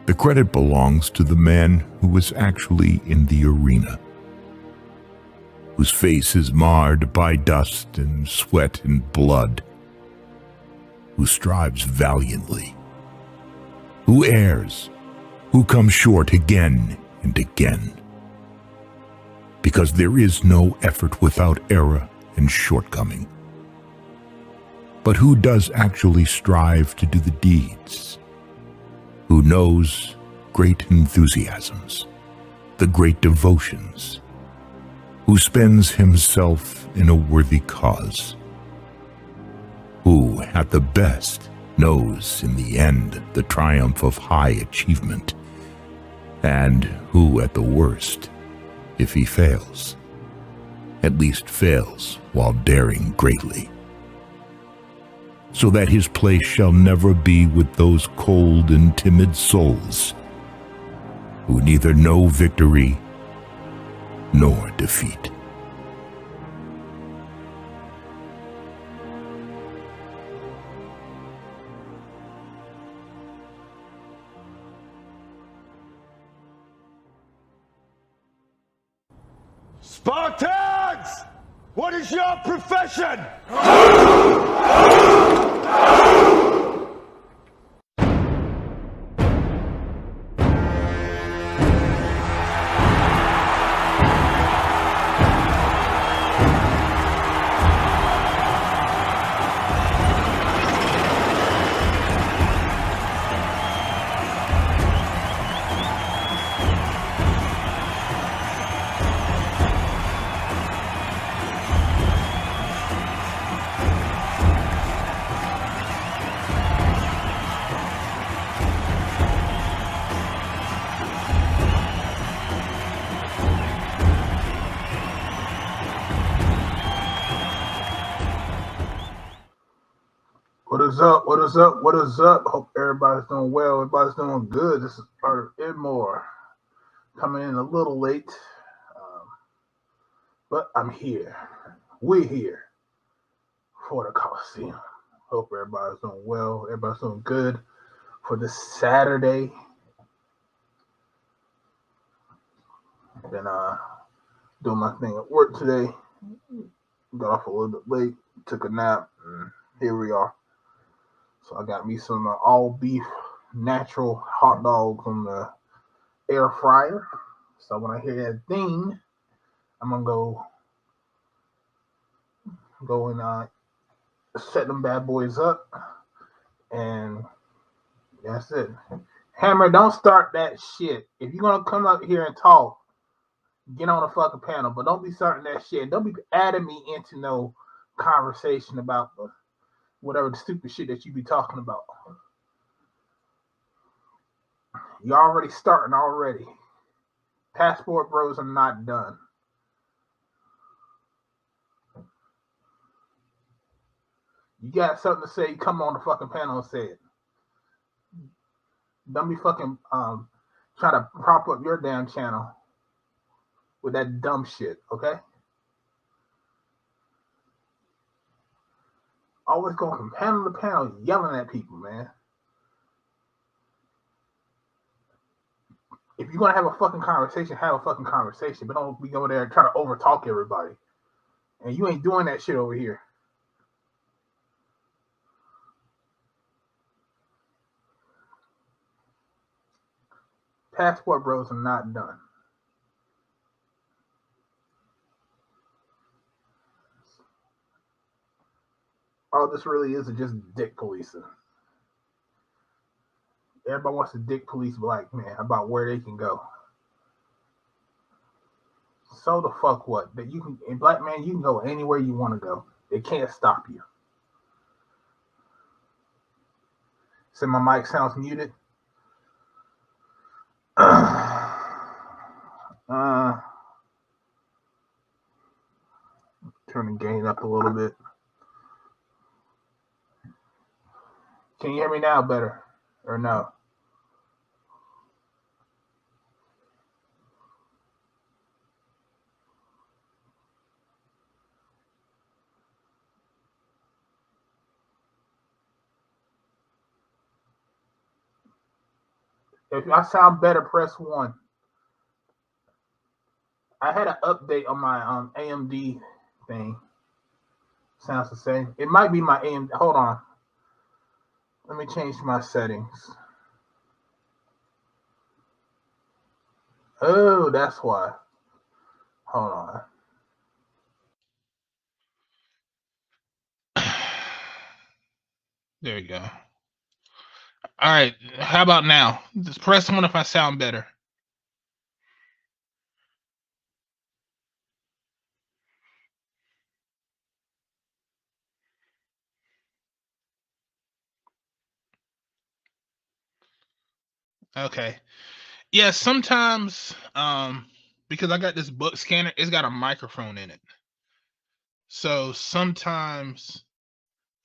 The credit belongs to the man who was actually in the arena, whose face is marred by dust and sweat and blood, who strives valiantly, who errs, who comes short again and again. Because there is no effort without error and shortcoming. But who does actually strive to do the deeds? Who knows great enthusiasms, the great devotions? Who spends himself in a worthy cause? Who, at the best, knows in the end the triumph of high achievement, and who, at the worst, if he fails, at least fails while daring greatly, so that his place shall never be with those cold and timid souls who neither know victory nor defeat. Spartans! What is your profession? What is up? What is up? What is up? Hope everybody's doing well. Everybody's doing good. This is part of Idmore. Coming in a little late, but I'm here. We're here for the Coliseum. Hope everybody's doing well. Everybody's doing good for this Saturday. Been doing my thing at work today. Got off a little bit late. Took a nap. And here we are. So I got me some all beef natural hot dogs on the air fryer. So when I hear that ding, I'm gonna go and set them bad boys up, and that's it. Hammer, don't start that shit. If you're gonna come up here and talk, get on the fucking panel, but don't be starting that shit. Don't be adding me into no conversation about whatever the stupid shit that you be talking about. You're already starting already. Passport bros are not done. You got something to say, come on the fucking panel and say it. Don't be fucking trying to prop up your damn channel with that dumb shit, okay? Always going from panel to panel yelling at people, man. If you're going to have a fucking conversation, have a fucking conversation. But don't be over there and try to overtalk everybody. And you ain't doing that shit over here. Passport bros are not done. All this really is just dick policing. Everybody wants to dick police black men about where they can go. So the fuck what? That you can, in black man, you can go anywhere you want to go. They can't stop you. So my mic sounds muted. Turn the gain up a little bit. Can you hear me now better or no? If I sound better, press 1. I had an update on my AMD thing. Sounds the same. It might be my AMD. Hold on. Let me change my settings. Oh, that's why. Hold on. There you go. All right. How about now? Just press 1 if I sound better. Okay. Yeah, sometimes because I got this book scanner, it's got a microphone in it. So sometimes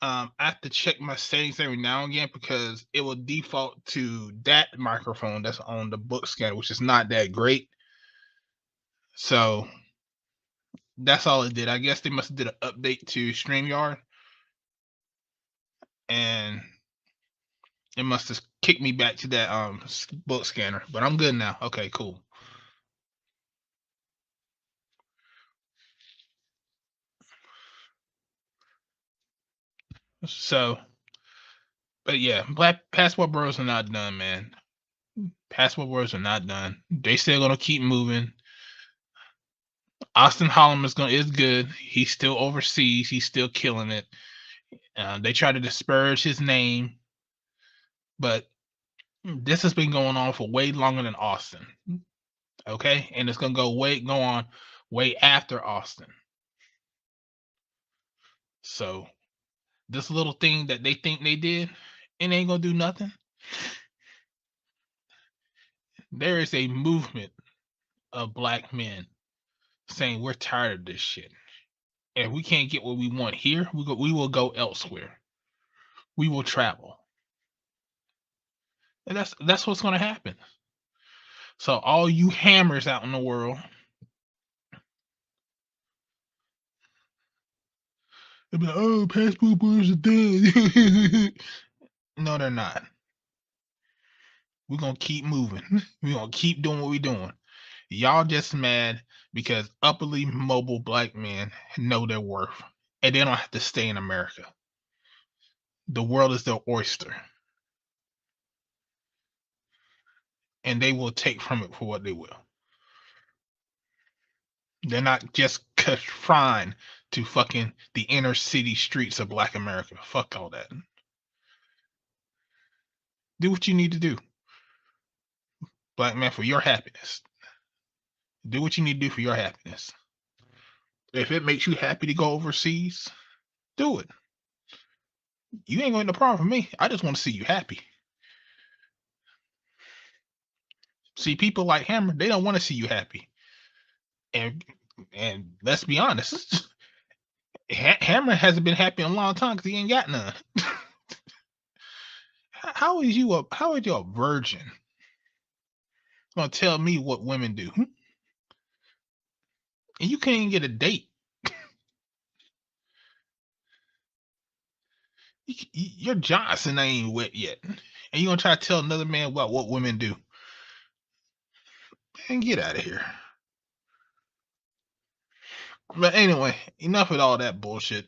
I have to check my settings every now and again because it will default to that microphone that's on the book scanner, which is not that great. So that's all it did. I guess they must have did an update to StreamYard, and it must have kicked me back to that book scanner. But I'm good now. Okay, cool. So, but yeah, Black Passport Bros are not done, man. Passport Bros are not done. They still gonna keep moving. Austin Holland is good. He's still overseas. He's still killing it. They try to disparage his name, but this has been going on for way longer than Austin. Okay, and it's gonna go on way after Austin. So this little thing that they think they did, it ain't gonna do nothing. There is a movement of black men saying we're tired of this shit. And if we can't get what we want here, we will go elsewhere. We will travel. And that's what's gonna happen. So all you hammers out in the world, they'll be like, oh, passport bros are dead. No, they're not. We're gonna keep moving. We're gonna keep doing what we're doing. Y'all just mad because upperly mobile black men know their worth. And they don't have to stay in America. The world is their oyster. And they will take from it for what they will. They're not just confined to fucking the inner city streets of black America. Fuck all that. Do what you need to do, black man, for your happiness. Do what you need to do for your happiness. If it makes you happy to go overseas, do it. You ain't going to problem for me. I just want to see you happy. See, people like Hammer, they don't want to see you happy. And let's be honest, Hammer hasn't been happy in a long time because he ain't got none. How is you a virgin gonna tell me what women do? And you can't even get a date. Your Johnson ain't wet yet. And you gonna try to tell another man about what women do. Man, get out of here. But anyway, enough with all that bullshit.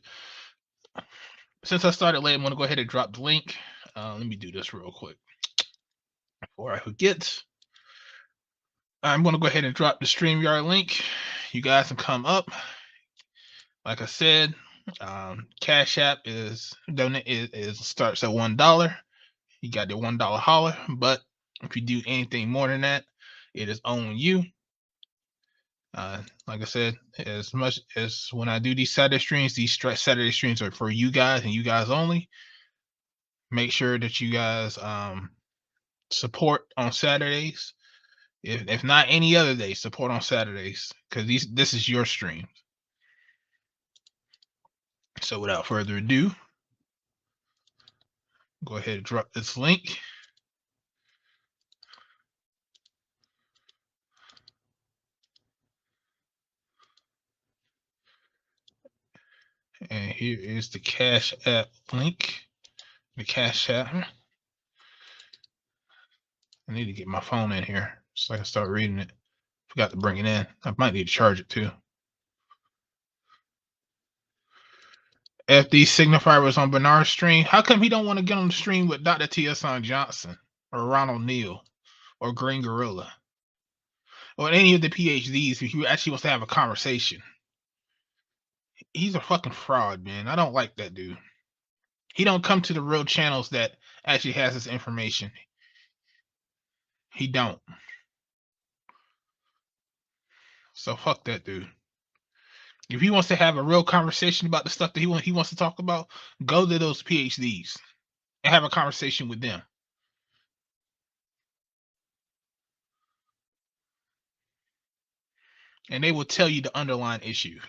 Since I started late, I'm going to go ahead and drop the link. Let me do this real quick before I forget. I'm going to go ahead and drop the StreamYard link. You guys can come up. Like I said, Cash App is starts at $1. You got the $1 holler, but if you do anything more than that, it is on you. Like I said, as much as when I do these Saturday streams, these Saturday streams are for you guys and you guys only. Make sure that you guys support on Saturdays. If not any other day, support on Saturdays because this is your stream. So without further ado, go ahead and drop this link. And here is the Cash App link. The Cash App. And I need to get my phone in here so I can start reading it. Forgot to bring it in. I might need to charge it too. FD signifier was on Bernard's stream. How come he don't want to get on the stream with Dr. T.S. Johnson or Ronald Neal or Green Gorilla or any of the PhDs if he actually wants to have a conversation? He's a fucking fraud, man. I don't like that dude. He don't come to the real channels that actually has this information. He don't. So fuck that dude. If he wants to have a real conversation about the stuff that he wants to talk about, go to those PhDs and have a conversation with them. And they will tell you the underlying issue.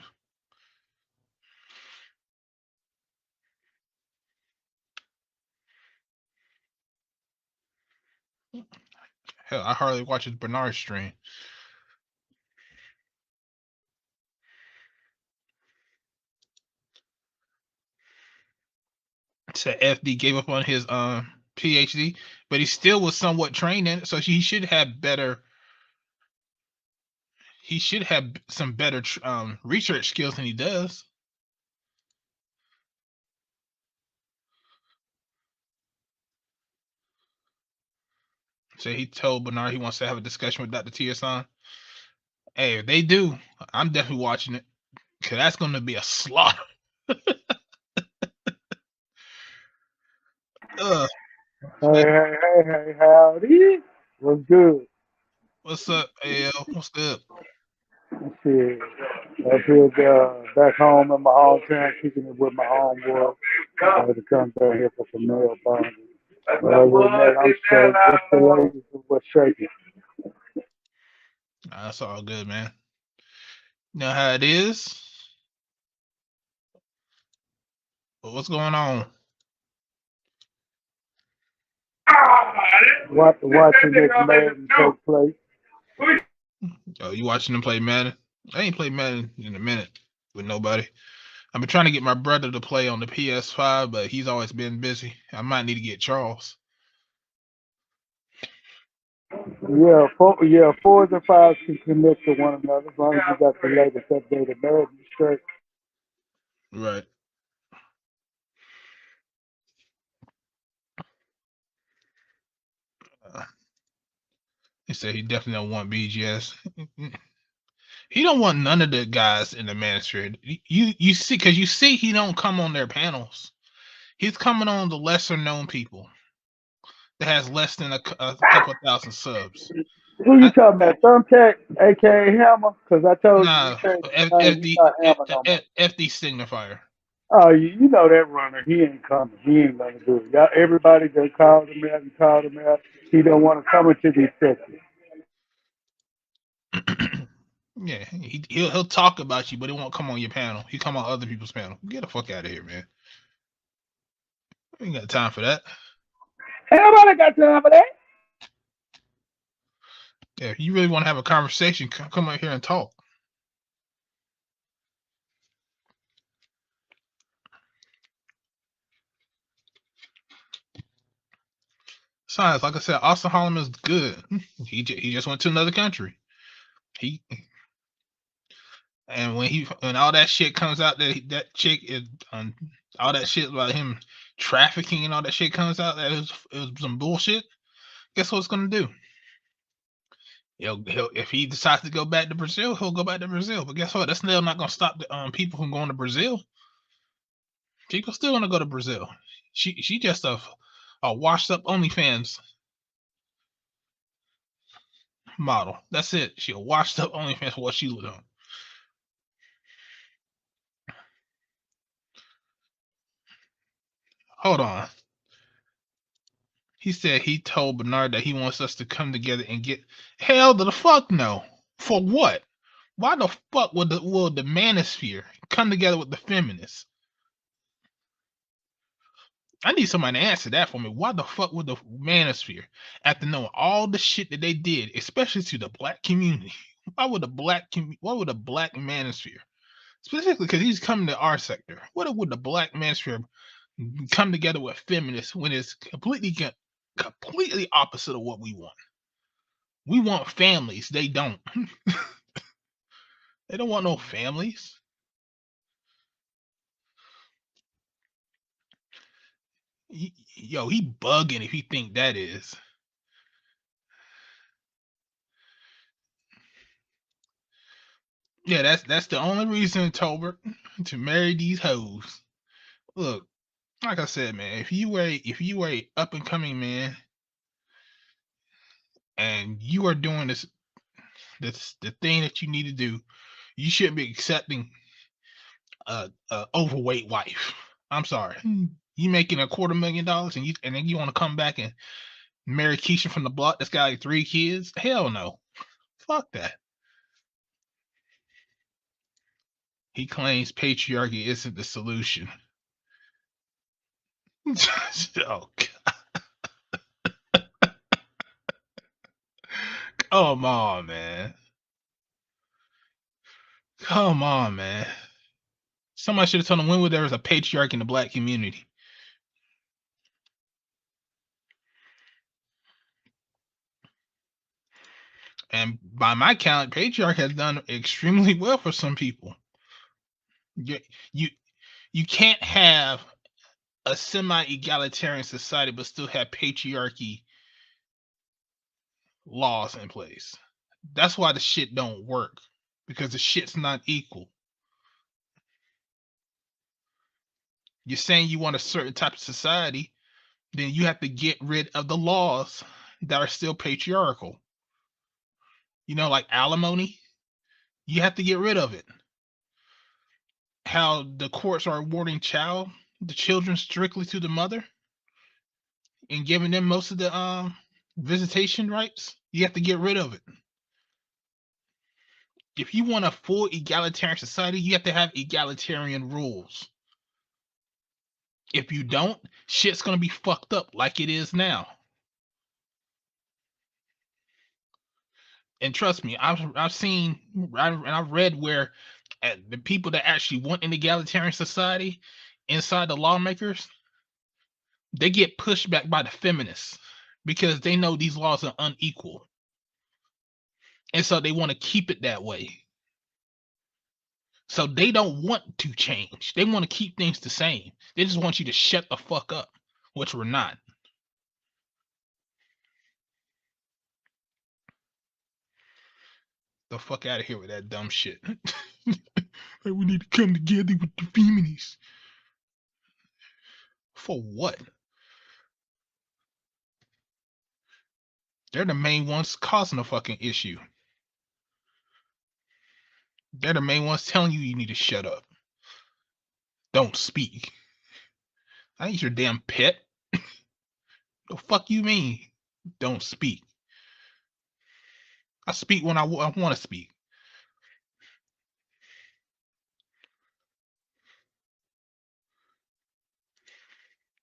Hell, I hardly watch his Bernard stream. Said FD gave up on his PhD, but he still was somewhat trained in it, so he should have better. He should have some better research skills than he does. So he told Bernard he wants to have a discussion with Dr. T.S. Hey, if they do, I'm definitely watching it because that's going to be a slaughter. Hey, howdy. What's good? What's up, AL? What's good? Shit. Up here back home in my hometown, kicking it with my homeboy. I had to come down here for some nail bonding. Other than that, I'm straight. What's the latest and what's shaking? That's all good, man. You know how it is? What's going on? Watching this Madden take place. Oh, you watching them play Madden? I ain't played Madden in a minute with nobody. I've been trying to get my brother to play on the PS5, but he's always been busy. I might need to get Charles. Yeah, fours and fives can connect to one another as long as you got the latest updated Madden straight. Right. He said he definitely don't want BGS. He don't want none of the guys in the Manosphere. You see, because you see he don't come on their panels. He's coming on the lesser known people that has less than a couple thousand subs. Who you talking about? Thumbtack, aka Hammer? Because I told you Nah, he's not Hammer no more. FD signifier. Oh, you know that runner. He ain't coming. He ain't gonna do it. Y'all, everybody that called him out and called him out. He don't want to come into these sections. Yeah, he'll talk about you, but he won't come on your panel. He come on other people's panel. Get the fuck out of here, man. We ain't got time for that. Nobody got time for that. Yeah, if you really want to have a conversation, come out here and talk. Besides, like I said, Austin Holland is good. He just went to another country. And when all that shit comes out, that chick is all that shit about him trafficking and all that shit comes out, that it was some bullshit. Guess what it's gonna do? He'll if he decides to go back to Brazil, he'll go back to Brazil. But guess what? That's still not gonna stop the people from going to Brazil. People still wanna go to Brazil. She just a washed up OnlyFans model. That's it. She a washed up OnlyFans for what she was on. Hold on. He said he told Bernard that he wants us to come together and get hell to the fuck no. For what? Why the fuck will the Manosphere come together with the feminists? I need somebody to answer that for me. Why the fuck would the Manosphere, after knowing all the shit that they did, especially to the black community, why would the black Manosphere, specifically because he's coming to our sector, what would the black Manosphere come together with feminists when it's completely opposite of what we want? We want families. They don't. They don't want no families. Yo, he bugging if he think that is. Yeah, that's the only reason, Tolbert, to marry these hoes. Look, like I said, man, if you were a up and coming man, and you are doing this the thing that you need to do, you shouldn't be accepting a overweight wife. I'm sorry. You making $250,000 and then you want to come back and marry Keisha from the block that's got like 3 kids? Hell no. Fuck that. He claims patriarchy isn't the solution. Oh, come on, man. Come on, man. Somebody should have told him when there was a patriarch in the black community. And by my count, patriarch has done extremely well for some people. You can't have a semi-egalitarian society but still have patriarchy laws in place. That's why the shit don't work, because the shit's not equal. You're saying you want a certain type of society, then you have to get rid of the laws that are still patriarchal. You know, like alimony, you have to get rid of it. How the courts are awarding the children strictly to the mother and giving them most of the visitation rights, you have to get rid of it. If you want a full egalitarian society, you have to have egalitarian rules. If you don't, shit's gonna be fucked up like it is now. And trust me, I've seen and I've read where the people that actually want an egalitarian society inside the lawmakers, they get pushed back by the feminists because they know these laws are unequal. And so they want to keep it that way. So they don't want to change. They want to keep things the same. They just want you to shut the fuck up, which we're not. The fuck out of here with that dumb shit. Like, we need to come together with the feminists. For what? They're the main ones causing the fucking issue. They're the main ones telling you need to shut up. Don't speak. I ain't your damn pet. The fuck you mean? Don't speak. I speak when I want to speak.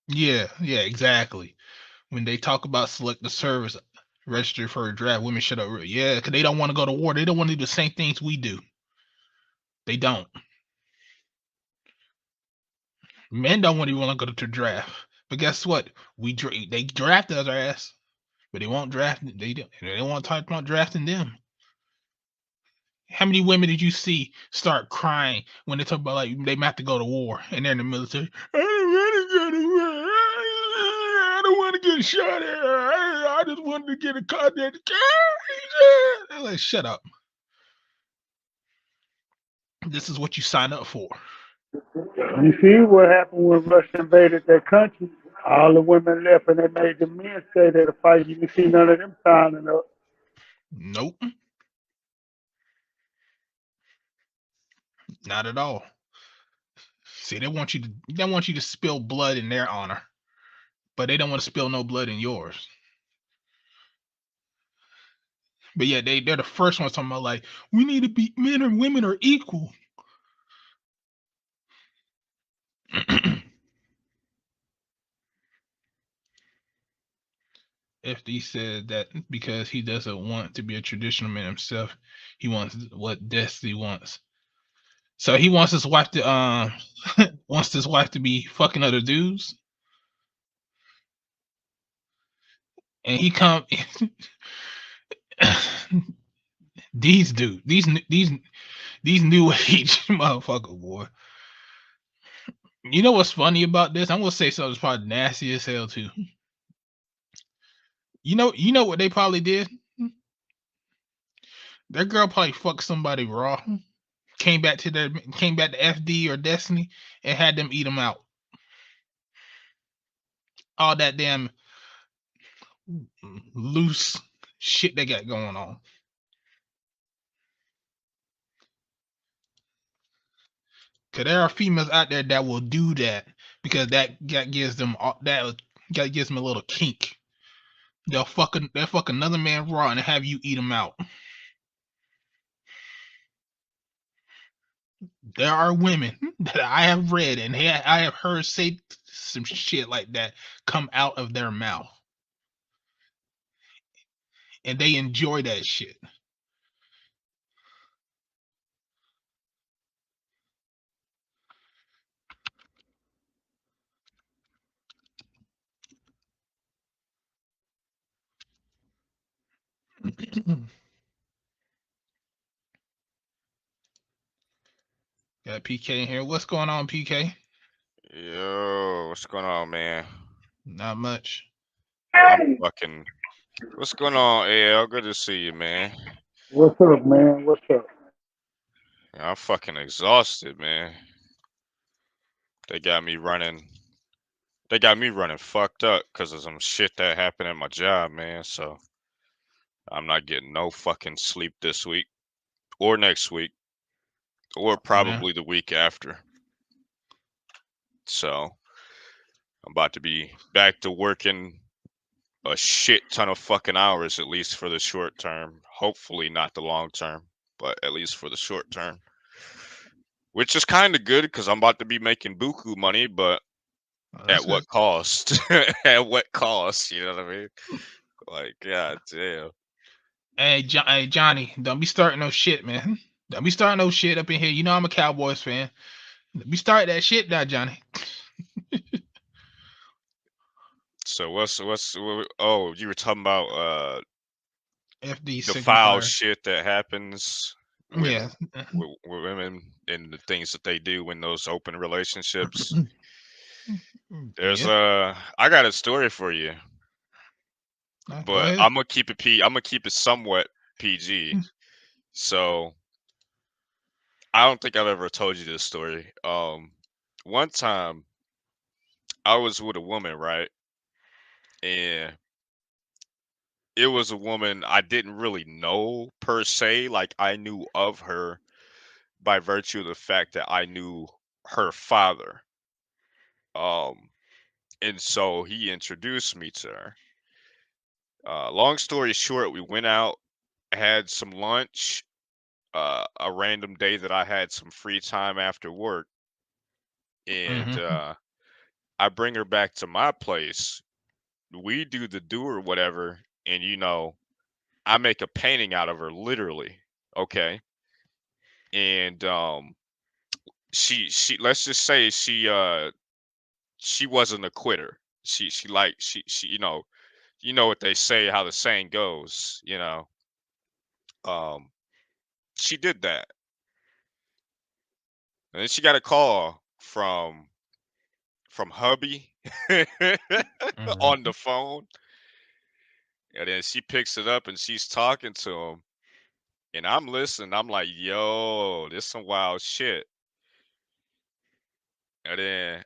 Yeah, exactly. When they talk about select the service, register for a draft, women shut up. Yeah, because they don't want to go to war. They don't want to do the same things we do. They don't. Men don't want to go to draft. But guess what? They drafted our ass, but they won't draft. They don't want to talk about drafting them. How many women did you see start crying when they talk about like they have to go to war and they're in the military? I don't want to go to war. I don't want to get shot at. I just wanted to get a contact. Like, shut up. This is what you sign up for. You see what happened when Russia invaded that country? All the women left and they made the men stay there to fight. You can see none of them signing up. Nope. Not at all. See, they want you to spill blood in their honor, but they don't want to spill no blood in yours. But yeah, they're the first ones talking about like we need to be men and women are equal. FD said that because he doesn't want to be a traditional man himself, he wants what Destiny wants. So he wants his wife to wants his wife to be fucking other dudes. And he come these new age motherfucker, boy. You know what's funny about this? I'm gonna say something that's probably nasty as hell too. You know what they probably did? That girl probably fucked somebody raw, came back to FD or Destiny, and had them eat them out. All that damn loose shit they got going on. Cause there are females out there that will do that because that gives them that gives them a little kink. They'll fuck another man raw and have you eat them out. There are women that I have read and I have heard say some shit like that come out of their mouth, and they enjoy that shit. Got PK in here. What's going on, PK? Yo, what's going on, man? Not much. I'm fucking. What's going on, AL? Good to see you, man. What's up, man? What's up? I'm fucking exhausted, man. They got me running. They got me running fucked up because of some shit that happened at my job, man. So I'm not getting no fucking sleep this week, or next week, or probably the week after. So I'm about to be back to working a shit ton of fucking hours, at least for the short term. Hopefully not the long term, but at least for the short term. Which is kind of good because I'm about to be making buku money, but at what cost? At what cost? You know what I mean? Like, god damn. Hey, Johnny, don't be starting no shit, man. Don't be starting no shit up in here. You know I'm a Cowboys fan. Don't be starting that shit now, Johnny. So what's oh, you were talking about FD the foul signifier. shit that happens with, Yeah. with women and the things that they do in those open relationships. There's Yeah. I got a story for you. Go But ahead. I'm gonna keep it somewhat PG. So I don't think I've ever told you this story. One time I was with a woman, right? And it was a woman I didn't really know per se. Like I knew of her by virtue of the fact that I knew her father. Um, and so he introduced me to her. Long story short, we went out, had some lunch, a random day that I had some free time after work, and I bring her back to my place. We do the do or whatever, and I make a painting out of her, literally. Okay, and she let's just say she wasn't a quitter. She you know what they say, how the saying goes. Um, she did that, and then she got a call from hubby on the phone, and then she picks it up and she's talking to him, and I'm listening. I'm like, yo, this some wild shit. And then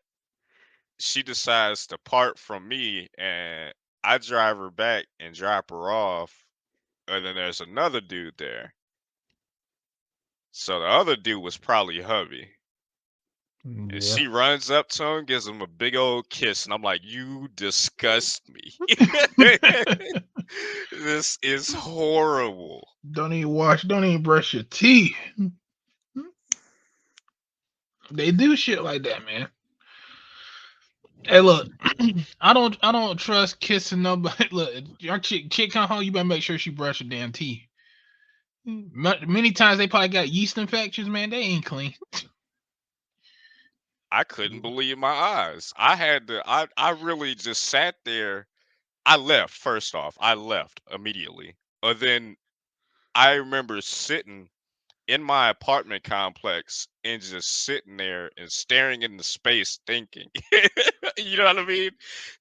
she decides to part from me, and I drive her back and drop her off, and then there's another dude there. So the other dude was probably hubby. And Yeah. she runs up to him, gives him a big old kiss, and I'm like, you disgust me. This is horrible. Don't even brush your teeth. They do shit like that, man. Hey, look, I don't trust kissing nobody. Look, your chick come home, you better make sure she brush her damn teeth. Many times they probably got yeast infections, man. They ain't clean. I couldn't believe my eyes. I really just sat there. I left, first off. I left immediately. And then I remember sitting in my apartment complex and just sitting there and staring into space thinking. You know what I mean?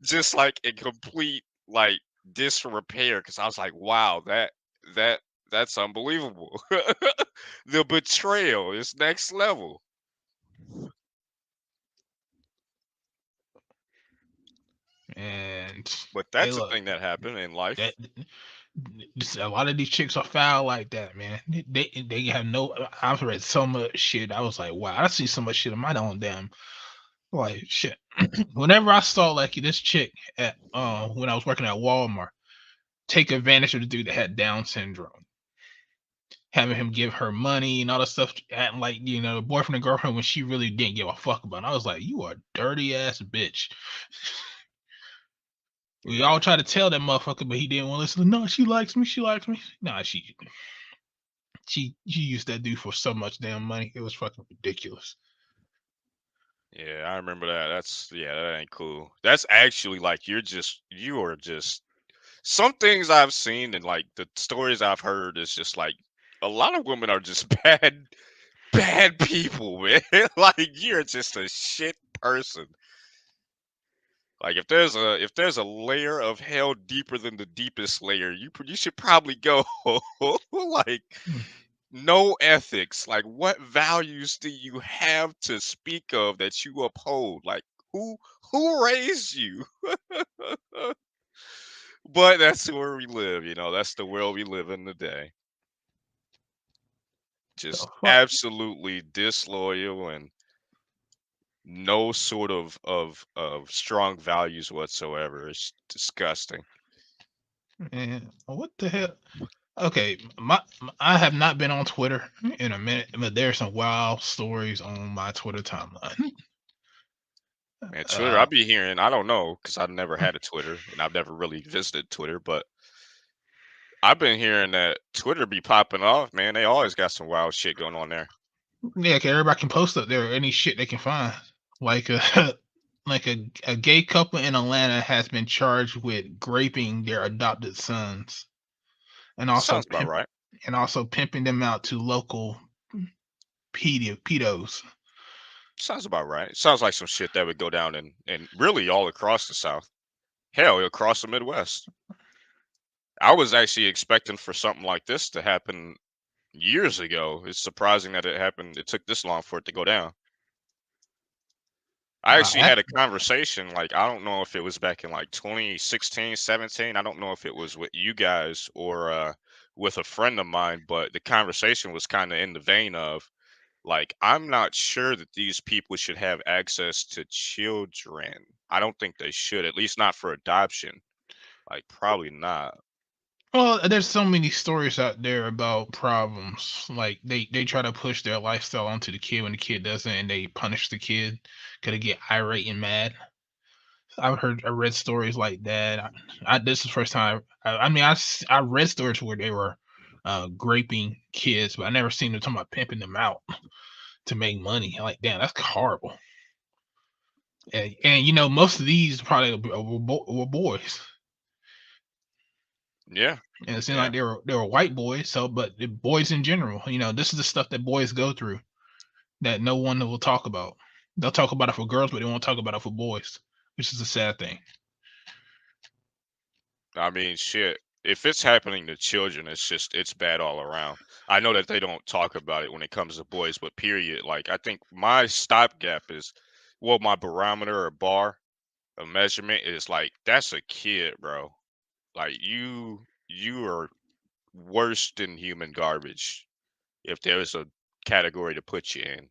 Just like in complete like disrepair, because I was like, wow, that that's unbelievable. The betrayal is next level. And But hey, that's a look, thing that happened in life. that a lot of these chicks are foul like that, man. They have no. I've read so much shit. I was like, wow, I see so much shit in my own damn like shit. Whenever I saw like this chick at when I was working at Walmart take advantage of the dude that had Down syndrome, having him give her money and all that stuff, acting like boyfriend and girlfriend when she really didn't give a fuck about it. I was like, you are a dirty ass bitch. We all try to tell that motherfucker, but he didn't want to listen. No, she likes me. She likes me. Nah, she used that dude for so much damn money. It was fucking ridiculous. Yeah, I remember that. That ain't cool. That's actually like you are just some things I've seen and like the stories I've heard is just like a lot of women are just bad people, man. Like you're just a shit person. Like if there's a layer of hell deeper than the deepest layer, you should probably go like Hmm. no ethics. Like what values do you have to speak of that you uphold? Like who who raised you? But that's where we live, that's the world we live in today. The Just fuck, absolutely disloyal and no sort of strong values whatsoever. It's disgusting. man? What the hell? Okay, I have not been on Twitter in a minute, but there's some wild stories on my Twitter timeline. Man, Twitter, Uh, I'll be hearing, I don't know, because I've never had a Twitter and I've never really visited Twitter, but I've been hearing that Twitter be popping off, man. They always got some wild shit going on there. yeah, 'cause everybody can post up there any shit they can find. Like a like a gay couple in Atlanta has been charged with raping their adopted sons and also Sounds about right. pimping them out to local pedos. Sounds about right. Sounds like some shit that would go down and really all across the South. Hell, across the Midwest. I was actually expecting for something like this to happen years ago. It's surprising that it happened. It took this long for it to go down. I actually Uh, had a conversation, like, I don't know if it was back in like 2016, 17. I don't know if it was with you guys or with a friend of mine, but the conversation was kind of in the vein of, like, I'm not sure that these people should have access to children. I don't think they should, at least not for adoption. Like, probably not. Well, there's so many stories out there about problems. Like they try to push their lifestyle onto the kid when the kid doesn't, and they punish the kid because they get irate and mad. I read stories like that. This is the first time. I mean, I read stories where they were raping kids, but I never seen them talking about pimping them out to make money. Like, damn, that's horrible. And most of these probably were boys. Yeah, And it seemed yeah. like they were white boys. So, but the boys in general, this is the stuff that boys go through that no one will talk about. They'll talk about it for girls, but they won't talk about it for boys, which is a sad thing. I mean, shit. If it's happening to children, it's bad all around. I know that they don't talk about it when it comes to boys, but period. Like, I think my stopgap is, well, my barometer or bar of measurement is like, that's a kid, bro. Like, you are worse than human garbage if there's a category to put you in.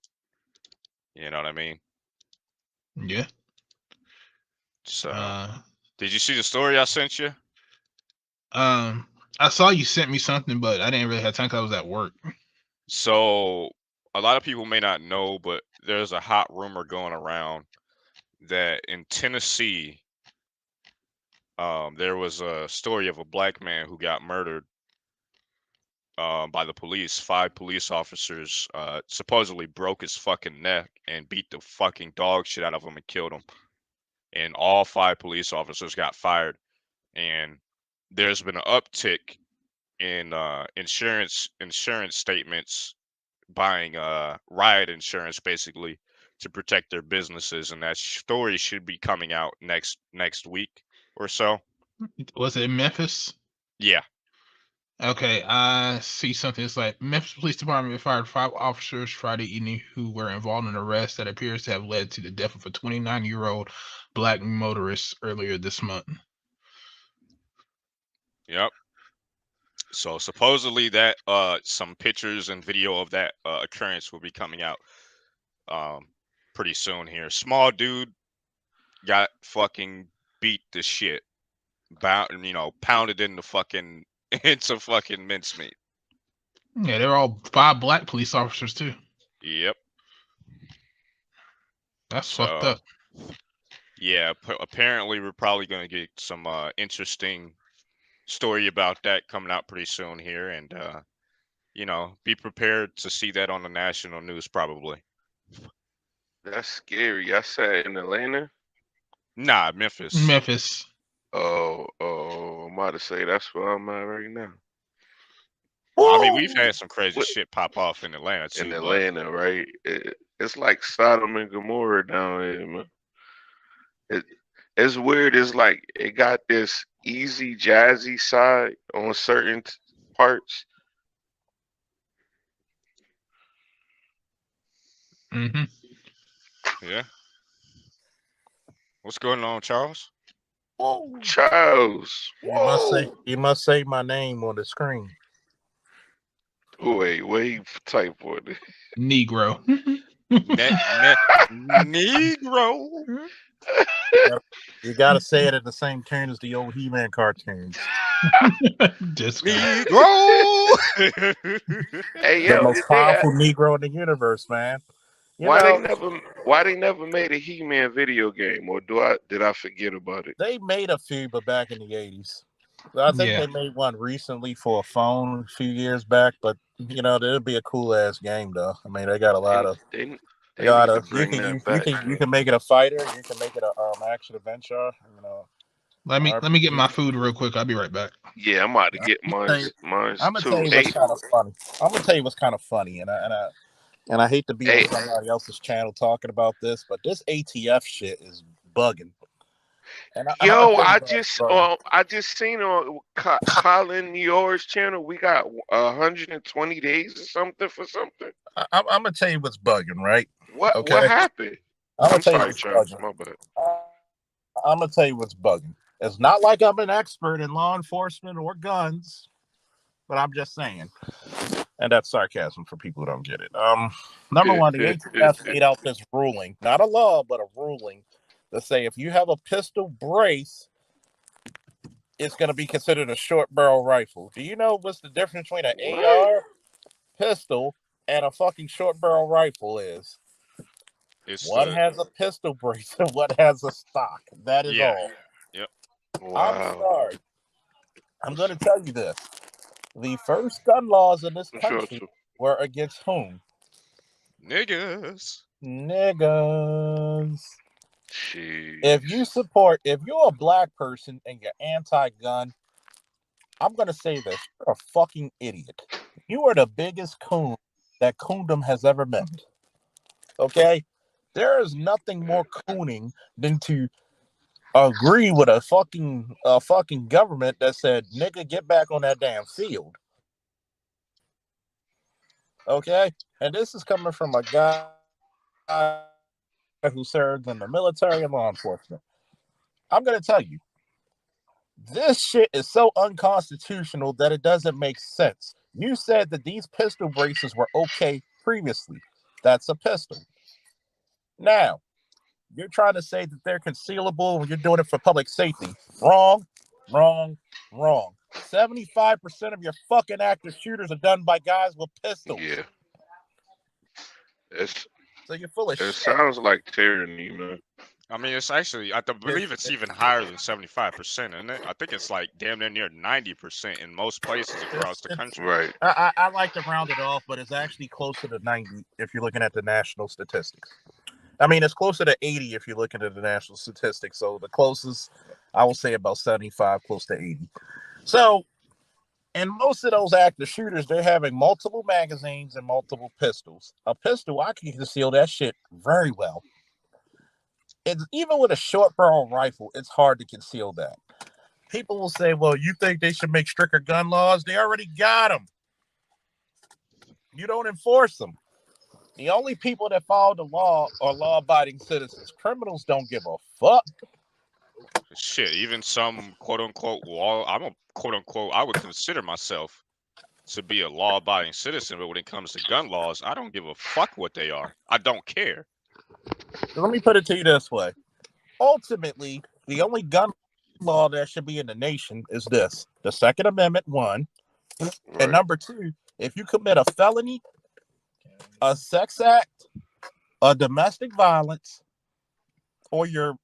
You know what I mean? Yeah. So, Uh, did you see the story I sent you? um, I saw you sent me something, but I didn't really have time because I was at work. So, a lot of people may not know, but there's a hot rumor going around that in Tennessee, there was a story of a black man who got murdered by the police. 5 police officers supposedly broke his fucking neck and beat the fucking dog shit out of him and killed him. And all 5 police officers got fired. And there's been an uptick in insurance statements, buying riot insurance basically to protect their businesses, and that story should be coming out next week or so. Was it in Memphis? Yeah. Okay, I see something. It's like Memphis Police Department fired 5 officers Friday evening who were involved in an arrest that appears to have led to the death of a 29-year-old black motorist earlier this month. Yep. So supposedly that some pictures and video of that occurrence will be coming out pretty soon here. Small dude got fucking beat to shit, pounded into fucking into fucking mincemeat. Yeah, they're all 5 black police officers too. Yep. That's fucked up. Yeah, apparently we're probably gonna get some interesting story about that coming out pretty soon here, and be prepared to see that on the national news probably. That's scary. I said in Atlanta. Nah, Memphis. Memphis. Oh, I'm about to say that's where I'm at right now. I mean, we've had some crazy shit pop off in Atlanta too. In Atlanta, right? It's like Sodom and Gomorrah down here, man. It's weird. It's like it got this easy, jazzy side on certain parts. Mm-hmm. Yeah. What's going on, Charles? Whoa. Charles. Whoa. You must say my name on the screen. Wait, type on it. Negro. Negro. You gotta say it at the same tune as the old He-Man cartoons. Negro. Hey, the most powerful Negro in the universe, man. Why they never made a He-Man video game, or did I forget about it? They made a few, but back in the 80s. I think they made one recently for a phone a few years back, but it'll be a cool ass game though. I mean, they got a lot of. You can make it a fighter. You can make it a action adventure. Let me get my food real quick. I'll be right back. Yeah, I'm about to get mine. I'm gonna tell you what's kind of funny. I'm gonna tell you what's kind of funny, and I hate to be on somebody else's channel talking about this, but this ATF shit is bugging. I just seen on Colin Yours channel we got 120 days or something for something. I'm gonna tell you what's bugging, right? What happened? I'm sorry, Charles. My bad. I'm gonna tell you what's bugging. It's not like I'm an expert in law enforcement or guns, but I'm just saying. And that's sarcasm for people who don't get it. Number one, the ATF made out this ruling, not a law, but a ruling, to say if you have a pistol brace, it's going to be considered a short barrel rifle. Do you know what's the difference between an AR pistol and a fucking short barrel rifle is? One has a pistol brace and one has a stock. That is all. Yep. Wow. I'm sorry. I'm going to tell you this. The first gun laws in this country were against whom? Niggas. Jeez. If you're a black person and you're anti-gun, I'm going to say this. You're a fucking idiot. You are the biggest coon that coondom has ever met. Okay? There is nothing more cooning than to agree with a fucking government that said, nigga, get back on that damn field. Okay? And this is coming from a guy who served in the military and law enforcement. I'm going to tell you, this shit is so unconstitutional that it doesn't make sense. You said that these pistol braces were okay previously. That's a pistol. Now, you're trying to say that they're concealable when you're doing it for public safety. Wrong. 75% of your fucking active shooters are done by guys with pistols. Yeah. So you're full of shit. It sounds like tyranny, man. I mean, it's actually, I believe it's even higher than 75%, isn't it? I think it's like damn near 90% in most places across the country. Right. I like to round it off, but it's actually closer to 90 if you're looking at the national statistics. I mean, it's closer to 80 if you're looking at the national statistics. So the closest, I will say about 75, close to 80. So And most of those active shooters, they're having multiple magazines and multiple pistols. A pistol, I can conceal that shit very well. It's even with a short barrel rifle, it's hard to conceal that. People will say, well, you think they should make stricter gun laws? They already got them. You don't enforce them. The only people that follow the law are law-abiding citizens. Criminals don't give a fuck. Shit, even some quote-unquote law, I'm a quote-unquote, I would consider myself to be a law-abiding citizen, but when it comes to gun laws, I don't give a fuck what they are. I don't care. Let me put it to you this way. Ultimately, the only gun law that should be in the nation is this. The Second Amendment, 1. Right. And number 2, if you commit a felony, a sex act, a domestic violence, or your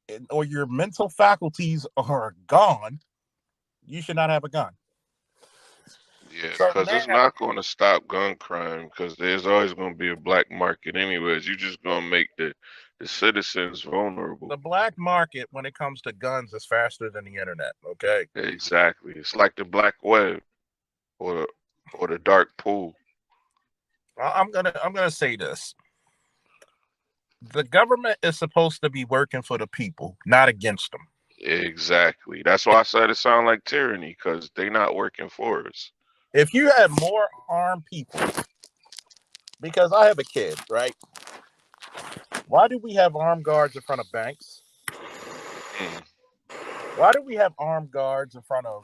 mental faculties are gone, you should not have a gun. Yeah, because it's not going to stop gun crime, because there's always going to be a black market anyways. You're just going to make the citizens vulnerable. The black market, when it comes to guns, is faster than the internet, okay? Exactly. It's like the black web or the dark pool. I'm gonna say this. The government is supposed to be working for the people, not against them. Exactly. That's why I said it sounds like tyranny, because they're not working for us. If you had more armed people, because I have a kid, right? Why do we have armed guards in front of banks? Why do we have armed guards in front of,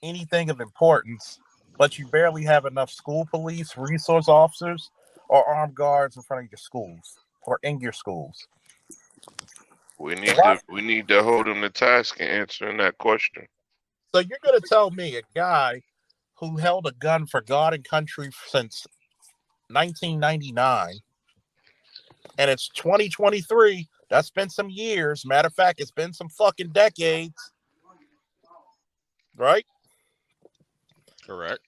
anything of importance, but you barely have enough school police, resource officers, or armed guards in front of your schools or in your schools? We need to hold them to task in answering that question. So you're going to tell me a guy who held a gun for God and country since 1999, and it's 2023, that's been some years. Matter of fact, it's been some fucking decades. Right? Correct.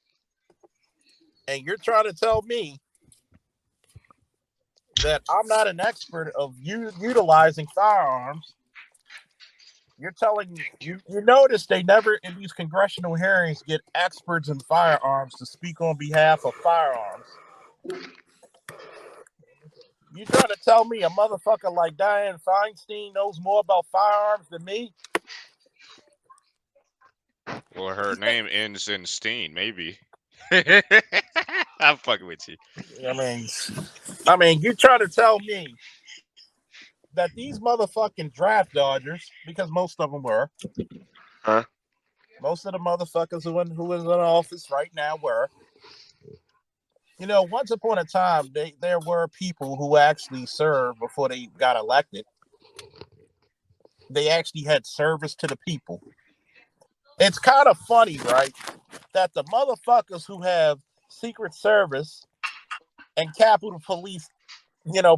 And you're trying to tell me that I'm not an expert of utilizing firearms. You're telling me, you notice they never in these congressional hearings get experts in firearms to speak on behalf of firearms. You trying to tell me a motherfucker like Dianne Feinstein knows more about firearms than me? Well, her name ends in Steen, maybe. I'm fucking with you. I mean, you trying to tell me that these motherfucking draft dodgers, because most of them were, most of the motherfuckers who is in office right now were, once upon a time, there were people who actually served before they got elected. They actually had service to the people. It's kind of funny, right, that the motherfuckers who have Secret Service and Capitol Police,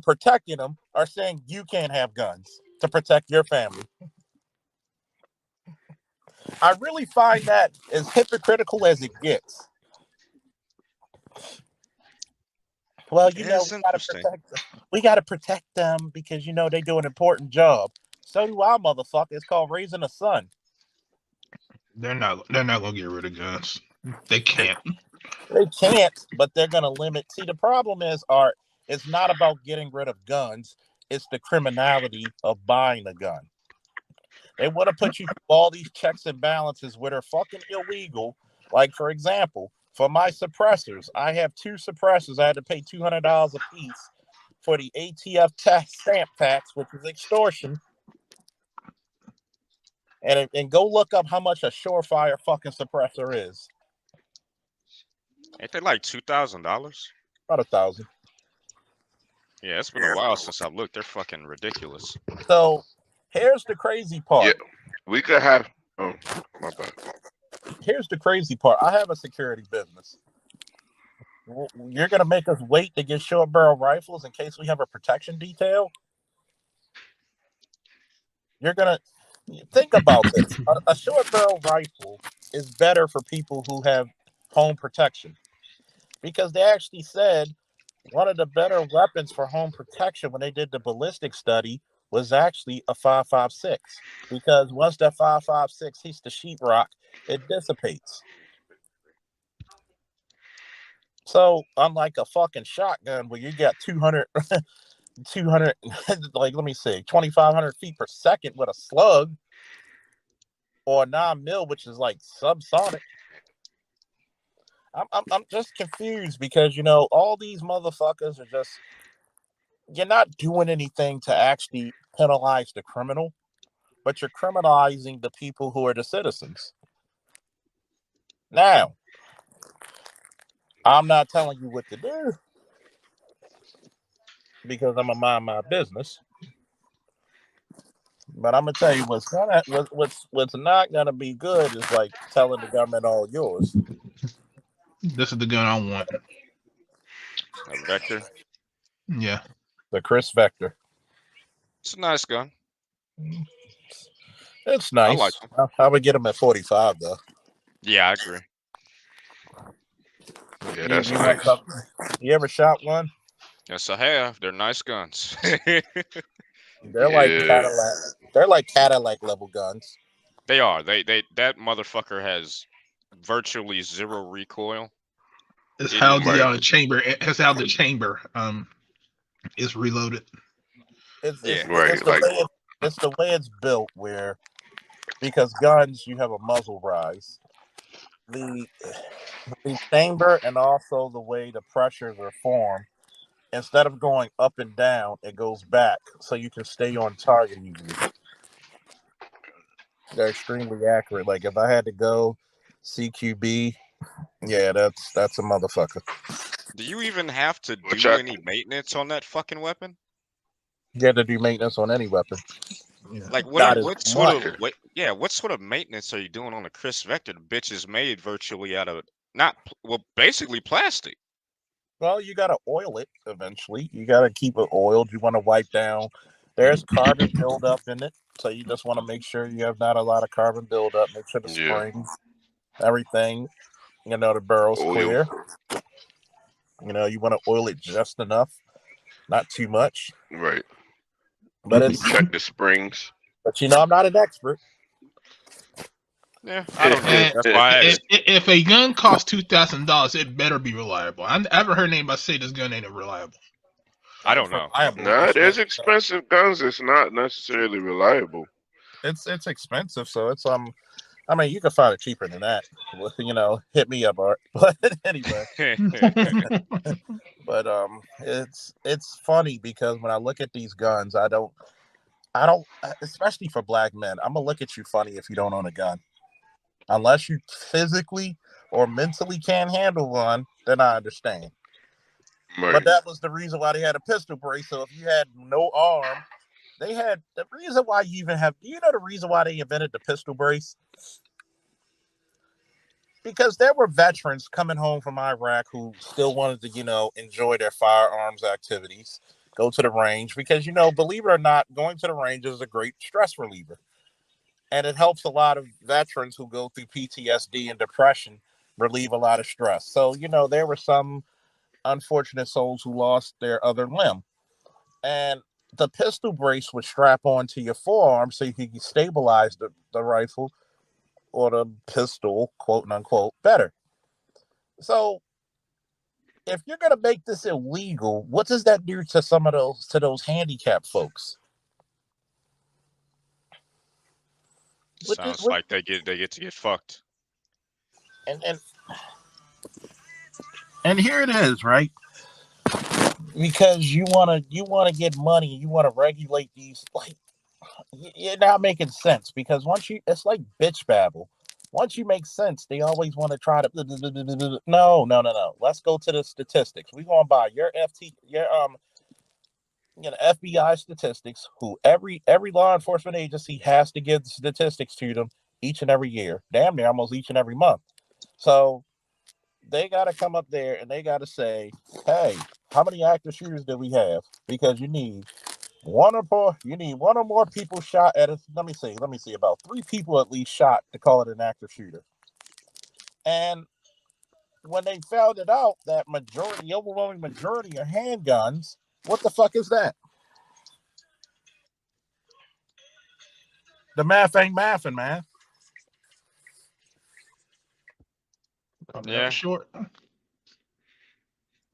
protecting them are saying you can't have guns to protect your family. I really find that as hypocritical as it gets. Well, we gotta protect them because they do an important job. So do our motherfucker. It's called raising a son. They're not gonna get rid of guns. They can't. They can't, but they're gonna limit. See, the problem is, Art, it's not about getting rid of guns. It's the criminality of buying a gun. They want to put you through all these checks and balances where they're fucking illegal. Like, for example, for my suppressors, I have 2 suppressors. I had to pay $200 a piece for the ATF stamp tax, which is extortion. And go look up how much a Surefire fucking suppressor is. Ain't they like $2,000? About $1,000. Yeah, it's been a while since I've looked. They're fucking ridiculous. So here's the crazy part. Yeah, we could have. Oh, my bad. Here's the crazy part. I have a security business. You're gonna make us wait to get short barrel rifles in case we have a protection detail? You're gonna think about this. A short barrel rifle is better for people who have home protection, because they actually said one of the better weapons for home protection when they did the ballistic study was actually a 5.56, because once that 5.56 hits the sheetrock, it dissipates. So unlike a fucking shotgun where you got 200, like let me see, 2,500 feet per second with a slug, or a 9mm, which is like subsonic. I'm just confused because all these motherfuckers are just, you're not doing anything to actually penalize the criminal, but you're criminalizing the people who are the citizens. Now, I'm not telling you what to do because I'm gonna mind my business. But I'm gonna tell you what's not gonna be good is like telling the government all yours. This is the gun I want. A Vector. Yeah. The Chris Vector. It's a nice gun. It's nice. I like them. I would get them at 45 though. Yeah, I agree. Yeah, that's you nice. You ever shot one? Yes, I have. They're nice guns. They're like Cadillac. They're like Cadillac level guns. They are. They that motherfucker has virtually zero recoil. It's how the chamber. It's how the chamber is reloaded. It's Yeah. it's the way it's built, where because guns you have a muzzle rise. The chamber and also the way the pressures are formed, instead of going up and down, it goes back so you can stay on target easily. They're extremely accurate. Like if I had to go CQB, yeah, that's a motherfucker. Do you even have to do any maintenance on that fucking weapon? You have to do maintenance on any weapon. Yeah. Like what sort of maintenance are you doing on a Chris Vector? The bitch is made virtually out of basically plastic. Well, you gotta oil it eventually. You gotta keep it oiled. You want to wipe down. There's carbon buildup in it, so you just want to make sure you have not a lot of carbon buildup. Make sure the springs, everything, the barrel's clear. You want to oil it just enough, not too much. Right. But it's check the springs. But I'm not an expert. Yeah, I don't know. That's why I asked. If a gun costs $2,000, it better be reliable. I haven't heard anybody say this gun ain't reliable. I don't know. Nah, there's expensive guns that's not necessarily reliable. It's expensive, so it's I mean, you can find it cheaper than that. Hit me up, Art. But anyway, but it's funny because when I look at these guns, I don't, especially for black men, I'm gonna look at you funny if you don't own a gun, unless you physically or mentally can't handle one. Then I understand. Right. But that was the reason why they had a pistol brace. So if you had no arm, they had the reason why you even have. Do you know the reason why they invented the pistol brace? Because there were veterans coming home from Iraq who still wanted to, enjoy their firearms activities, go to the range. Because, believe it or not, going to the range is a great stress reliever. And it helps a lot of veterans who go through PTSD and depression relieve a lot of stress. So, there were some unfortunate souls who lost their other limb. And the pistol brace would strap onto your forearm so you could stabilize the rifle or the pistol, quote unquote, better. So if you're gonna make this illegal, what does that do to those handicapped folks? Sounds like they get to get fucked. And here it is, right? Because you wanna get money, you wanna regulate these, like, you're not making sense. Because it's like bitch babble. Once you make sense, they always want to try to no. Let's go to the statistics. We're going by your FBI statistics, who every law enforcement agency has to give statistics to them each and every year, damn near almost each and every month. So they got to come up there and they got to say, hey, how many active shooters do we have? Because you need one or more people shot at it. Let me see, about 3 people at least shot to call it an active shooter. And when they found it out that overwhelming majority are handguns, what the fuck is that? The math ain't mathing, man. Yeah. Short.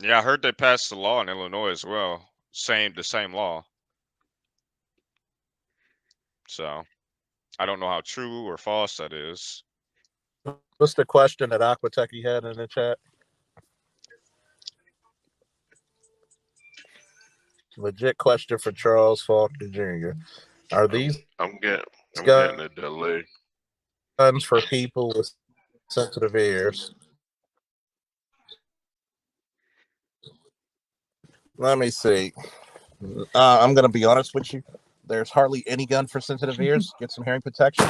Yeah, I heard they passed the law in Illinois as well. The same law. So I don't know how true or false that is. What's the question that Aquateki had in the chat? Legit question for Charles Faulkner Jr. Are these I'm getting a delay. Guns for people with sensitive ears? Let me see. I'm going to be honest with you. There's hardly any gun for sensitive ears. Get some hearing protection.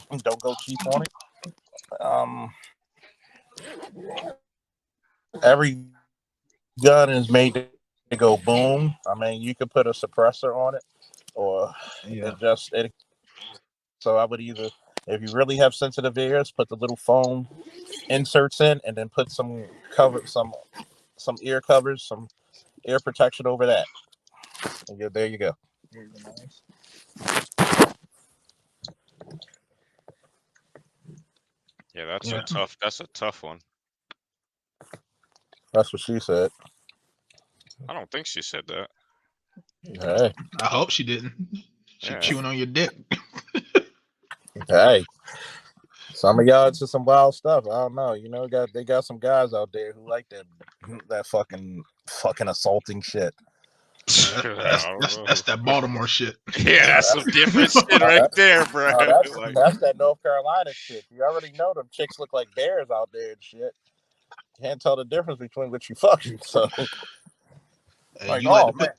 Don't go cheap on it. Every gun is made to go boom. I mean, you could put a suppressor on it, or it. So I would either, if you really have sensitive ears, put the little foam inserts in, and then put some ear covers, some ear protection over that. And there you go. Yeah, that's a tough one. That's what she said. I don't think she said that. Hey. I hope she didn't. She chewing on your dick. Hey. Some of y'all into some wild stuff. I don't know. You know, they got some guys out there who like that fucking assaulting shit. That's that Baltimore shit. Yeah, that's some different shit right there, bro. That's that North Carolina shit. You already know them chicks look like bears out there and shit. Can't tell the difference between what you fucking. So, like,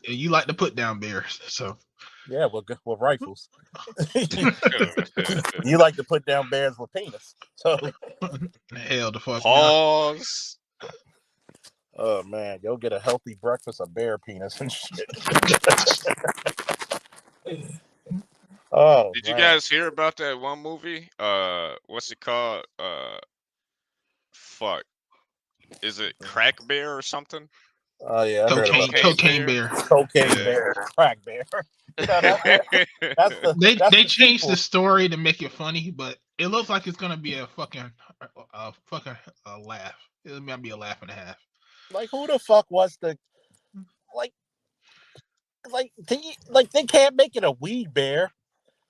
you like to put down bears, so yeah, with rifles. You like to put down bears with penis. So hell the fuck. Pause. Oh man, you'll get a healthy breakfast of bear penis and shit. Did you guys hear about that one movie? What's it called? Fuck. Is it Crack Bear or something? Oh yeah, I heard about Cocaine Bear. Cocaine Bear. Crack Bear. They changed the story to make it funny, but it looks like it's gonna be a fucking laugh. It might be a laugh and a half. Like who the fuck was the they can't make it a weed bear.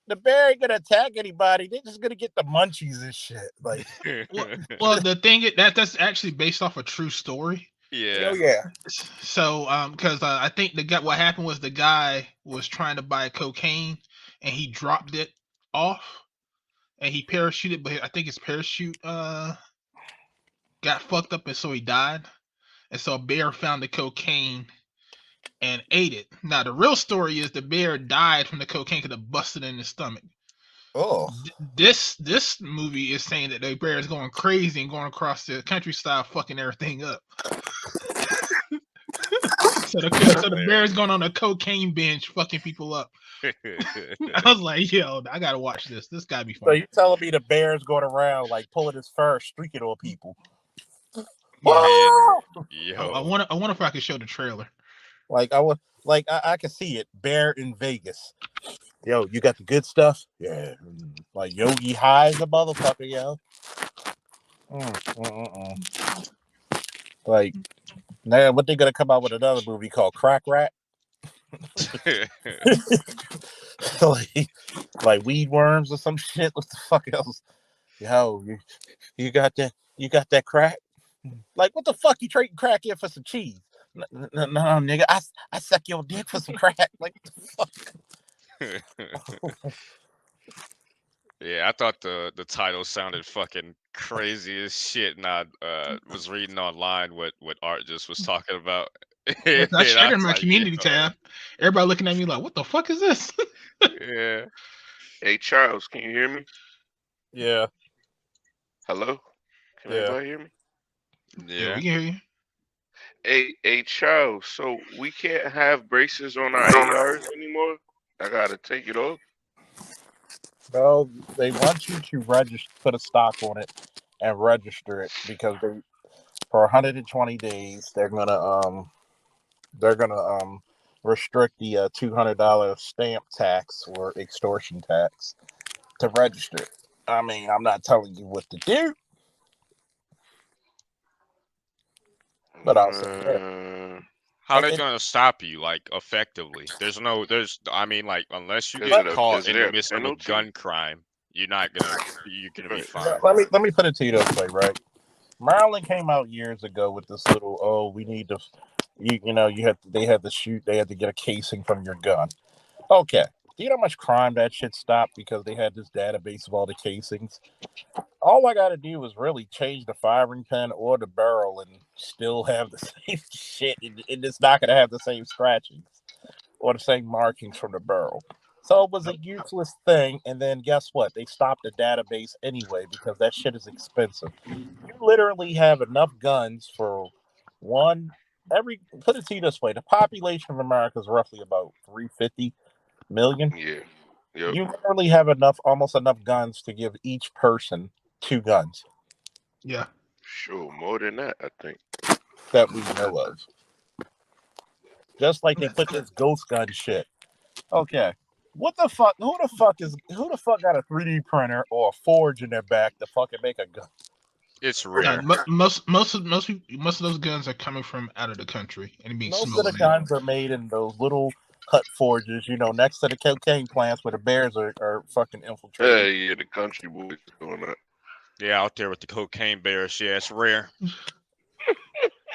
The bear ain't gonna attack anybody. They're just gonna get the munchies and shit. Like, well, the thing that's actually based off a true story. Yeah. Oh yeah. So, because I think what happened was the guy was trying to buy cocaine and he dropped it off and he parachuted, but I think his parachute got fucked up and so he died. And so a bear found the cocaine and ate it. Now the real story is the bear died from the cocaine because it busted in his stomach. Oh, this movie is saying that the bear is going crazy and going across the countryside, fucking everything up. So the bear is going on a cocaine binge, fucking people up. I was like, yo, I gotta watch this. This gotta be fun. So you telling me the bear's going around like pulling his fur, streaking on people? Yo. I wonder if I could show the trailer. I can see it. Bear in Vegas. Yo, you got the good stuff? Yeah. Like Yogi High is a motherfucker, yo. Like, now what they gonna come out with another movie called Crack Rat? like weed worms or some shit. What the fuck else? Yo, you got that crack? Like, what the fuck you trading crack in for some cheese? No, nigga, I suck your dick for some crack. Like, what the fuck? Yeah, I thought the title sounded fucking crazy as shit, and I was reading online what Art just was talking about. I shared it in my community tab. Everybody looking at me like, what the fuck is this? Yeah. Hey Charles, can you hear me? Yeah. Hello? Can anybody hear me? Yeah, we can hear you. Hey Charles, so we can't have braces on our ARs anymore? I gotta take it off? Well, they want you to register, put a stock on it, and register it because for 120 days they're gonna restrict the $200 stamp tax or extortion tax to register it. I mean, I'm not telling you what to do. But I'll say that. How they gonna stop you, like, effectively? I mean, like, unless you get caught in the midst of a gun crime, you're gonna be fine. Let me put it to you this way, right? Maryland came out years ago with this little, we need to, they had to get a casing from your gun. Okay. Do you know how much crime that shit stopped because they had this database of all the casings? All I got to do is really change the firing pin or the barrel and still have the same shit. And it's not going to have the same scratchings or the same markings from the barrel. So it was a useless thing. And then guess what? They stopped the database anyway because that shit is expensive. You literally have enough guns for put it to you this way. The population of America is roughly about 350 million. Yeah. Yep. You literally have almost enough guns to give each person 2 guns. Yeah. Sure, more than that, I think. That we know of. Just like they put this ghost gun shit. Okay. What the fuck? Who the fuck got a 3D printer or a forge in their back to fucking make a gun? It's rare. Most of those guns are coming from out of the country and being smuggled in. Most of the guns are made in those little hut forges, next to the cocaine plants where the bears are fucking infiltrating. Yeah, the country boys doing that. Yeah, out there with the cocaine bears. Yeah, it's rare.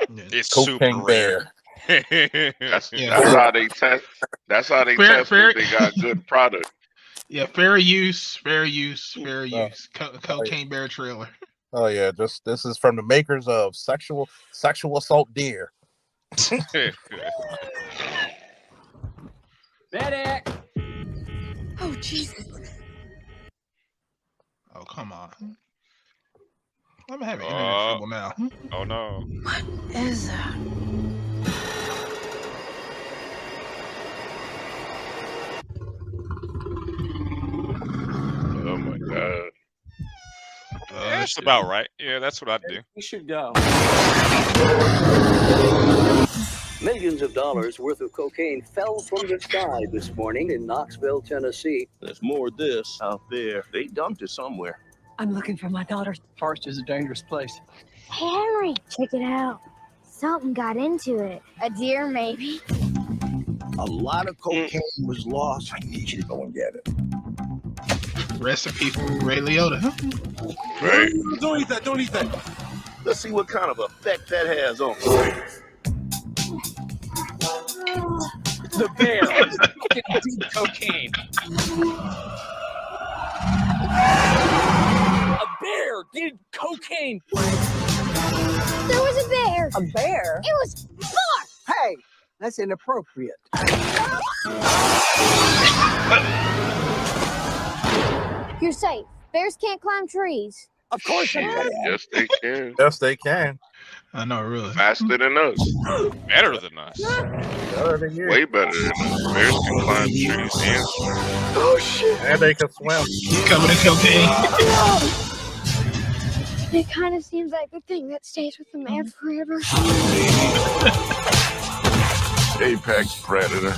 It's cocaine super rare. That's how they test. That's how they test if they got good product. Yeah, fair use. Cocaine bear trailer. Oh yeah, this is from the makers of sexual assault deer. Medic! Oh Jesus! Oh come on! I'm having internet trouble now. Oh no! What is that? Oh my god! That's about right. Yeah, that's what I'd do. We should go. Millions of dollars worth of cocaine fell from the sky this morning in Knoxville, Tennessee. There's more of this out there. They dumped it somewhere. I'm looking for my daughter. Forest is a dangerous place. Hey, Henry, check it out. Something got into it. A deer, maybe. A lot of cocaine was lost. I need you to go and get it. Recipe for Ray Liotta. Right. Don't eat that. Don't eat that. Let's see what kind of effect that has on The bear did cocaine. A bear did cocaine. There was a bear. A bear? It was far. Hey, that's inappropriate. You're safe. Bears can't climb trees. Of course they can. Yes, they can. Yes, they can. I know, really. Faster than us. Better than us. Better than you. Way better than us. Bears can climb trees and swim. Oh shit! And they can swim. Covered in cocaine. It kind of seems like the thing that stays with the man forever. Apex predator.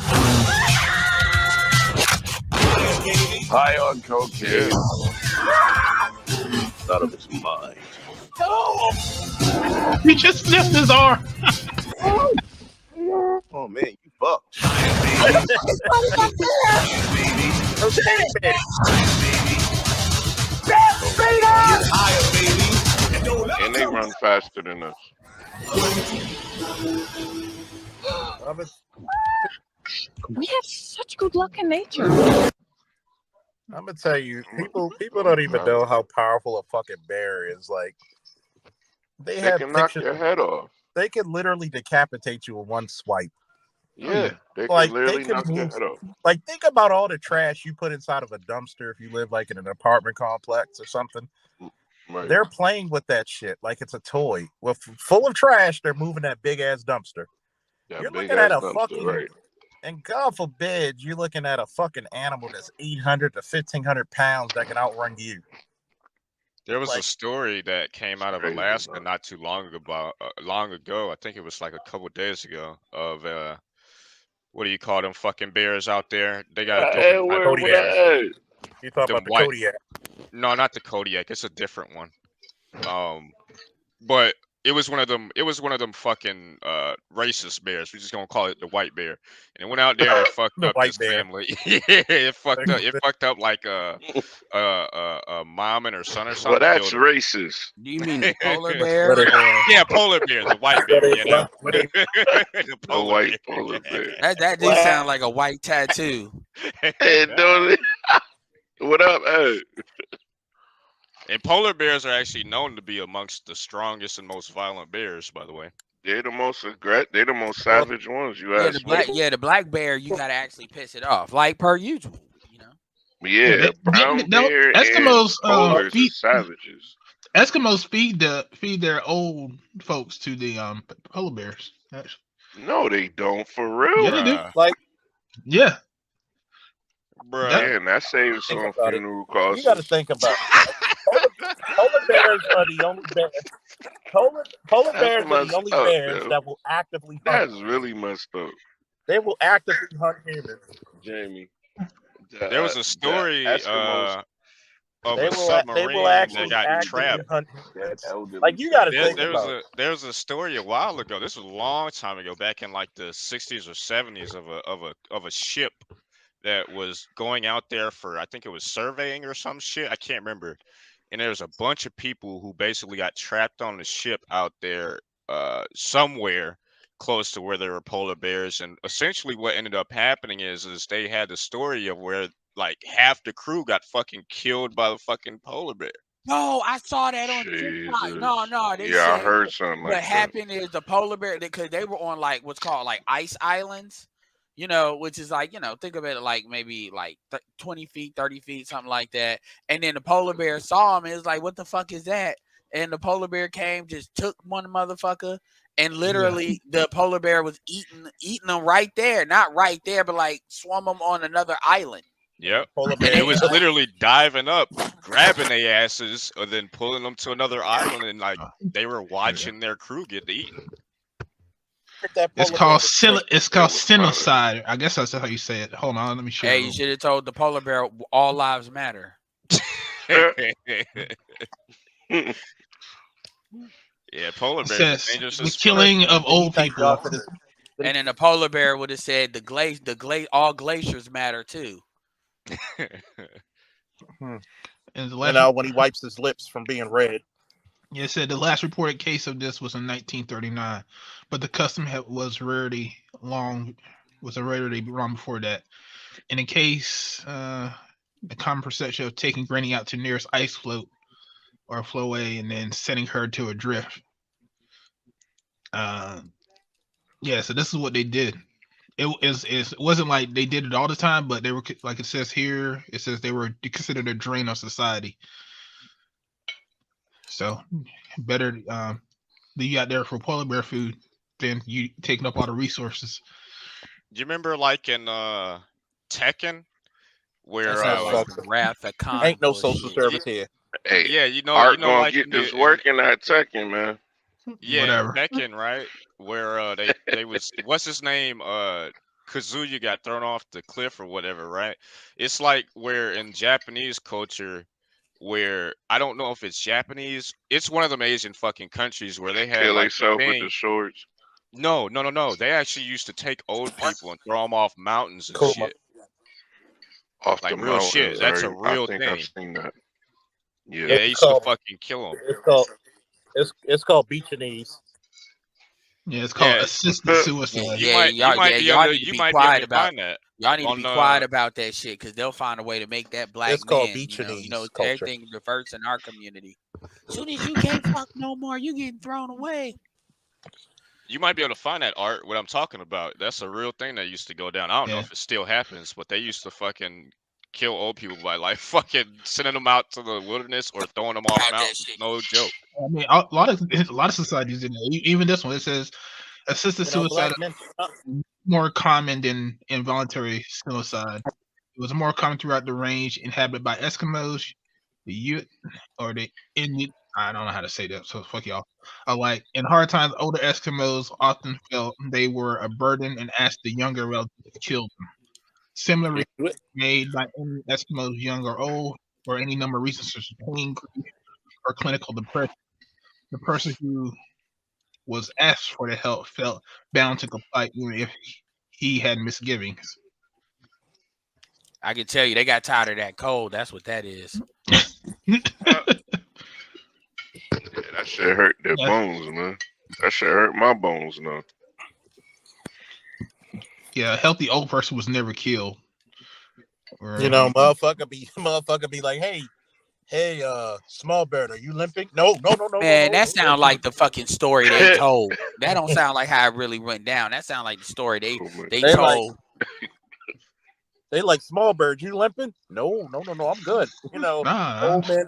High on cocaine. Thought it was mine. He just sniffed his arm. Oh man, you fucked. And they run faster than us. We have such good luck in nature. I'm gonna tell you, people don't even know how powerful a fucking bear is. Like, they can knock your head off. They can literally decapitate you with one swipe. Yeah, they can literally knock your head off. Like, think about all the trash you put inside of a dumpster if you live like in an apartment complex or something. Right. They're playing with that shit like it's a toy. Well, full of trash, they're moving that big ass dumpster. Yeah, you're looking at a fucking, right. And God forbid you're looking at a fucking animal that's 800 to 1,500 pounds that can outrun you. There was a story that came out of Alaska not too long ago. I think it was like a couple days ago of what do you call them fucking bears out there? They got a different Kodiak. You talking about the Kodiak? No, not the Kodiak. It's a different one. But It was one of them. It was one of them fucking racist bears. We're just gonna call it the white bear. And it went out there and it fucked The up white this bear. family. Yeah, it fucked up. It fucked up like a mom and her son or something. Well, that's killed 'em. racist. Do you mean the polar bear But it- or Yeah, polar bear, the white bear. You know, the A polar white bear. polar bear. that do sound like a white tattoo? Hey, don't what up? Hey. And polar bears are actually known to be amongst the strongest and most violent bears, by the way. They're the most They're the most savage ones. You Yeah, ask the black bear, you gotta actually piss it off, like per usual. You know. me. Yeah, brown bear Eskimos and polars feed are savages. Eskimos feed their old folks to the polar bears. Actually. No, they don't. For real. Yeah, they do. Like, yeah. Bruh. Yeah, and that saves some funeral costs. you got to think about it. Polar bears are the only bears. Polar bears are the only bears that will actively hunt. That's really messed up. They will actively hunt humans. Jamie. There was a story of They a will submarine that got actively trapped. hunt humans. Like, you got to think about it. There was a story a while ago. This was a long time ago, back in like the 60s or 70s, of a ship that was going out there for, I think it was surveying or some shit. I can't remember. And there was a bunch of people who basically got trapped on the ship out there somewhere close to where there were polar bears. And essentially what ended up happening is they had the story of where like half the crew got fucking killed by the fucking polar bear. No, I saw that on TikTok. No. They Yeah, I said heard something like what that. happened is the polar bear, because they were on like what's called like ice islands, you know, which is like, you know, think of it like maybe like 20 feet, 30 feet, something like that. And then the polar bear saw him and was like, what the fuck is that? And the polar bear came, just took one motherfucker, and literally the polar bear was eating them right there. Not right there, but like swum them on another island. Yep. And it was literally diving up, grabbing their asses, and then pulling them to another island, and like they were watching their crew get eaten. It's called genocide. I guess that's how you say it. Hold on, let me show you. Hey, you should have told the polar bear all lives matter. Yeah, polar bears Says dangerous the as killing fuck. of old people. And then the polar bear would have said all glaciers matter too. And You know, when he wipes his lips from being red. Yeah, it said the last reported case of this was in 1939, but the custom was a rarity long before that. In a case, a common perception of taking Granny out to nearest ice float or flowway and then setting her to adrift. Yeah, so this is what they did. It wasn't like they did it all the time, but they were, like it says here, it says they were considered a drain on society. So better you out there for polar bear food than you taking up all the resources. Do you remember like in Tekken where Wrath of Khan ain't no social service here. Hey, yeah, you know, Art you know, gonna like get this working at Tekken, man. Yeah, Whatever. Tekken, right? Where they was what's his name? Kazuya got thrown off the cliff or whatever, right? It's like where in Japanese culture, where I don't know if it's Japanese, it's one of them Asian fucking countries where they have Kill like themselves with the swords. No. They actually used to take old people and throw them off mountains and shit. Off like the real shit. mountains, That's a real I think thing. I've seen that. Yeah, they used to fucking kill them. It's called Beachinese. Yeah, it's called assisted suicide. Y'all need to be quiet about that. Y'all need to be quiet about that shit, because they'll find a way to make that black It's called man. Beachinese It's culture. everything diverse in our community. As soon as you can't fuck no more, you getting thrown away. You might be able to find that, Art, what I'm talking about. That's a real thing that used to go down. I don't know if it still happens, but they used to fucking kill old people by like fucking sending them out to the wilderness or throwing them off mountains. No joke. I mean, a lot of societies in there. Even this one, it says assisted suicide is more common than involuntary suicide. It was more common throughout the range inhabited by Eskimos, the Ute, or the Inuit. I don't know how to say that, so fuck y'all. Like in hard times, older Eskimos often felt they were a burden and asked the younger relatives to kill them. Similar reports made by any Eskimos, young or old, for any number of reasons such as pain, grief, or clinical depression. The person who was asked for the help felt bound to comply even if he had misgivings. I can tell you, they got tired of that cold. That's what that is. Yeah, that shit hurt their bones, man. That shit hurt my bones, man. Yeah, a healthy old person was never killed. You know, motherfucker be like, hey, small bird, are you limping? No. Man, that sound like the fucking story they told. That don't sound like how it really went down. That sound like the story they told. They like, small bird, you limping? No, I'm good. You know,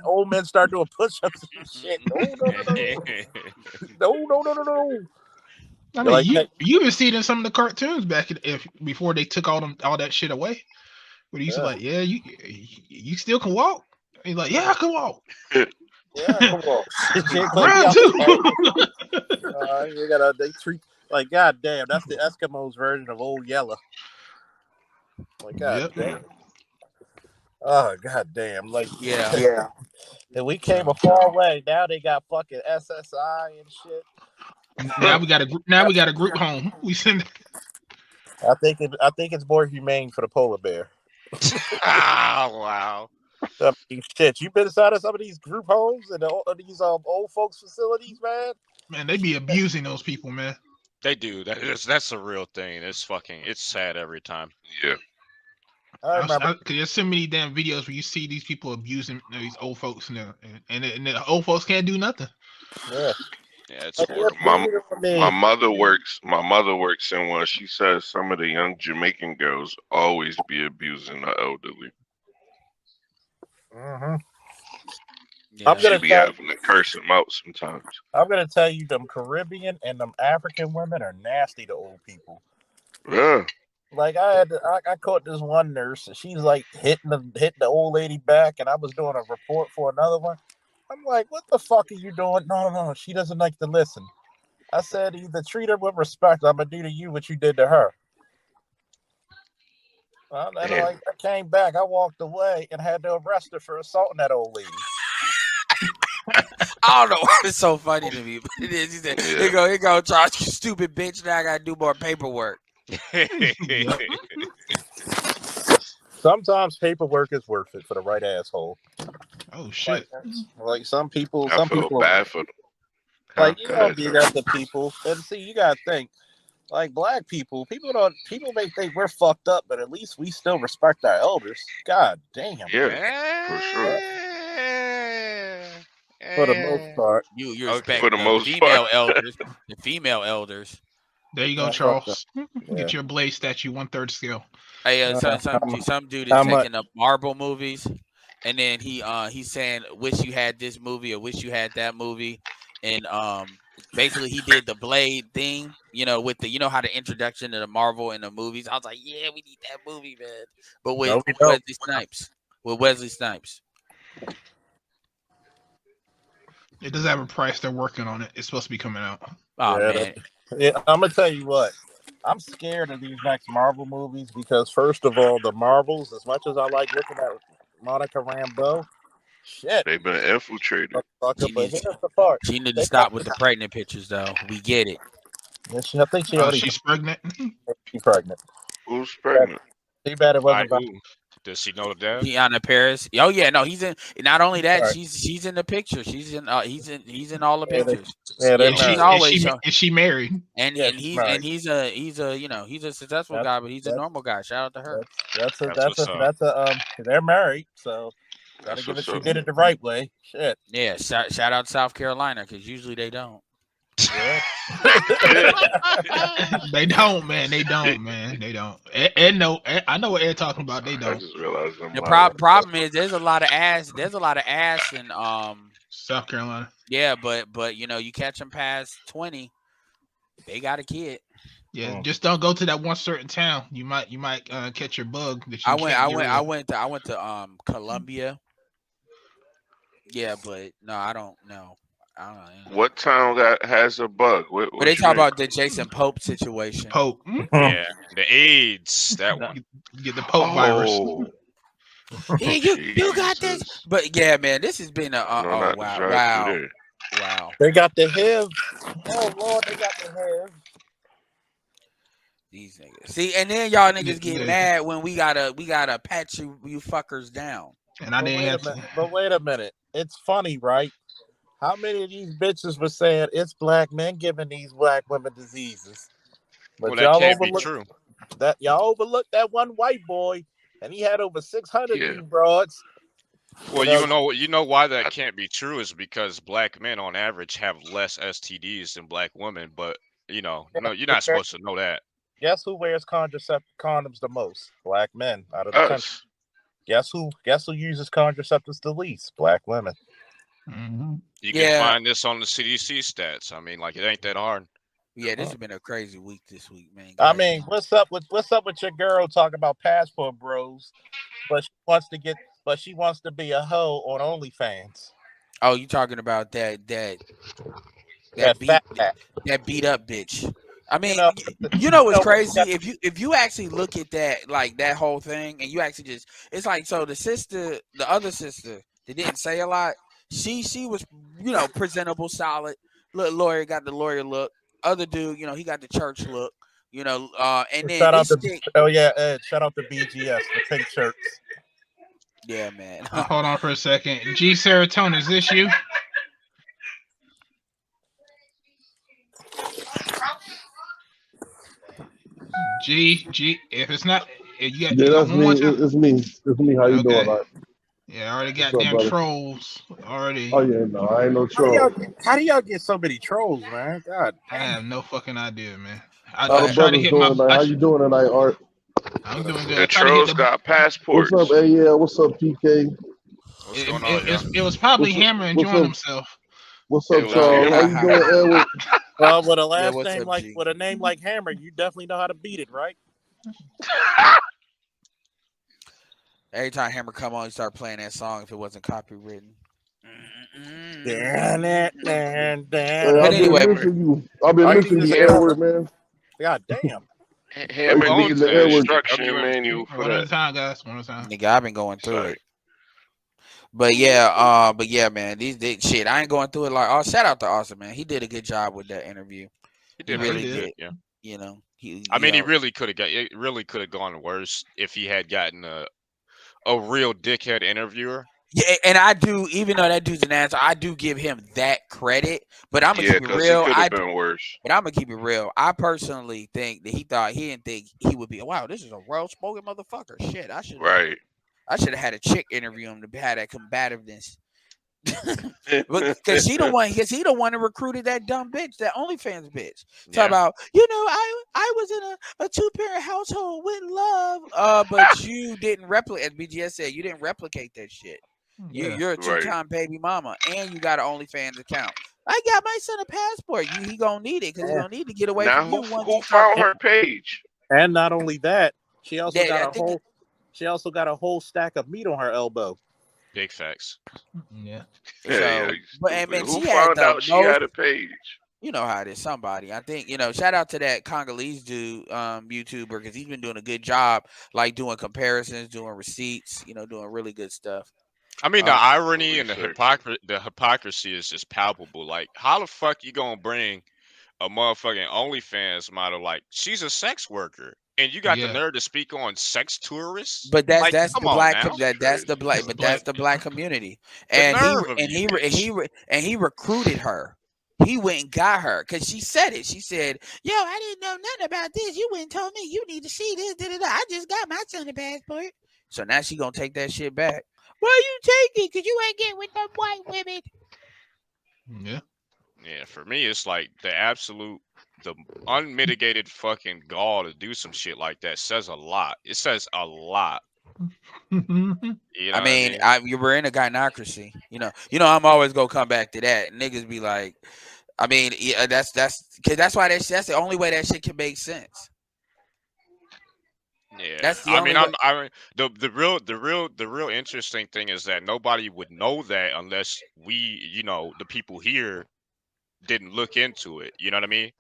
old men start doing push-ups and shit. No. I mean, like, you even see it in some of the cartoons before they took all that shit away. But he's like, yeah, you still can walk. He's like, yeah, I can walk. Yeah, come on. Run too. They treat like, goddamn, that's the Eskimos version of Old Yeller. Like, goddamn. Oh, goddamn. Like, yeah. And we came a far way. Now they got fucking SSI and shit. Now we got a group home. We send. I think it's more humane for the polar bear. Wow. I mean, shit, you been inside of some of these group homes and these old folks facilities, man? Man, they be abusing those people, man. They do. That's a real thing. It's sad every time. Yeah. I remember. There's so many damn videos where you see these people abusing these old folks, and the old folks can't do nothing. Yeah. Yeah, it's horrible. My mother works in one. She says some of the young Jamaican girls always be abusing the elderly. Mm-hmm. Yeah. I'm gonna be having to curse them out sometimes. I'm gonna tell you, them Caribbean and them African women are nasty to old people. Yeah. Like I caught this one nurse, and she's like hitting the old lady back, and I was doing a report for another one. I'm like, what the fuck are you doing? No, she doesn't like to listen. I said, either treat her with respect, I'm gonna do to you what you did to her. I came back, I walked away, and had to arrest her for assaulting that old lady. I don't know why it's so funny to me, but it is. He said, "Here go, Charles, you stupid bitch. Now I gotta do more paperwork." Sometimes paperwork is worth it for the right asshole. Oh shit! Like some people, I feel bad for them. Like, you don't beat up the people, and see, you gotta think. Like black people may think we're fucked up, but at least we still respect our elders. God damn. Yeah, for sure. For the most part, you respect for the most female part. elders, the female elders. There you go, Charles. Get your Blade statue 1/3 scale. Hey, some dude is taking up Marvel movies, and then he's saying, "Wish you had this movie or wish you had that movie," and basically he did the Blade thing, with the how the introduction to the Marvel in the movies. I was like, yeah, we need that movie, man. But with Wesley Snipes. With Wesley Snipes. It does have a price. They're working on it. It's supposed to be coming out. Oh man. Yeah, I'm gonna tell you what. I'm scared of these next Marvel movies because, first of all, the Marvels, as much as I like looking at Monica Rambeau, shit, they've been infiltrated. She need to stop with the pregnant pictures, though. We get it. Yeah, I think she's pregnant. She's pregnant. Who's pregnant? Too bad it wasn't. Does she know that? Tiana Paris. Oh yeah, no, he's in. Not only that, she's in the picture. She's in. He's in all the pictures. She's always. Is she married? And he's a successful guy, but he's a normal guy. Shout out to her. They're married, so gotta give it. She did it the right way. Shit. Yeah. Shout out to South Carolina, because usually they don't. Yeah. They don't, man. They don't. Ed know. I know what Ed talking about. They don't. I just realized the problem is there's a lot of ass. There's a lot of ass in South Carolina. Yeah, but you catch them past 20, they got a kid. Yeah, just don't go to that one certain town. You might catch your bug. That you I went to Columbia. Yeah, but no, I don't know. What town has a bug? But they talk about the Jason Pope situation. Pope. Yeah, the AIDS. That one. Get the Pope virus. Yeah, you got this. But yeah, man, this has been a wow. They got the HIV. Oh Lord, they got their hair. These niggas. See, and then y'all niggas get mad when we gotta pat you fuckers down. And I didn't have to. But wait a minute. It's funny, right? How many of these bitches were saying it's black men giving these black women diseases? But well, that can't be true. Y'all overlooked that one white boy, and he had over 600 of these broads. Well, you know why that can't be true is because black men on average have less STDs than black women. But no, you're not supposed to know that. Guess who wears contraceptive condoms the most? Black men out of the country. Guess who uses contraceptives the least? Black women. Mm-hmm. You can find this on the CDC stats. I mean, like it ain't that hard. Yeah, this has been a crazy week this week, man. I mean, what's up with your girl talking about passport bros, but she wants to be a hoe on OnlyFans. Oh, you talking about that beat up bitch? I mean, you know what's crazy? If you actually look at that, like that whole thing, and you actually it's like, so the other sister that didn't say a lot, she was presentable, solid. Lawyer got the lawyer look. Other dude, he got the church look. And then shout out to BGS, the pink shirts. Yeah, man. Hold on for a second. G Serotonin, is this you? G, if it's not, you got that's me. It's me. How you doing? Yeah, I already got damn trolls already. Oh yeah, no, I ain't no troll. How do y'all get so many trolls, man? God, I have no fucking idea, man. How the brothers doing tonight? How you doing tonight, Art? I'm doing good. The trolls got passports. What's up, AL? What's up, PK? What's going on, it was probably Hammer enjoying himself. What's up, Charles? How you doing, Edward? Well, with a name like Hammer, you definitely know how to beat it, right? Every time Hammer come on, he start playing that song if it wasn't copywritten. Damn it, man. I've been missing you, Edward, man. God damn. Hammer needs an instruction manual for one that. at a time, guys. One at a time. Nigga, I've been going through it. But yeah, man, these shit. I ain't going through it like. Oh, shout out to Austin, man. He did a good job with that interview. He really did. Yeah. He really could have gone worse if he had gotten a real dickhead interviewer. Yeah, and I do, even though that dude's an asshole, I do give him that credit. But I'm gonna keep it real. It could have been worse. But I'm gonna keep it real. I personally think that he didn't think he would be. Wow, this is a well-spoken motherfucker. Shit, I should have had a chick interview him to have that combativeness. Because he the one that recruited that dumb bitch, that OnlyFans bitch. Talk about, I was in a two-parent household with love, but you didn't replicate, as BGS said, you didn't replicate that shit. You're a two-time baby mama, and you got an OnlyFans account. I got my son a passport. He gonna need it because he's gonna need to get away from you. Who found her page? And not only that, she also got a whole stack of meat on her elbow. Big facts. Yeah. But who found out she had a page? You know how it is. Somebody. I think, shout out to that Congolese dude, YouTuber, because he's been doing a good job, like doing comparisons, doing receipts, doing really good stuff. I mean, the irony and the hypocrisy is just palpable. Like, how the fuck you gonna bring a motherfucking OnlyFans model? Like, she's a sex worker, and you got the nerve to speak on sex tourists. But that's the black community, and he recruited her. He went and got her because she said it. She said, "Yo, I didn't know nothing about this. You went and told me you need to see this. I just got my son a passport." So now she gonna take that shit back. Why you take it? Because you ain't getting with them white women. Yeah. Yeah, for me, it's like the unmitigated fucking gall to do some shit like that says a lot. It says a lot. We're in a gynocracy. I'm always gonna come back to that. Niggas be like, that's because that's why that's the only way that shit can make sense. Yeah, that's the the real interesting thing is that nobody would know that unless we, the people here, didn't look into it. You know what I mean?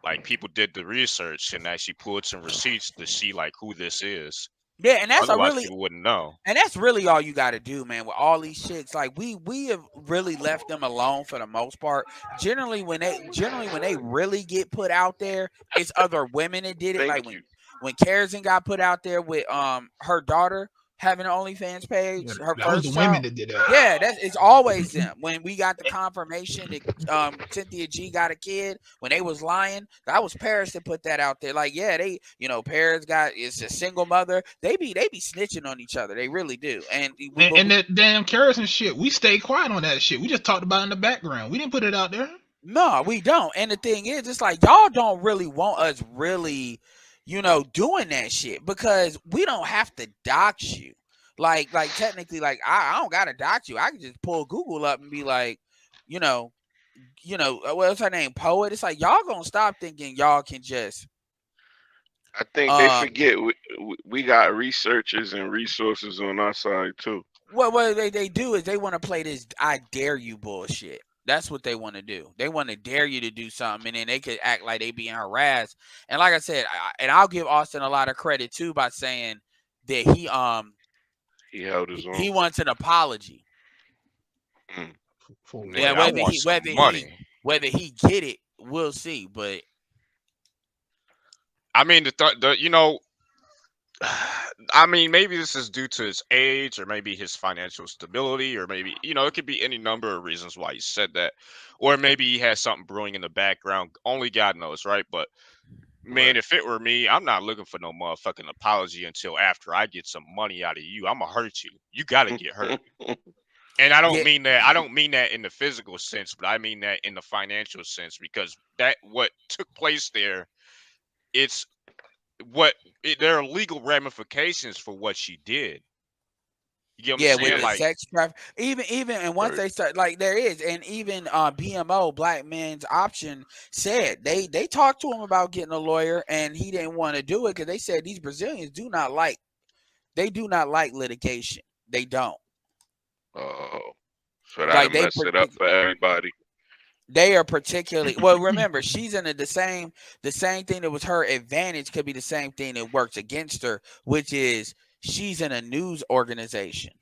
Like, people did the research and actually pulled some receipts to see like who this is. Yeah, and that's Otherwise, people wouldn't know. and that's really all you got to do, man. With all these chicks, like we have really left them alone for the most part. Generally, when they really get put out there, it's other women that did it. Thank Like you. when Karen got put out there with her daughter having an OnlyFans page, her That was first the women child. that did that. Yeah, it's always them. When we got the confirmation that Cynthia G got a kid, when they was lying, that was Paris that put that out there. Like, yeah, they, Paris is a single mother. They be snitching on each other. They really do. And that damn Karis and shit, we stayed quiet on that shit. We just talked about it in the background. We didn't put it out there. No, we don't. And the thing is, it's like y'all don't really want us really, doing that shit because we don't have to dox you. Like technically, like I don't gotta dox you. I can just pull Google up and be like, what's her name? Poet. It's like y'all gonna stop thinking y'all can just. I think they forget we got researchers and resources on our side too. What they do is they want to play this "I dare you" bullshit. That's what they want to do. They want to dare you to do something, and then they could act like they being harassed. And like I said, I'll give Austin a lot of credit too by saying that he held his own. He wants an apology. Yeah, whether he get it, we'll see. But I mean, I mean, maybe this is due to his age, or maybe his financial stability, or maybe it could be any number of reasons why he said that, or maybe he has something brewing in the background. Only God knows, right? But man, if it were me, I'm not looking for no motherfucking apology until after I get some money out of you. I'm gonna hurt you. You gotta get hurt. And I don't mean that. I don't mean that in the physical sense, but I mean that in the financial sense, because what took place there, there are legal ramifications for what she did. You get what I'm saying? With the sex traffic, even and once they start, like there is, and even BMO, Black Men's Option, said they talked to him about getting a lawyer, and he didn't want to do it because they said these Brazilians do not like litigation. They don't. Oh, so that mess it up for everybody. They are particularly well. Remember, she's in the same thing that was her advantage could be the same thing that works against her, which is she's in a news organization.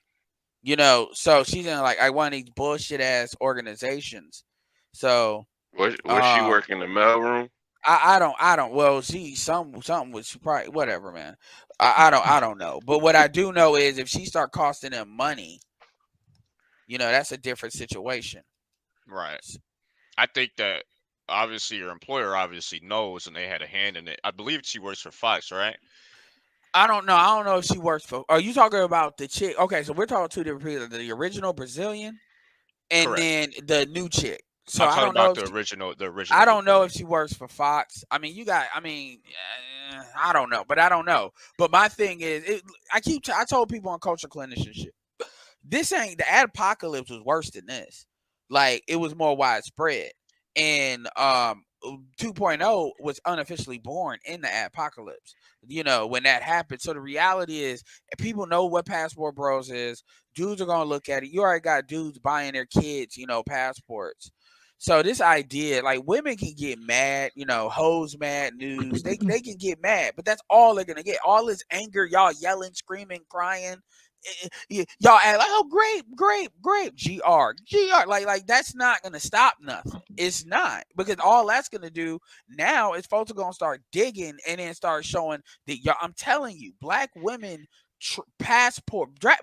So she's in like one of these bullshit ass organizations. So was she working in the mailroom? I don't. Well, something was probably whatever, man. I don't know. But what I do know is if she start costing them money, that's a different situation. Right. I think that obviously your employer obviously knows, and they had a hand in it. I believe she works for Fox, right? I don't know. I don't know if she works for. Are you talking about the chick? Okay, so we're talking two different people: the original Brazilian, and then the new chick. So I'm I don't talking about know the original. I don't know if she works for Fox. I mean, I don't know, but I don't know. But my thing is, I told people on Culture Clinician shit. This ain't the apocalypse was worse than this. Like it was more widespread, and 2.0 was unofficially born in the apocalypse. When that happened. So the reality is, people know what Passport Bros is. Dudes are gonna look at it. You already got dudes buying their kids, passports. So this idea, like women can get mad, hoes mad, news, they can get mad, but that's all they're gonna get. All this anger, y'all yelling, screaming, crying. Y'all act like, oh, great, GR. Like that's not gonna stop nothing. It's not, because all that's gonna do now is folks are gonna start digging and then start showing that y'all. I'm telling you, black women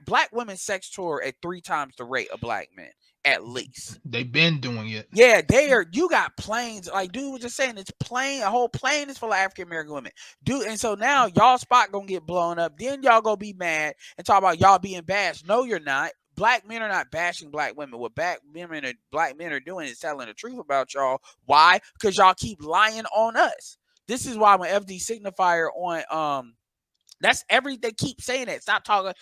black women sex tour at 3 times the rate of black men. At least they've been doing it. Yeah, you got planes. Like dude was just saying, a whole plane is full of African American women. Dude, and so now y'all spot gonna get blown up. Then y'all gonna be mad and talk about y'all being bashed. No, you're not. Black men are not bashing black women. What black men are doing is telling the truth about y'all. Why? Because y'all keep lying on us. This is why when FD Signifier on they keep saying that. Stop talking.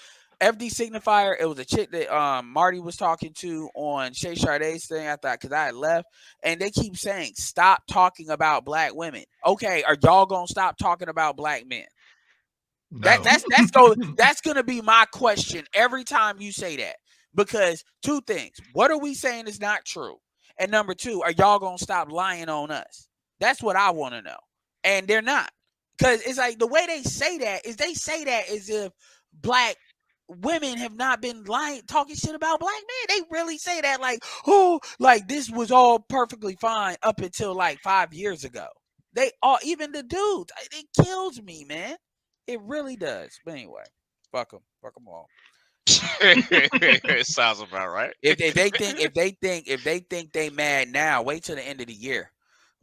FD Signifier, it was a chick that Marty was talking to on Shay Shardae's thing. I thought because I had left, and they keep saying, "Stop talking about black women." Okay, are y'all gonna stop talking about black men? No. That's gonna be my question every time you say that, because 2 things: what are we saying is not true, and number 2, are y'all gonna stop lying on us? That's what I want to know, and they're not. Because it's like the way they say that as if black women have not been lying, talking shit about black men. They really say that like, oh, like this was all perfectly fine up until like 5 years ago. They all, even the dudes, it kills me, man. It really does. But anyway, fuck them all. It sounds about right. If they think they mad now, wait till the end of the year.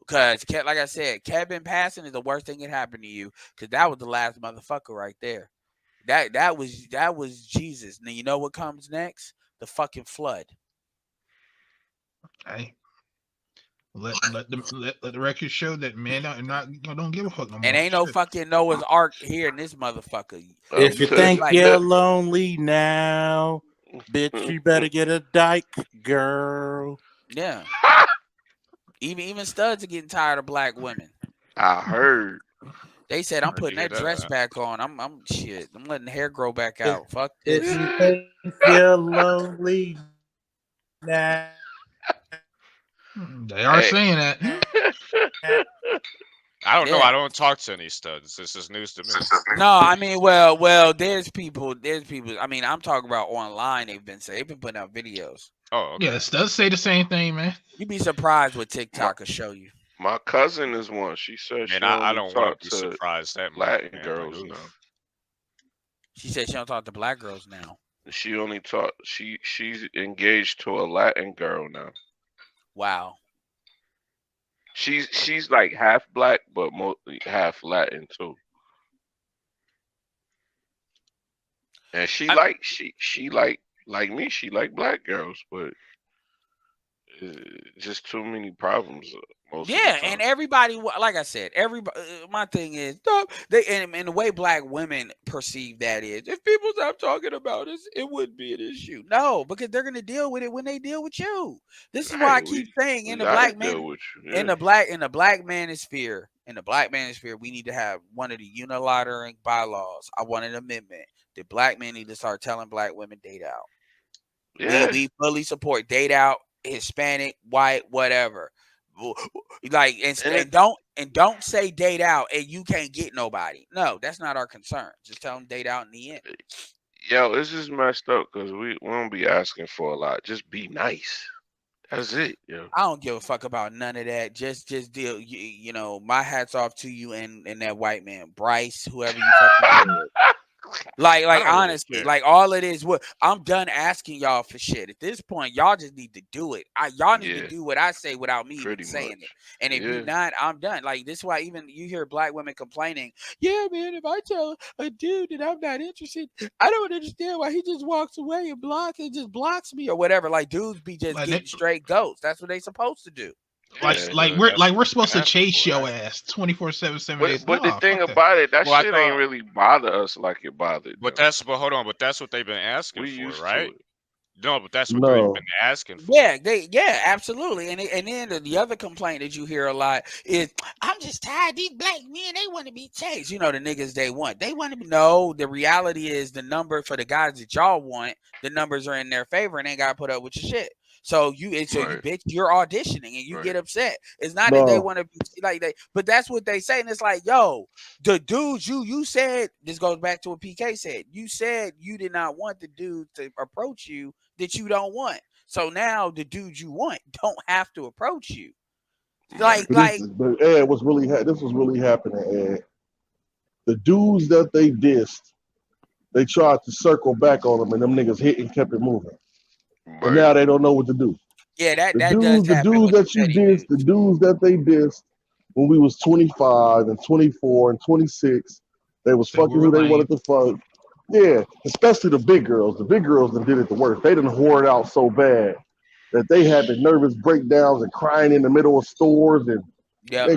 Because, like I said, Kevin passing is the worst thing that happened to you. Because that was the last motherfucker right there. That was Jesus. Now you know what comes next? The fucking flood. Hey, let the record show that men don't give a fuck no more. And ain't no fucking Noah's Ark here in this motherfucker. If you think you're lonely now, bitch, you better get a dyke, girl. Yeah. Even studs are getting tired of black women. I heard. They said I'm putting that dress back on. I'm shit. I'm letting the hair grow back out. Fuck this. If you think you're lonely now. They are saying that. I don't know. I don't talk to any studs. This is news to me. No, I mean, well, there's people. I mean, I'm talking about online. They've been putting out videos. Oh, okay. Yeah, it does say the same thing, man. You'd be surprised what TikTok will show you. My cousin is one. She said, and I don't want to be surprised that Latin girls now. She said she don't talk to black girls now. She only talk. She's engaged to a Latin girl now. Wow. She's like half black, but mostly half Latin too. And she like me. She like black girls, but just too many problems. And everybody, like I said, everybody. My thing is, and the way black women perceive that is, if people stop talking about it, it wouldn't be an issue. No, because they're gonna deal with it when they deal with you. This is why I keep saying in the black manosphere, we need to have one of the unilateral bylaws. I want an amendment that black men need to start telling black women date out. Yeah. We fully support date out, Hispanic, white, whatever. Like and don't say date out and you can't get nobody. No, that's not our concern. Just tell them date out in the end. Yo, this is messed up because we won't be asking for a lot. Just be nice. That's it. Yo. I don't give a fuck about none of that. Just deal. You know, my hat's off to you and that white man, Bryce, whoever you fucking with. Like honestly, like all it is, what I'm done asking y'all for shit. At this point, y'all just need to do it. Y'all need to do what I say without me even saying it. And if you're not, I'm done. Like this is why even you hear black women complaining, yeah, man, if I tell a dude that I'm not interested, I don't understand why he just walks away and just blocks me or whatever. Like dudes be just getting straight ghosts. That's what they supposed to do. We're supposed to chase your ass 24/7, 7 days. But the thing about it, that shit ain't really bother us like it bothered. But hold on. But that's what they've been asking for, right? No, but that's what they've been asking for. Yeah, absolutely. And then the other complaint that you hear a lot is, I'm just tired of these black men. They want to be chased. You know, the niggas they want to be. No, the reality is the number for the guys that y'all want, the numbers are in their favor and they got to put up with your shit. So you bitch, you're auditioning and you get upset. It's not that they want to be like that, but that's what they say. And it's like, yo, the dudes you said, this goes back to what PK said. You said you did not want the dude to approach you that you don't want. So now the dudes you want don't have to approach you. But Ed, this was really happening, Ed. The dudes that they dissed, they tried to circle back on them and them niggas hit and kept it moving. But now they don't know what to do. Yeah, the dudes that they dissed when we was 25 and 24 and 26, they was fucking who they wanted to fuck. Yeah, especially the big girls. The big girls that did it the worst. They done whore it out so bad that they had the nervous breakdowns and crying in the middle of stores and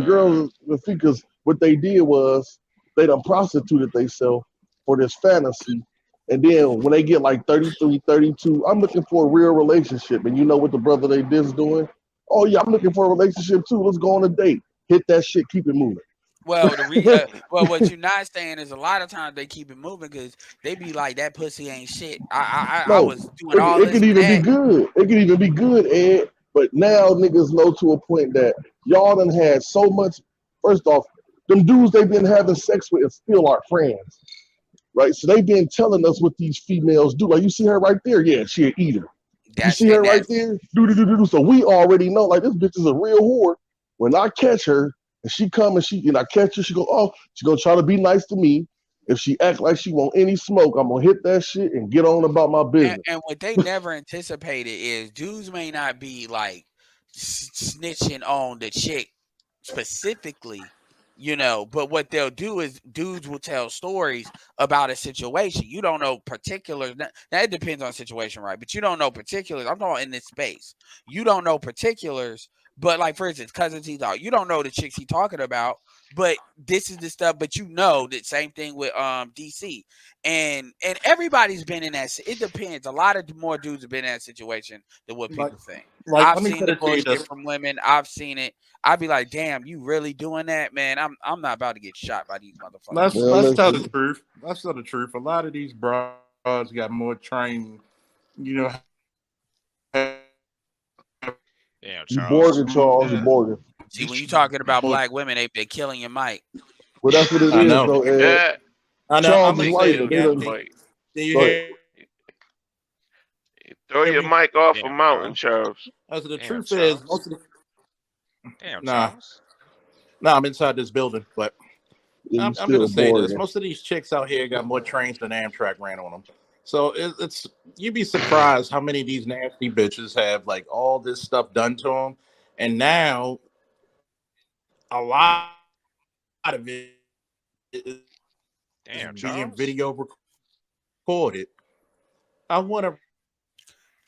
girls, because what they did was they done prostituted themselves for this fantasy. And then when they get like 33, 32, I'm looking for a real relationship. And you know what the brother they did doing? Oh, yeah, I'm looking for a relationship too. Let's go on a date. Hit that shit. Keep it moving. Well, what you're not saying is a lot of times they keep it moving because they be like, that pussy ain't shit. I was doing all this. It can even be good. It can even be good, Ed. But now niggas know to a point that y'all done had so much. First off, them dudes they've been having sex with is still our friends, right? So they've been telling us what these females do. Like, you see her right there? Yeah, she an eater. You see her right there? Do. So we already know, like, this bitch is a real whore. When I catch her and she come and I catch her, she go, oh, she gonna try to be nice to me. If she act like she want any smoke, I'm gonna hit that shit and get on about my business. And what they never anticipated is dudes may not be like snitching on the chick specifically, you know, but what they'll do is dudes will tell stories about a situation. You don't know particulars. Now it depends on the situation, right? But you don't know particulars. I'm talking in this space. You don't know particulars, but like for instance, cousins he thought you don't know the chicks he talking about, but this is the stuff. But you know that same thing with DC and everybody's been in that. It depends. A lot of more dudes have been in that situation than what people think. I've seen the bullshit from women. I've seen it. I'd be like, damn, you really doing that, man? I'm not about to get shot by these motherfuckers. Let's tell the truth. Let's tell the truth. A lot of these broads got more training, you know. Damn, you Borgin, Charles, you Borgin. See, when you talking about black women, they're killing your mic. Well, that's what it I is, know. though, Ed. I know. Charles I'm gonna is say right. it again. Do you hear? Throw your mic off a mountain, Charles. As the truth is, most of the damn, Charles. Nah, I'm inside this building, but I'm gonna say this: most of these chicks out here got more trains than Amtrak ran on them. So it's you'd be surprised how many of these nasty bitches have like all this stuff done to them, and now a lot of it is being video recorded. I want to.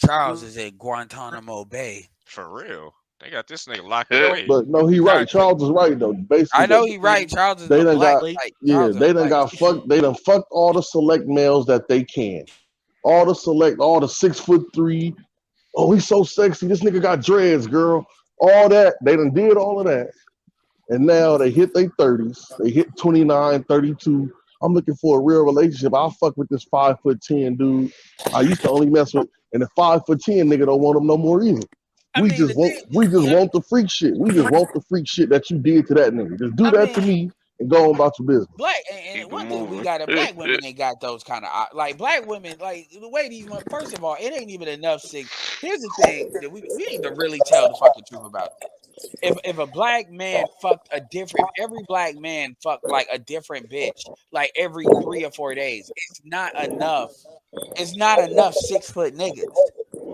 Charles is at Guantanamo Bay. For real. They got this nigga locked away. But no, he right. Charles is right though. Basically, I know he right. Charles is they a done black. got they done got fucked. They done fucked all the select males that they can. All the 6'3". Oh, he's so sexy. This nigga got dreads, girl. All that. They done did all of that. And now they hit their 30s. They hit 29, 32. I'm looking for a real relationship. I'll fuck with this 5'10" dude I used to only mess with. And the 5'10" nigga don't want him no more either. We just want the freak shit. We just want the freak shit that you did to that nigga. Just do that to me and go on about your business. Black and one thing we got black women ain't got those kind of like black women like the way these. First of all, it ain't even enough sex. Here's the thing that we need to really tell the fucking truth about this. If a black man fucked a different, if every black man fucked like a different bitch like every 3 or 4 days, it's not enough. It's not enough 6 foot niggas.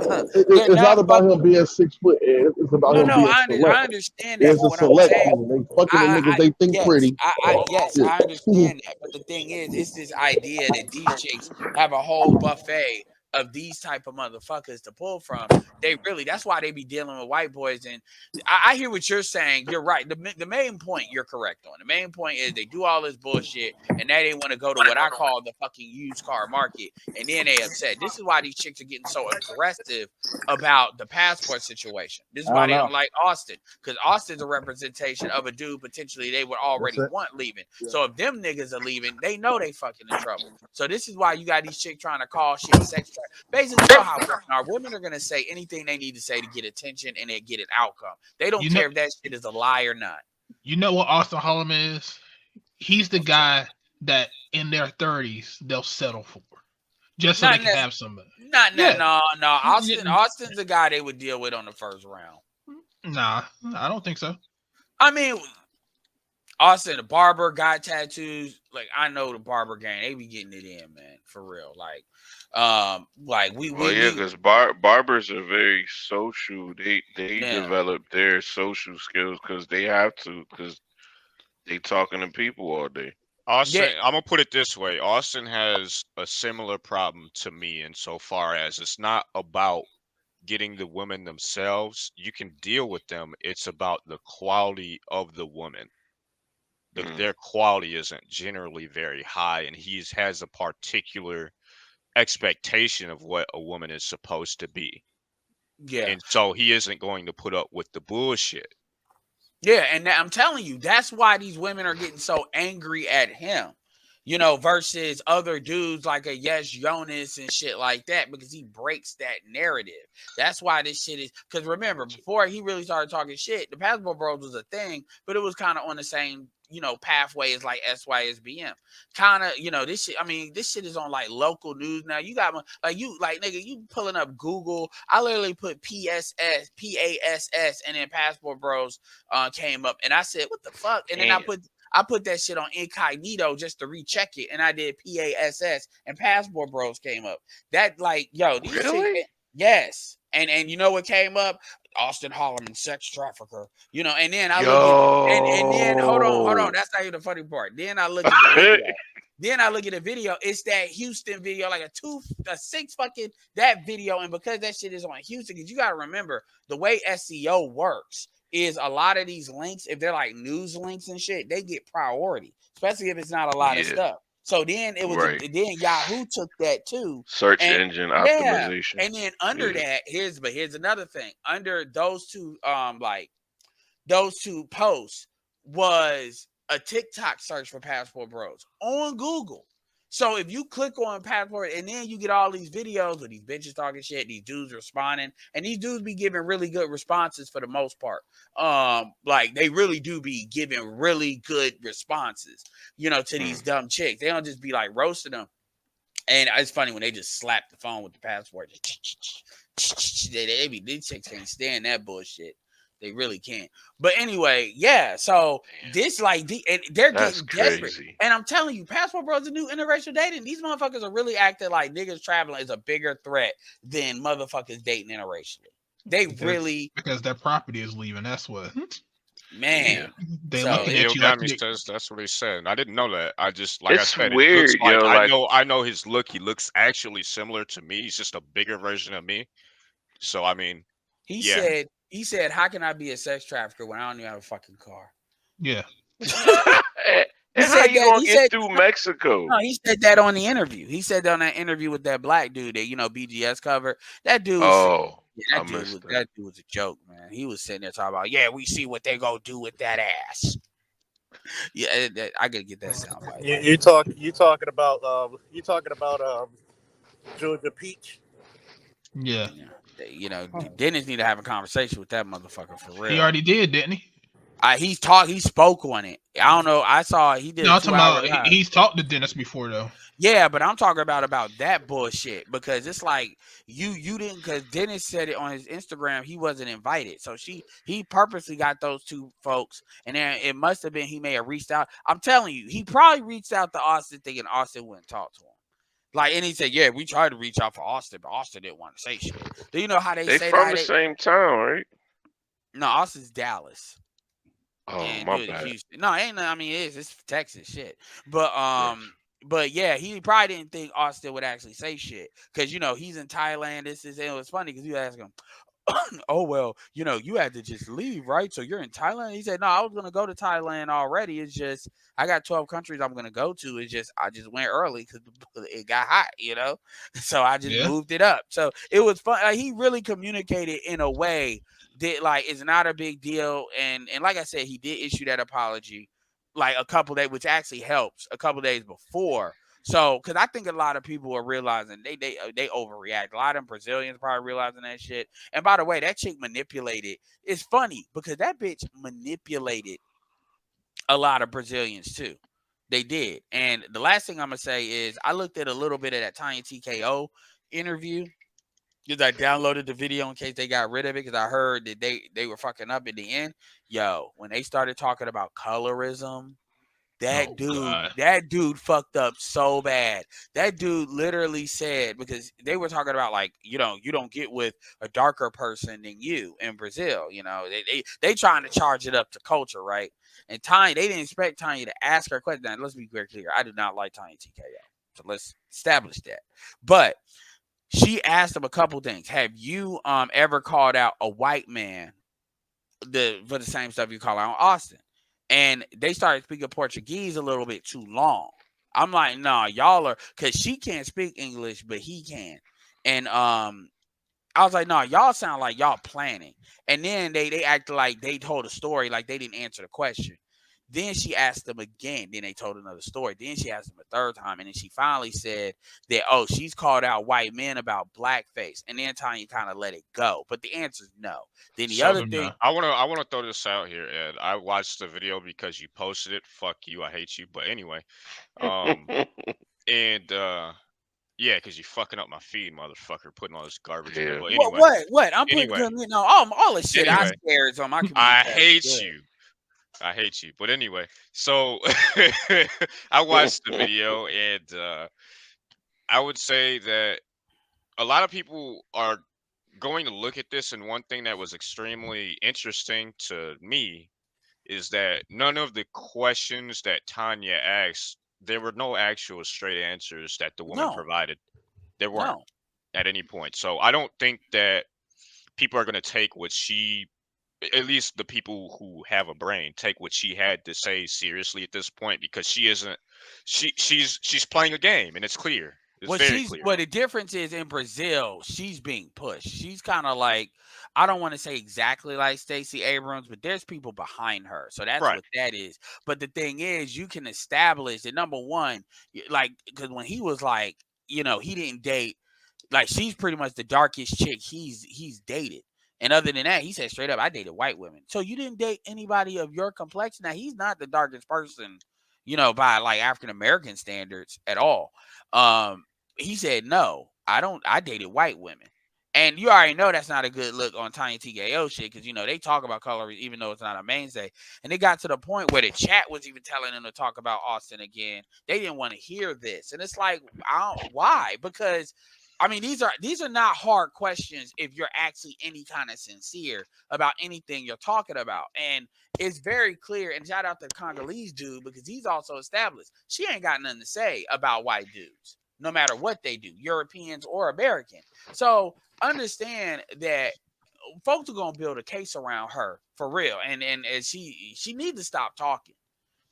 It's not about him being 6 foot. It's about him being select. I understand that. It's a select team. They fucking the niggas they think pretty. Yes, I understand that. But the thing is, it's this idea that these chicks have a whole buffet of these type of motherfuckers to pull from. That's why they be dealing with white boys. And I hear what you're saying. You're right. The main point you're correct on. The main point is they do all this bullshit and now they want to go to what I call the fucking used car market. And then they upset. This is why these chicks are getting so aggressive about the passport situation. This is why they don't like Austin. Because Austin's a representation of a dude potentially they would already want leaving. Yeah. So if them niggas are leaving, they know they fucking in trouble. So this is why you got these chicks trying to call shit sex. Basically, you know how women are. Women are going to say anything they need to say to get attention and they get an outcome. They don't care if that shit is a lie or not. You know what Austin Holloman is? He's the guy that in their 30s they'll settle for. Just so they can have somebody. No. Austin's the guy they would deal with on the first round. Nah, I don't think so. I mean, Austin, the barber, got tattoos. Like, I know the barber gang, they be getting it in, man, for real. Like because barbers are very social. They develop their social skills because they have to, because they talking to people all day. Austin, I'm gonna put it this way: Austin has a similar problem to me insofar as it's not about getting the women themselves. You can deal with them. It's about the quality of the woman. Their quality isn't generally very high, and he has a particular expectation of what a woman is supposed to be. Yeah. And so he isn't going to put up with the bullshit. Yeah, and I'm telling you, that's why these women are getting so angry at him. you know, versus other dudes like a Yes Jonas and shit like that, because he breaks that narrative. That's why this shit is, because remember, before he really started talking shit, the Passport Bros was a thing, but it was kind of on the same, you know, pathway as like SYSBM. Kind of, you know, this shit, I mean, this shit is on like local news now. You got, like, you, like, nigga, you pulling up Google. I literally put PASS, and then Passport Bros came up, and I said, what the fuck? And then I put that shit on incognito just to recheck it, and I did PASS, and Passport Bros came up. That, like, yo, these chicks, yes. And you know what came up? Austin Holloman, sex trafficker. You know, and then I look at, and then hold on. That's not even the funny part. Then I look at the video. Then I look at the video. It's that Houston video, like a 6 fucking that video. And because that shit is on Houston, because you got to remember the way SEO works is a lot of these links, if they're like news links and shit, they get priority, especially if it's not a lot of stuff. So then it was, then Yahoo took that too. Search engine optimization. And then under that, here's another thing. Under those two, those two posts was a TikTok search for Passport Bros on Google. So if you click on Passport, and then you get all these videos with these bitches talking shit, these dudes responding, and these dudes be giving really good responses for the most part. Like they really do be giving really good responses, you know, to these dumb chicks. They don't just be like roasting them. And it's funny when they just slap the phone with the passport. These chicks can't stand that bullshit. They really can't. But anyway, yeah. So this, like, they're getting desperate. And I'm telling you, Passport Bros is new interracial dating. These motherfuckers are really acting like niggas traveling is a bigger threat than motherfuckers dating interracially. Because their property is leaving. That's what. Man, they looking at you like that's what he said. I didn't know that. I just, like it's I said, weird, it looks like, yo. I know his look. He looks actually similar to me. He's just a bigger version of me. So I mean, he said, how can I be a sex trafficker when I don't even have a fucking car? Yeah. And how you gonna get through Mexico? No, he said that on the interview. He said that on that interview with that black dude that, you know, BGS covered. That dude was, that dude was a joke, man. He was sitting there talking about, yeah, we see what they gonna do with that ass. Yeah, I gotta get that sound bite. You talking about Georgia Peach? Yeah. You know, Dennis need to have a conversation with that motherfucker for real. He already did, didn't he? He spoke on it. I don't know. I saw he did. No, I'm talking about he's talked to Dennis before though. Yeah, but I'm talking about that bullshit, because it's like you didn't, because Dennis said it on his Instagram he wasn't invited. So he purposely got those two folks, and then it must have been he may have reached out. I'm telling you, he probably reached out to Austin thinking Austin wouldn't talk to him. Like, and he said, yeah, we tried to reach out for Austin, but Austin didn't want to say shit. Do you know how they say from the same town, right? No, Austin's Dallas. Oh, my bad. Houston. No, ain't. I mean, it's Texas shit. But yeah, he probably didn't think Austin would actually say shit, because, you know, he's in Thailand. It was funny because you ask him, oh, well, you know, you had to just leave, right? So you're in Thailand? He said, no, I was going to go to Thailand already. It's just, I got 12 countries I'm going to go to. It's just, I just went early because it got hot, you know? So I just moved it up. So it was fun. Like, he really communicated in a way that, like, it's not a big deal. And like I said, he did issue that apology, like, a couple days, which actually helps, a couple days before. So, because I think a lot of people are realizing they overreact. A lot of them Brazilians probably realizing that shit. And by the way, that chick manipulated. It's funny because that bitch manipulated a lot of Brazilians too. They did. And the last thing I'm gonna say is I looked at a little bit of that Tanya TKO interview, because I downloaded the video in case they got rid of it, because I heard that they were fucking up at the end. Yo, when they started talking about colorism, that dude fucked up so bad. That dude literally said, because they were talking about, like, you know, you don't get with a darker person than you in Brazil. You know, they trying to charge it up to culture, right? And Tanya, they didn't expect Tanya to ask her a question. Now, let's be very clear. I do not like Tanya TKO. So let's establish that. But she asked him a couple things. Have you ever called out a white man for the same stuff you call out Austin? And they started speaking Portuguese a little bit too long. I'm like, nah, y'all are, because she can't speak English, but he can. And I was like, nah, y'all sound like y'all planning. And then they acted like they told a story like they didn't answer the question. Then she asked them again. Then they told another story. Then she asked them a third time. And then she finally said that, oh, she's called out white men about blackface. And then Tanya kind of let it go. But the answer is no. Then the other thing. I wanna throw this out here, Ed. I watched the video because you posted it. Fuck you, I hate you. But anyway, and yeah, because you fucking up my feed, motherfucker, putting all this garbage in there. But anyway, what? I'm putting all the shit I share is on my community. I hate you. I hate you. But anyway, so I watched the video, and I would say that a lot of people are going to look at this, and one thing that was extremely interesting to me is that none of the questions that Tanya asked, there were no actual straight answers that the woman provided. There weren't at any point. So I don't think that people are going to take what she, at least the people who have a brain, take what she had to say seriously at this point, because she isn't. She's playing a game, and it's clear. It's very clear. Well, the difference is in Brazil, she's being pushed. She's kind of like, I don't want to say exactly like Stacey Abrams, but there's people behind her. So that's what that is. But the thing is, you can establish that, number one, like, because when he was like, you know, he didn't date, like, she's pretty much the darkest chick he's dated. And other than that, he said straight up, I dated white women. So you didn't date anybody of your complexion. Now, he's not the darkest person, you know, by like African American standards at all. He said, no, I dated white women. And you already know that's not a good look on Tanya TKO shit, because, you know, they talk about color even though it's not a mainstay. And it got to the point where the chat was even telling them to talk about Austin again. They didn't want to hear this. And it's like, why? Because, I mean, these are not hard questions if you're actually any kind of sincere about anything you're talking about. And it's very clear, and shout out to the Congolese dude, because he's also established she ain't got nothing to say about white dudes, no matter what they do, Europeans or American. So understand that folks are gonna build a case around her for real, and she needs to stop talking,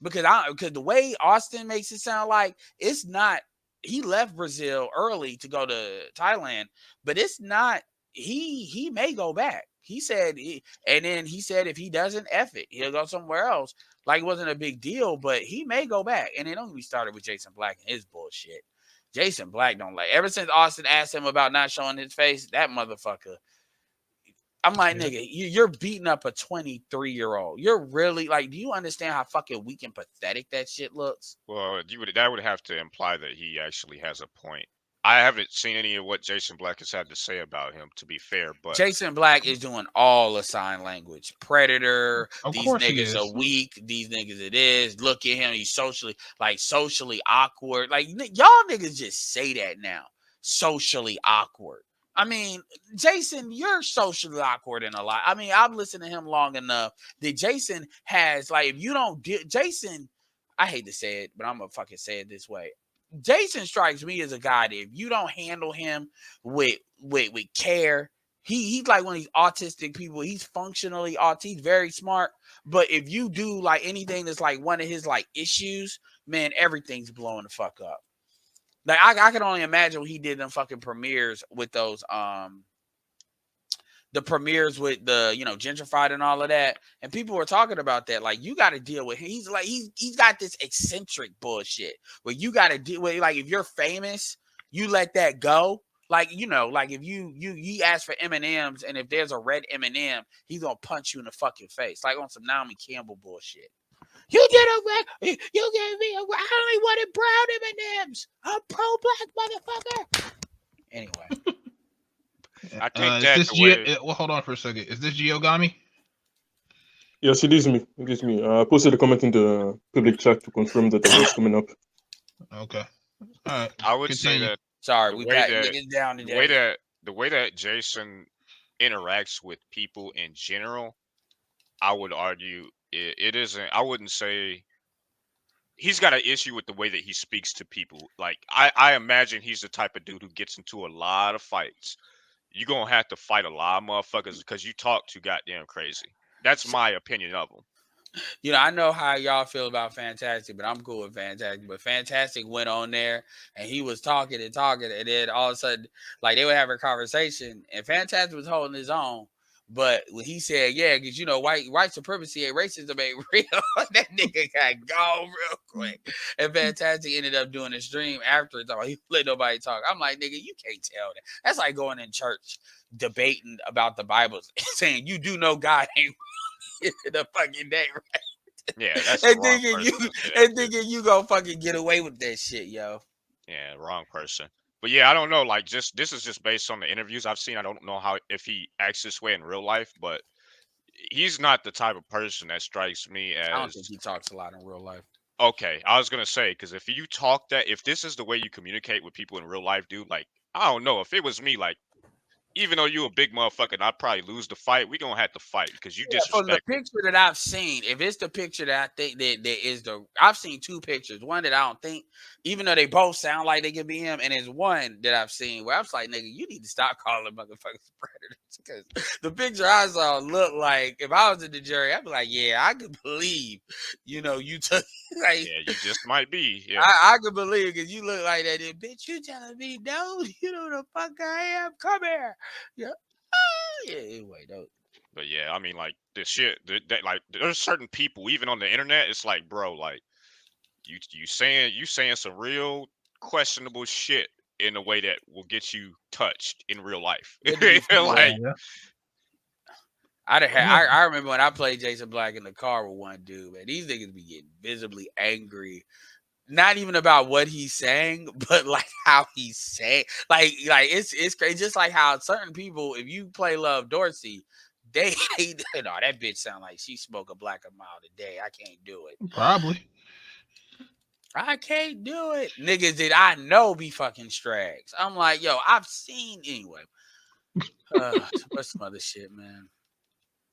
because the way Austin makes it sound like it's not. He left Brazil early to go to Thailand, but it's not. He may go back. He said, and then he said if he doesn't F it, he'll go somewhere else. Like it wasn't a big deal, but he may go back. And then don't get me started with Jason Black and his bullshit. Jason Black don't like. Ever since Austin asked him about not showing his face, that motherfucker. I'm like, nigga, you're beating up a 23-year-old. You're really like, do you understand how fucking weak and pathetic that shit looks? Well, that would have to imply that he actually has a point. I haven't seen any of what Jason Black has had to say about him, to be fair, but Jason Black is doing all the sign language. Predator. These niggas are weak. These niggas it is. Look at him. He's socially awkward. Like, y'all niggas just say that now. Socially awkward. I mean, Jason, you're socially awkward in a lot. I mean, I've listened to him long enough that Jason has, like, if you don't Jason, I hate to say it, but I'm gonna fucking say it this way. Jason strikes me as a guy that if you don't handle him with care, he's like one of these autistic people. He's functionally autistic, he's very smart. But if you do like anything that's like one of his like issues, man, everything's blowing the fuck up. Like I can only imagine what he did in fucking premieres with those the premieres with the, you know, gentrified and all of that, and people were talking about that. Like, you got to deal with him. He's like he's got this eccentric bullshit where you got to deal with, like, if you're famous, you let that go. Like, you know, like if you ask for M&Ms, and if there's a red M&M, he's gonna punch you in the fucking face, like on some Naomi Campbell bullshit. You did a red. You gave me I only wanted brown M&Ms. I'm pro-black, motherfucker. Anyway. I think well, hold on for a second. Is this Giogami? Yes, it is me. It is me. I posted a comment in the public chat to confirm that I was coming up. Okay. All right. I would say that. Sorry, we got niggas down today. The way that Jason interacts with people in general, I would argue it isn't. I wouldn't say he's got an issue with the way that he speaks to people. Like, I imagine he's the type of dude who gets into a lot of fights. You're going to have to fight a lot of motherfuckers because you talk too goddamn crazy. That's my opinion of him. You know, I know how y'all feel about Fantastic, but I'm cool with Fantastic. But Fantastic went on there, and he was talking, and then all of a sudden, like, they were having a conversation, and Fantastic was holding his own. But when he said, yeah, because, you know, white supremacy and racism ain't real, that nigga got gone real quick. And Fantastic ended up doing a stream after it. He let nobody talk. I'm like, nigga, you can't tell that. That's like going in church debating about the Bible, saying you do know God ain't in the fucking day, right? Yeah, that's the and wrong thinking person. thinking you gonna fucking get away with that shit, yo. Yeah, wrong person. But yeah, I don't know. Like, this is just based on the interviews I've seen. I don't know if he acts this way in real life, but he's not the type of person that strikes me as. I don't think he talks a lot in real life. Okay, I was gonna say, because if you talk that, if this is the way you communicate with people in real life, dude, like, I don't know. If it was me, like, even though you a big motherfucker, and I'd probably lose the fight. We gonna have to fight because you From the disrespect me. picture that I've seen, if it's the picture that I think that is I've seen two pictures. One that I don't think, even though they both sound like they could be him, and there's one that I've seen where I was like, nigga, you need to stop calling motherfuckers predators, because the picture I saw looked like, if I was in the jury, I'd be like, yeah, I could believe, you know, you took like, yeah, you just might be. Yeah, I could believe, because you look like that. Bitch, you telling me no? You know the fuck I am. Come here. Yeah. Yeah. Anyway, though. But yeah, I mean, like, this shit. Like, there's certain people, even on the internet. It's like, bro, like, you saying some real questionable shit in a way that will get you touched in real life. Like, I remember when I played Jason Black in the car with one dude, man. These niggas be getting visibly angry. Not even about what he's saying, but like how he's saying. Like it's crazy. Just like how certain people, if you play Love Dorsey, they hate. No, that bitch sound like she smoke a black a mile a day. I can't do it. Probably. I can't do it. Niggas that I know be fucking strags. I'm like, yo, I've seen anyway. What's some other shit, man?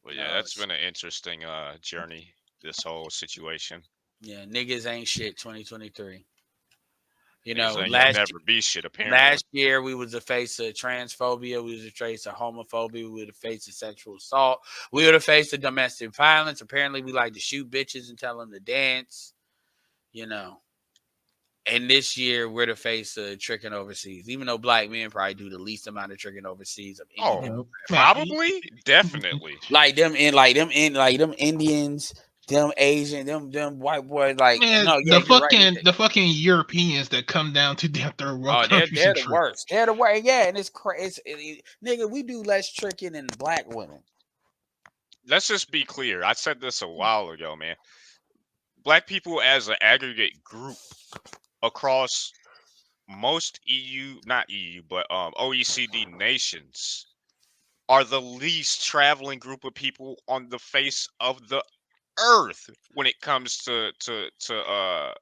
Well, yeah, that's been an interesting journey. This whole situation. Yeah, niggas ain't shit. 2023. You Niggas know, ain't never be shit. Apparently, last year we was a face of transphobia. We was a face of homophobia. We would have faced of sexual assault. We would have faced of domestic violence. Apparently, we like to shoot bitches and tell them to dance. You know. And this year, we're the face of tricking overseas. Even though black men probably do the least amount of tricking overseas of any probably, definitely. Like them Indians, them Asian, them white boys. Like, man, no, the fucking Europeans that come down to their third world countries. They're the worst. They're the worst. Yeah, and it's crazy. Nigga, we do less tricking than black women. Let's just be clear. I said this a while ago, man. Black people as an aggregate group across most not EU, but OECD nations are the least traveling group of people on the face of the earth when it comes to the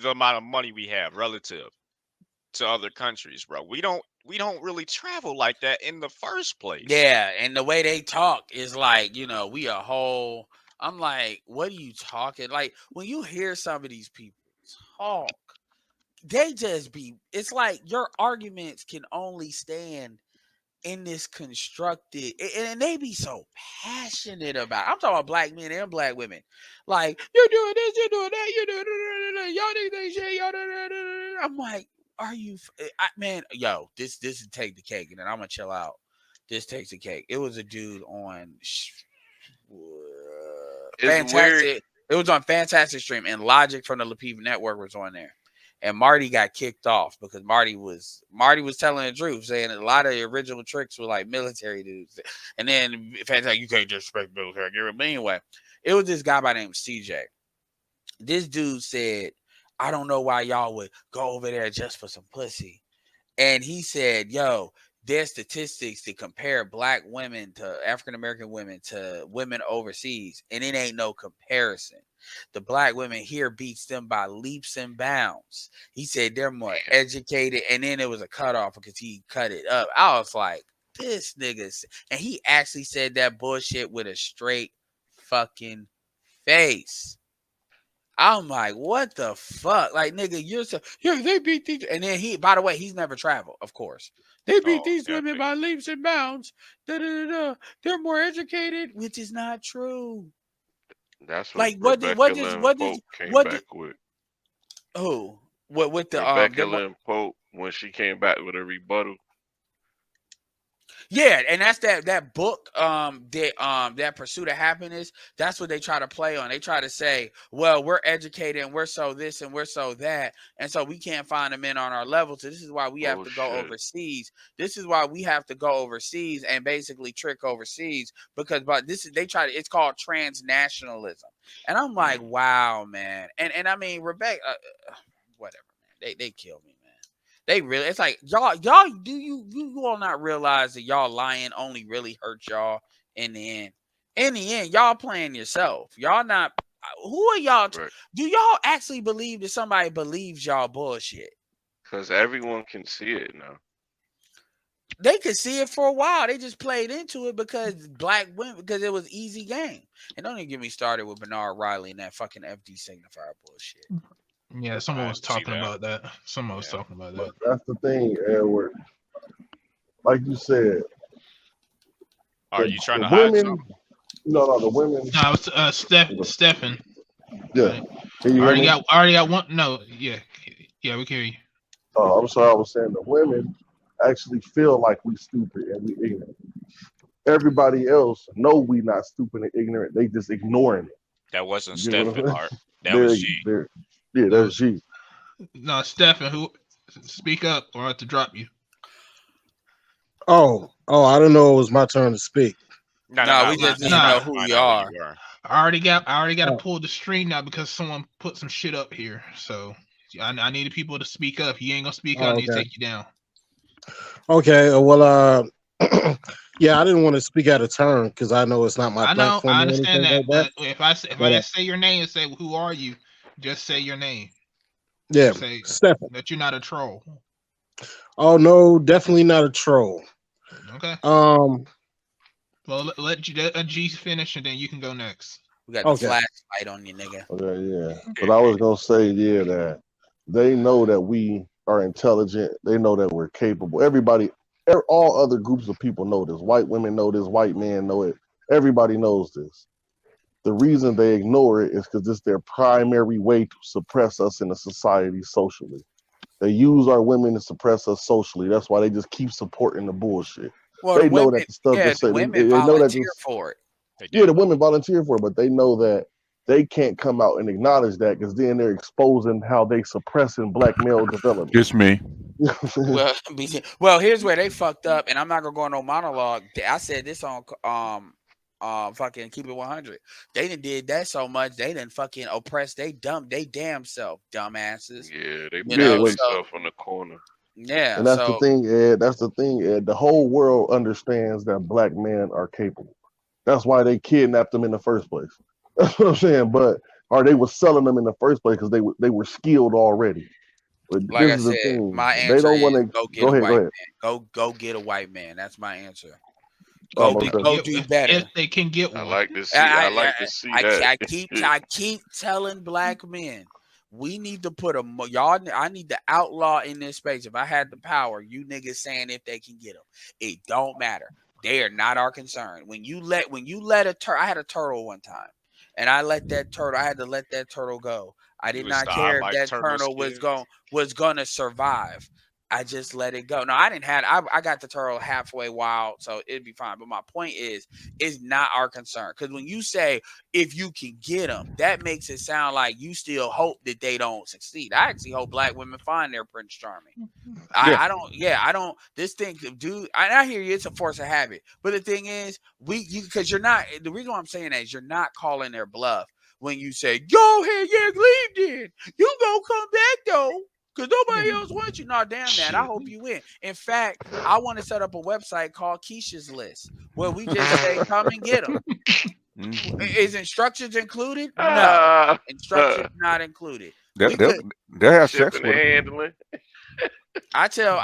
amount of money we have relative to other countries, bro. We don't really travel like that in the first place. Yeah, and the way they talk is like, you know, we a whole. I'm like, what are you talking? Like, when you hear some of these people talk, they just be. It's like your arguments can only stand in this constructed, and they be so passionate about it. I'm talking about black men and black women. Like, you're doing this, you're doing that, you're doing that, y'all niggas shit, y'all. I'm like, are you, man? Yo, this is take the cake, and then I'm gonna chill out. This takes the cake. It was a dude on Fantastic. It was on Fantastic Stream, and Logic from the LaPeep Network was on there. And Marty got kicked off because Marty was telling the truth, saying that a lot of the original tricks were like military dudes. And then Fantastic, you can't disrespect military. But anyway, it was this guy by the name of CJ. This dude said, I don't know why y'all would go over there just for some pussy. And he said, yo, there's statistics to compare black women to African-American women to women overseas, and it ain't no comparison. The black women here beats them by leaps and bounds. He said they're more educated, and then it was a cutoff because he cut it up. I was like, this nigga, and he actually said that bullshit with a straight fucking face. I'm like, what the fuck? Like, nigga, they beat these. And then by the way, he's never traveled, of course. They beat these women by leaps and bounds. They're more educated, which is not true. That's what like, Rebecca came back with. Who? What with the Rebecca Lynn Pope when she came back with a rebuttal? Yeah, and that's that book, that Pursuit of Happiness. That's what they try to play on. They try to say, well, we're educated and we're so this and we're so that, and so we can't find the men on our level. So this is why we have to go overseas. This is why we have to go overseas and basically trick overseas, because it's called transnationalism. And I'm like, wow, man. And I mean, Rebecca, whatever, man. They kill me. They really, it's like y'all do you all not realize that y'all lying only really hurts y'all in the end? In the end, y'all playing yourself. Y'all not. Who are y'all? Right. Do y'all actually believe that somebody believes y'all bullshit? Because everyone can see it now. They could see it for a while. They just played into it because black women, because it was easy game. And don't even get me started with Bernard Riley and that fucking FD signifier bullshit. Yeah, someone was talking about that. Someone was talking about that. That's the thing, Edward. Like you said. Are you trying to hide something? No, the women. No, it's Stephen. Yeah. I already got one. No, yeah, we can hear you. Oh, I'm sorry. I was saying the women actually feel like we stupid and we ignorant. Everybody else know we not stupid and ignorant. They just ignoring it. That wasn't Stephen, Art. That was G. Yeah, that was G. No, Stephen, who speak up or I have to drop you. Oh, I didn't know it was my turn to speak. No, we just need to know who you are. I already got to pull the stream now because someone put some shit up here. So I needed people to speak up. If you ain't gonna speak up, I need to take you down. Okay, well, yeah, I didn't want to speak out of turn because I know it's not my platform. I understand that, but if I say your name and say who are you, just say your name. Yeah, say Stephen. That you're not a troll. Oh no, definitely not a troll. Okay. Well, let G finish and then you can go next. We got the flashlight on you, nigga. Okay, yeah. But I was gonna say, that they know that we are intelligent. They know that we're capable. Everybody, all other groups of people know this. White women know this. White men know it. Everybody knows this. The reason they ignore it is because it's their primary way to suppress us in a society socially. They use our women to suppress us socially. That's why they just keep supporting the bullshit. Well, they know that the stuff they say. Women they know that for it. Yeah, the women volunteer for it, but they know that they can't come out and acknowledge that because then they're exposing how they suppressing black male development. It's me. Well, here's where they fucked up, and I'm not gonna go on no monologue. I said this on fucking Keep It 100. They did that so much they didn't fucking oppress they damn self, dumbasses. Yeah, they put themselves on the corner. Yeah, and that's the thing, Ed. That's the thing, Ed. The whole world understands that black men are capable. That's why they kidnapped them in the first place. That's what I'm saying. Or they were selling them in the first place because they were skilled already. But like this I is the said, thing. my answer they don't is want to go get a white ahead. man. Go get a white man. That's my answer. Go do better. If they can get one. I like to see that. I keep telling black men, we need to put I need to outlaw in this space. If I had the power, you niggas saying if they can get them, it don't matter. They are not our concern. When you let a turtle, I had a turtle one time, and I had to let that turtle go. I did not care if that turtle was gonna survive. I just let it go. No, I didn't have. I got the turtle halfway wild, so it'd be fine. But my point is, it's not our concern. Because when you say if you can get them, that makes it sound like you still hope that they don't succeed. I actually hope black women find their Prince Charming. I don't. Yeah, I don't. This thing, dude. I hear you. It's a force of habit. But the thing is, because you're not. The reason why I'm saying that is you're not calling their bluff when you say, "Go ahead, yeah, leave then. You gonna come back though." Because nobody else wants you. No, damn that. I hope you win. In fact, I want to set up a website called Keisha's List where we just say, come and get them. Is instructions included? No. Instructions not included. They'll have sex with handling. I tell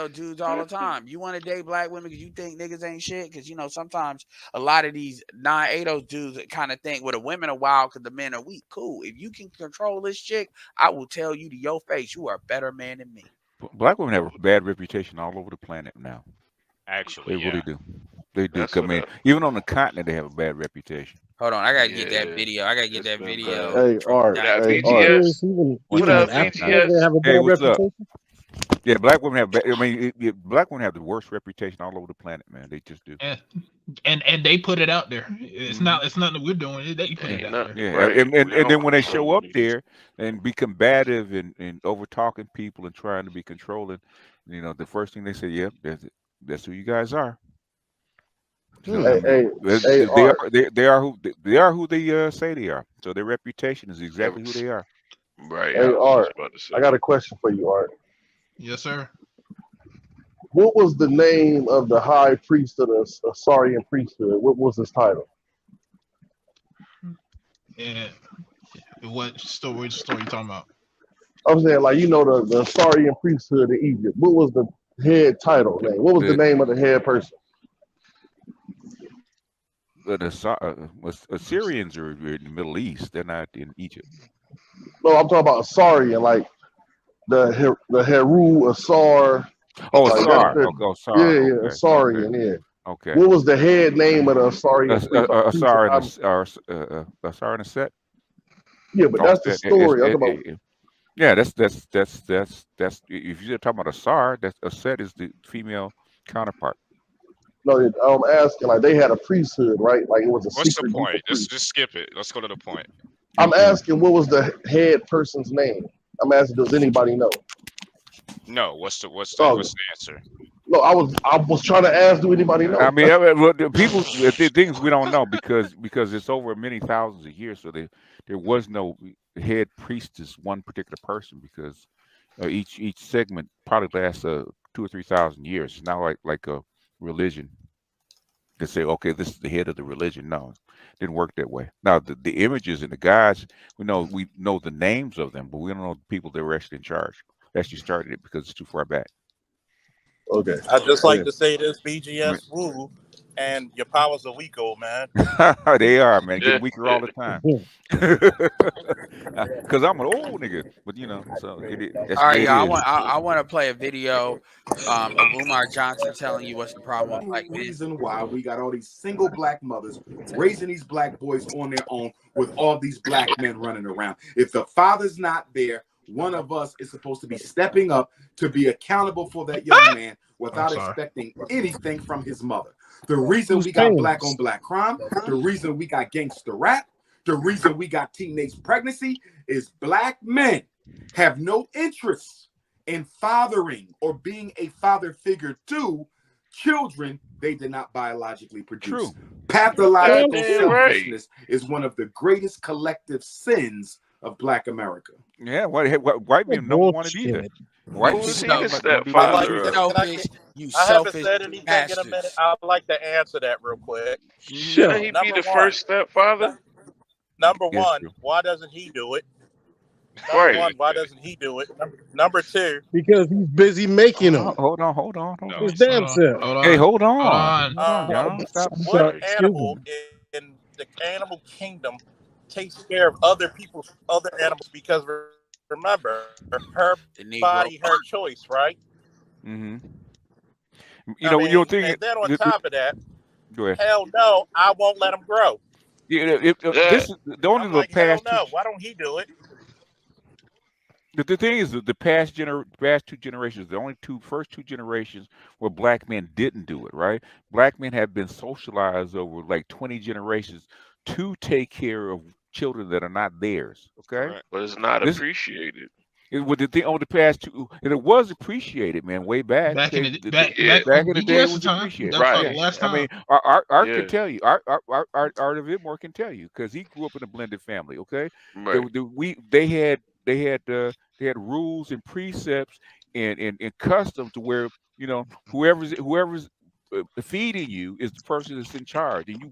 dudes all the time, you want to date black women because you think niggas ain't shit? Because, sometimes a lot of these 980 dudes kind of think, well, the women are wild because the men are weak. Cool. If you can control this chick, I will tell you to your face, you are a better man than me. Black women have a bad reputation all over the planet now. Actually, they really do. They do. Even on the continent, they have a bad reputation. Hold on, I gotta get that video. Hey, Art. BTS. Even in Africa, they have a bad reputation. Yeah, black women have. I mean, black women have the worst reputation all over the planet, man. They just do. And they put it out there. It's not. It's nothing that we're doing. They put it out there. Yeah, Right. and then when they show up there and be combative and over talking people and trying to be controlling, you know, the first thing they say, "Yep, that's who you guys are." So, I mean, Art. they are who they say they are. So their reputation is exactly who they are. Right. Hey, Art, I got a question for you, Art. Yes, sir. What was the name of the high priest of the Asarian priesthood? What was his title? Yeah. What story you talking about? I'm saying, like, you know, the Asarian priesthood in Egypt. What was the head title name? What was the name of the head person? Assyrians are in the Middle East. They're not in Egypt. No, I'm talking about Asarian, like the Heru Asar. Oh, like Asar. Yeah, Asarian. Yeah. Okay. What was the head name of the Asarian priest? Asar and Aset. Yeah, but that's the story. I'm talking about. Yeah, that's if you're talking about Asar, that's Aset is the female counterpart. No, I'm asking, like, they had a priesthood, right? Like, it was a What's secret the group point? of priests. Let's just skip it. Let's go to the point. I'm asking, what was the head person's name? I'm asking, does anybody know? No. What's the answer? No, I was trying to ask, do anybody know? I mean, the people, the things we don't know because it's over many thousands of years, so there was no head priestess, one particular person, because each segment probably lasts 2,000 or 3,000 years. It's not like a religion to say, okay, this is the head of the religion. No, it didn't work that way. Now the images and the guys, we know the names of them, but we don't know the people that were actually in charge. Actually started it because it's too far back. Okay. I just like to say this, BGS Woo, and your powers are weak, old man. They are, man, getting weaker all the time. Because I'm an old nigga, but you know, so All right, y'all. I want to play a video of Umar Johnson telling you what's the problem with black men. Reason why we got all these single black mothers raising these black boys on their own with all these black men running around. If the father's not there, one of us is supposed to be stepping up to be accountable for that young man without expecting anything from his mother. The reason we got black on black crime, the reason we got gangster rap, the reason we got teenage pregnancy is black men have no interest in fathering or being a father figure to children they did not biologically produce. Pathological selfishness is one of the greatest collective sins of Black America. Yeah, white men don't want it either. White Who's people he the don't stepfather? Selfish, I haven't said anything in a minute. I'd like to answer that real quick. Shouldn't he be the first stepfather? Number one, why doesn't he do it? Number one, why doesn't he do it? Number two, because he's busy making them. Hold on. His damn self. Hey, hold on, y'all. Stop. What animal in the animal kingdom takes care of other animals? Because remember, her body, her choice, right? Mm-hmm. And then on top of that, go ahead. Hell no, I won't let him grow. This is the only I'm like, past. Hell no, why don't he do it? The thing is, the past two generations, the first two generations where black men didn't do it, right? Black men have been socialized over like 20 generations to take care of children that are not theirs. Okay, right. But it's not appreciated. With the thing on the past two, and it was appreciated, man, way back. Back in the back in the day, it was appreciated. Right. Last time. I mean, Art can tell you. Art of Vidmore can tell you because he grew up in a blended family. Okay, right. They had rules and precepts and customs to where whoever's feeding you is the person that's in charge, and you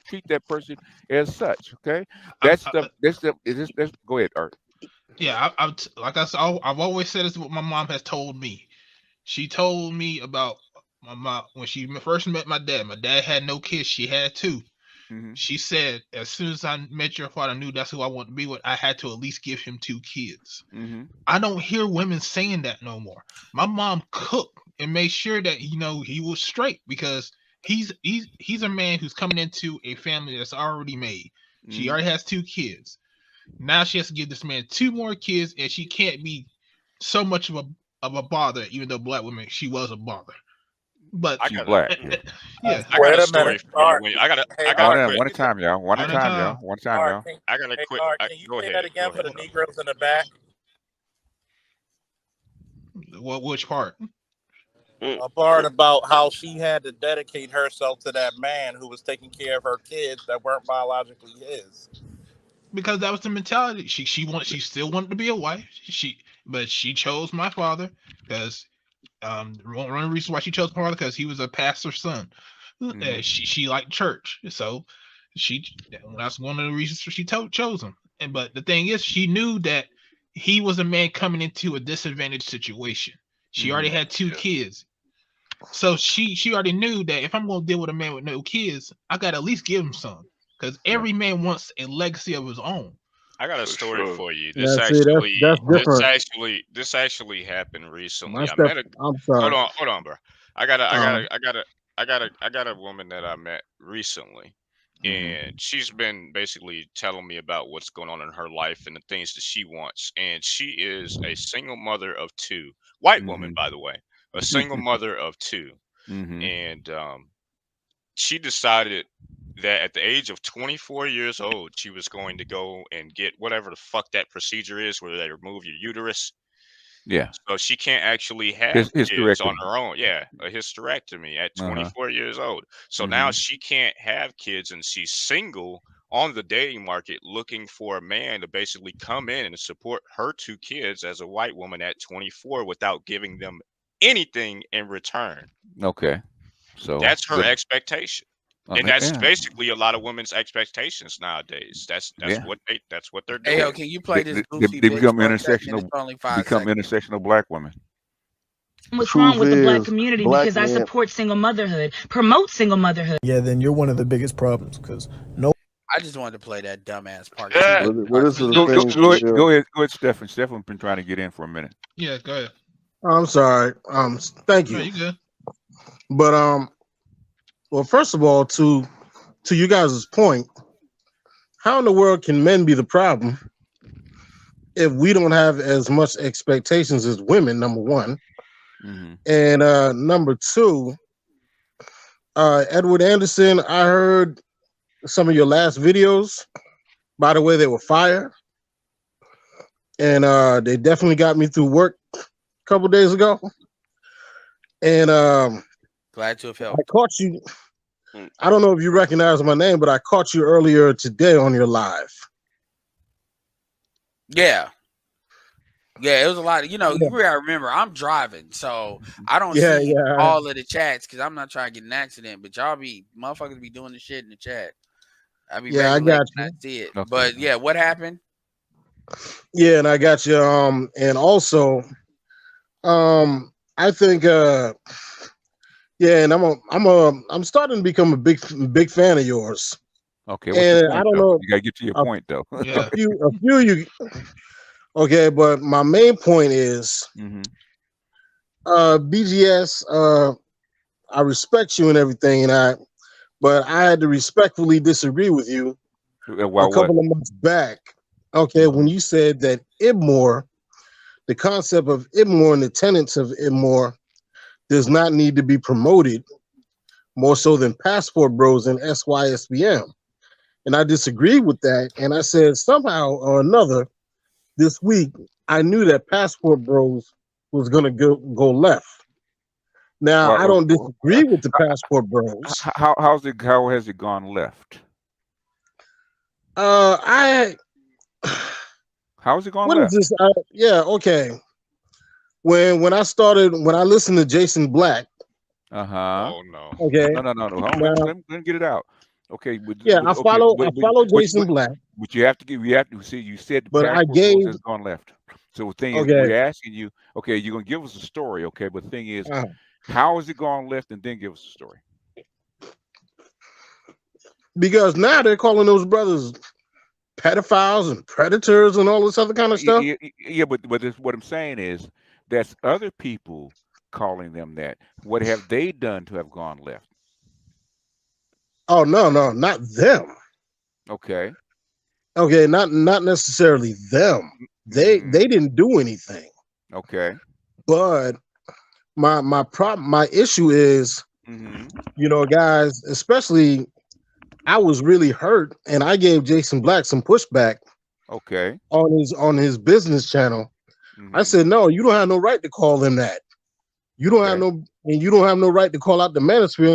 treat that person as such. Okay, that's go ahead, Art. Yeah, like I said, I've always said this is what my mom has told me. She told me about my mom when she first met my dad. My dad had no kids; she had two. Mm-hmm. She said, as soon as I met your father, I knew that's who I wanted to be with. I had to at least give him two kids. Mm-hmm. I don't hear women saying that no more. My mom cooked and made sure that he was straight because he's a man who's coming into a family that's already made. Mm-hmm. She already has two kids. Now she has to give this man two more kids, and she can't be so much of of a bother, even though black women, she was a bother. But I got black. yeah. I got a story for you. I got a quick. One at a time, y'all. One at a time, y'all. One at a time, y'all. I got a quick. Can you Go say ahead. that again Go for the ahead. Negroes in the back? Which part? A part about how she had to dedicate herself to that man who was taking care of her kids that weren't biologically his. Because that was the mentality. She still wanted to be a wife. But she chose my father because one of the reasons why she chose my father because he was a pastor's son. She liked church, so that's one of the reasons she chose him. But the thing is, she knew that he was a man coming into a disadvantaged situation. She already had 2 kids. So she already knew that if I'm going to deal with a man with no kids, I got to at least give him some. Because every man wants a legacy of his own. I got a story for you. That's different. This actually happened recently. I'm sorry. Hold on, bro. I got a woman that I met recently, and she's been basically telling me about what's going on in her life and the things that she wants. And she is a single mother of 2, white woman, by the way, a single mother of 2, and she decided that at the age of 24 years old, she was going to go and get whatever the fuck that procedure is, where they remove your uterus. Yeah. So she can't actually have kids on Hysterectomy. her own. Yeah, a hysterectomy at 24 years old. So now she can't have kids, and she's single on the dating market looking for a man to basically come in and support her 2 kids as a white woman at 24 without giving them anything in return. Okay. So that's her expectation. And that's basically a lot of women's expectations nowadays. That's what they're doing. Hey, yo, can you play this goofy they bitch become for a second? intersectional. It's only 5 Become seconds. intersectional black women. What's wrong with the black community? Because I support single motherhood, promote single motherhood. Yeah, then you're one of the biggest problems because no. I just wanted to play that dumbass part. Go ahead, Stephen. Stephen's been trying to get in for a minute. Yeah, go ahead. I'm sorry. Thank you. No, you good. But well, first of all, to you guys' point, how in the world can men be the problem if we don't have as much expectations as women? Number one, and number 2, Edward Anderson. I heard some of your last videos. By the way, they were fire, and they definitely got me through work a couple days ago. And glad to have helped. I caught you. I don't know if you recognize my name, but I caught you earlier today on your live. Yeah, it was a lot of, you gotta remember, I'm driving, so I don't see all of the chats because I'm not trying to get in an accident, but motherfuckers be doing the shit in the chat. I got you. I see it. Okay. But yeah, what happened? Yeah, and I got you. And also, I think and I'm starting to become a big fan of yours. Okay, what's your point, I don't though? know. You gotta get to your point, though. A few you. Okay, but my main point is, BGS. I respect you and everything, but I had to respectfully disagree with you a couple of months back. Okay, when you said that Ibmore, the concept of Ibmore and the tenets of Ibmore does not need to be promoted more so than Passport Bros and SYSBM. And I disagreed with that. And I said somehow or another this week, I knew that Passport Bros was going to go left. Now, I don't disagree with the Passport Bros. How has it gone left? How has it gone left? What is this? Yeah, okay. When I listened to Jason Black. Oh no. Okay. No. Hold on. Let me get it out. Okay. I follow Jason Black. But you have to see. You said the Passport Bros has gone left. So the thing is, we're asking you. Okay, you're gonna give us a story. Okay, but the thing is, how has it gone left, and then give us a story. Because now they're calling those brothers pedophiles and predators and all this other kind of stuff. Yeah, but what I'm saying is that's other people calling them that. What have they done to have gone left? Oh no, not them. Okay, not necessarily them. They didn't do anything. Okay. But my issue is, you know, guys, especially I was really hurt, and I gave Jason Black some pushback. Okay. On his business channel, I said, no, you don't have no right to call them that. You don't have no right to call out the Manosphere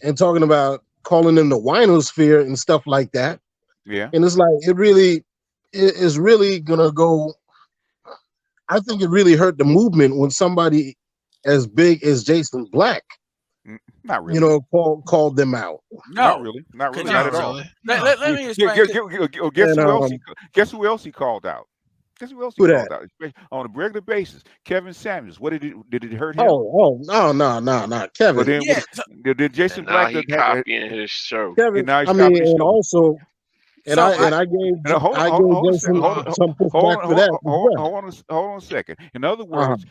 and talking about calling them the Winosphere and stuff like that. Yeah. And it's like it is really gonna go. I think it really hurt the movement when somebody as big as Jason Black, not really, you know, called them out. No, not really, not at all. Let me explain. Guess who else he called out? Guess who else he called out on a regular basis? Kevin Samuels. What did it hurt him? No, Kevin. But then did Jason Black copying his show? Kevin, I mean, and also. And I gave Jason some pushback for that. Hold on a second. In other words,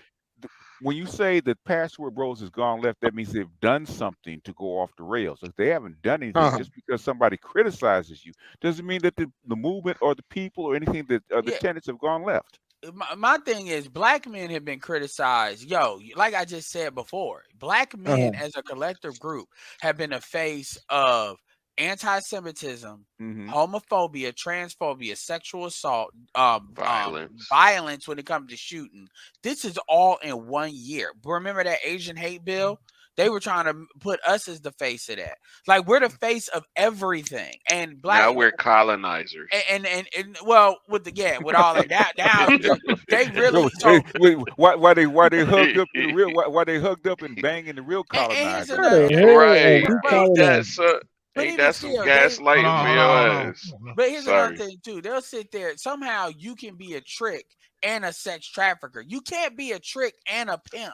when you say that Password Bros has gone left, that means they've done something to go off the rails. If they haven't done anything, just because somebody criticizes you, doesn't mean that the movement or the people or anything that the tenets have gone left. My thing is, black men have been criticized. Like I just said before, black men as a collective group have been a face of anti-Semitism, homophobia, transphobia, sexual assault, violence when it comes to shooting. This is all in 1 year. Remember that Asian hate bill? They were trying to put us as the face of that. Like, we're the face of everything. And black now we're colonizers. And well, with all of that now they really why they hugged up in the real why they hugged up and banging the real colonizers. Right. Ain't that some gaslighting for your ass? But here's another thing too. They'll sit there. Somehow you can be a trick and a sex trafficker. You can't be a trick and a pimp.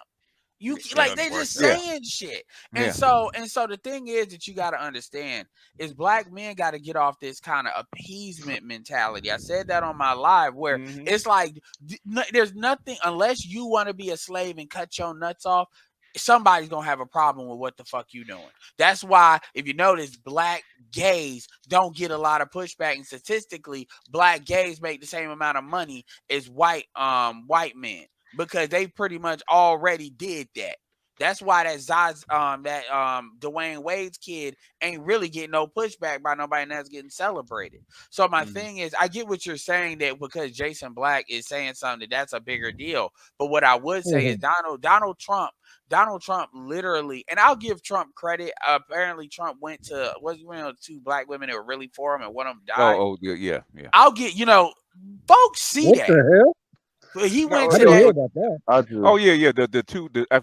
You they just saying shit. And so the thing is that you got to understand is black men got to get off this kind of appeasement mentality. I said that on my live where it's like there's nothing unless you want to be a slave and cut your nuts off. Somebody's gonna have a problem with what the fuck you doing. That's why, if you notice, black gays don't get a lot of pushback, and statistically, black gays make the same amount of money as white men because they pretty much already did that. That's why Dwayne Wade's kid ain't really getting no pushback by nobody, and that's getting celebrated. So my thing is, I get what you're saying that because Jason Black is saying something that's a bigger deal. But what I would say is Donald Trump literally, and I'll give Trump credit. Apparently, Trump went to two black women that were really for him, and one of them died. Oh, yeah. I'll get folks see what that. The hell? He went I to didn't hear that. about that. Oh yeah, the two black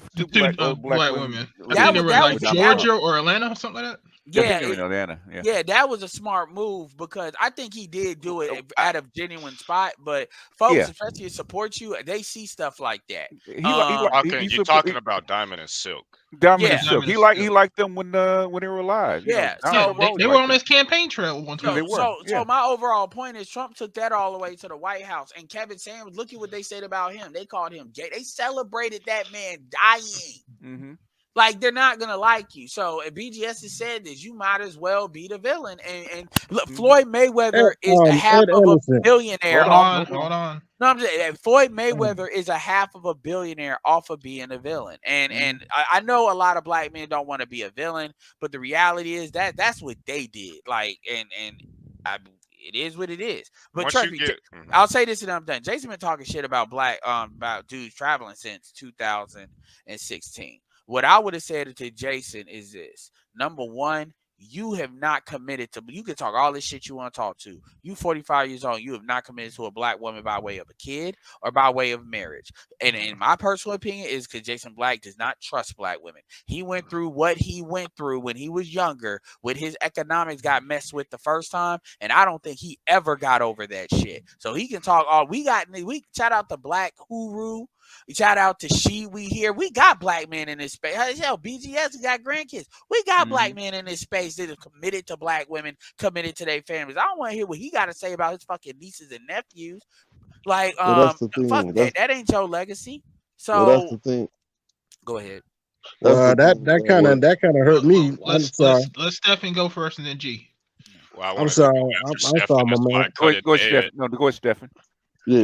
women. I think they were like Georgia or Atlanta or something like that. Yeah, that was a smart move because I think he did do it out of genuine spot. But folks, especially support you, they see stuff like that. You're talking about Diamond and Silk. Diamond and Silk. He liked them when they were alive. Yeah, so they were on his campaign trail at one time. So my overall point is Trump took that all the way to the White House, and Kevin Samuels. Look at what they said about him. They called him gay. They celebrated that man dying. Like, they're not gonna like you. So if BGS has said this, you might as well be the villain. And look, Floyd Mayweather is a half of a billionaire. Hold on. No, I'm saying Floyd Mayweather is a half of a billionaire off of being a villain. And I know a lot of black men don't want to be a villain, but the reality is that's what they did. Like, it is what it is. But trust me, I'll say this and I'm done. Jason been talking shit about about dudes traveling since 2016. What I would have said to Jason is this. Number one, you have not committed to, you can talk all this shit you want to talk to. You 45 years old, you have not committed to a black woman by way of a kid or by way of marriage. And in my personal opinion is because Jason Black does not trust black women. He went through what he went through when he was younger, when his economics got messed with the first time. And I don't think he ever got over that shit. So he can talk all, we shout out to Black Huru. Shout out to She We Here. We got black men in this space. Hell, BGS got grandkids. We got black men in this space that are committed to black women, committed to their families. I don't want to hear what he got to say about his fucking nieces and nephews. Like, that's the thing. Fuck that ain't your legacy. So that's the thing. Go ahead. That kind of hurt me. Let's Stephen go first and then G. Well, I'm sorry. I'm sorry, my man. Go ahead, Stephen. No, go ahead, Stephen. Yeah.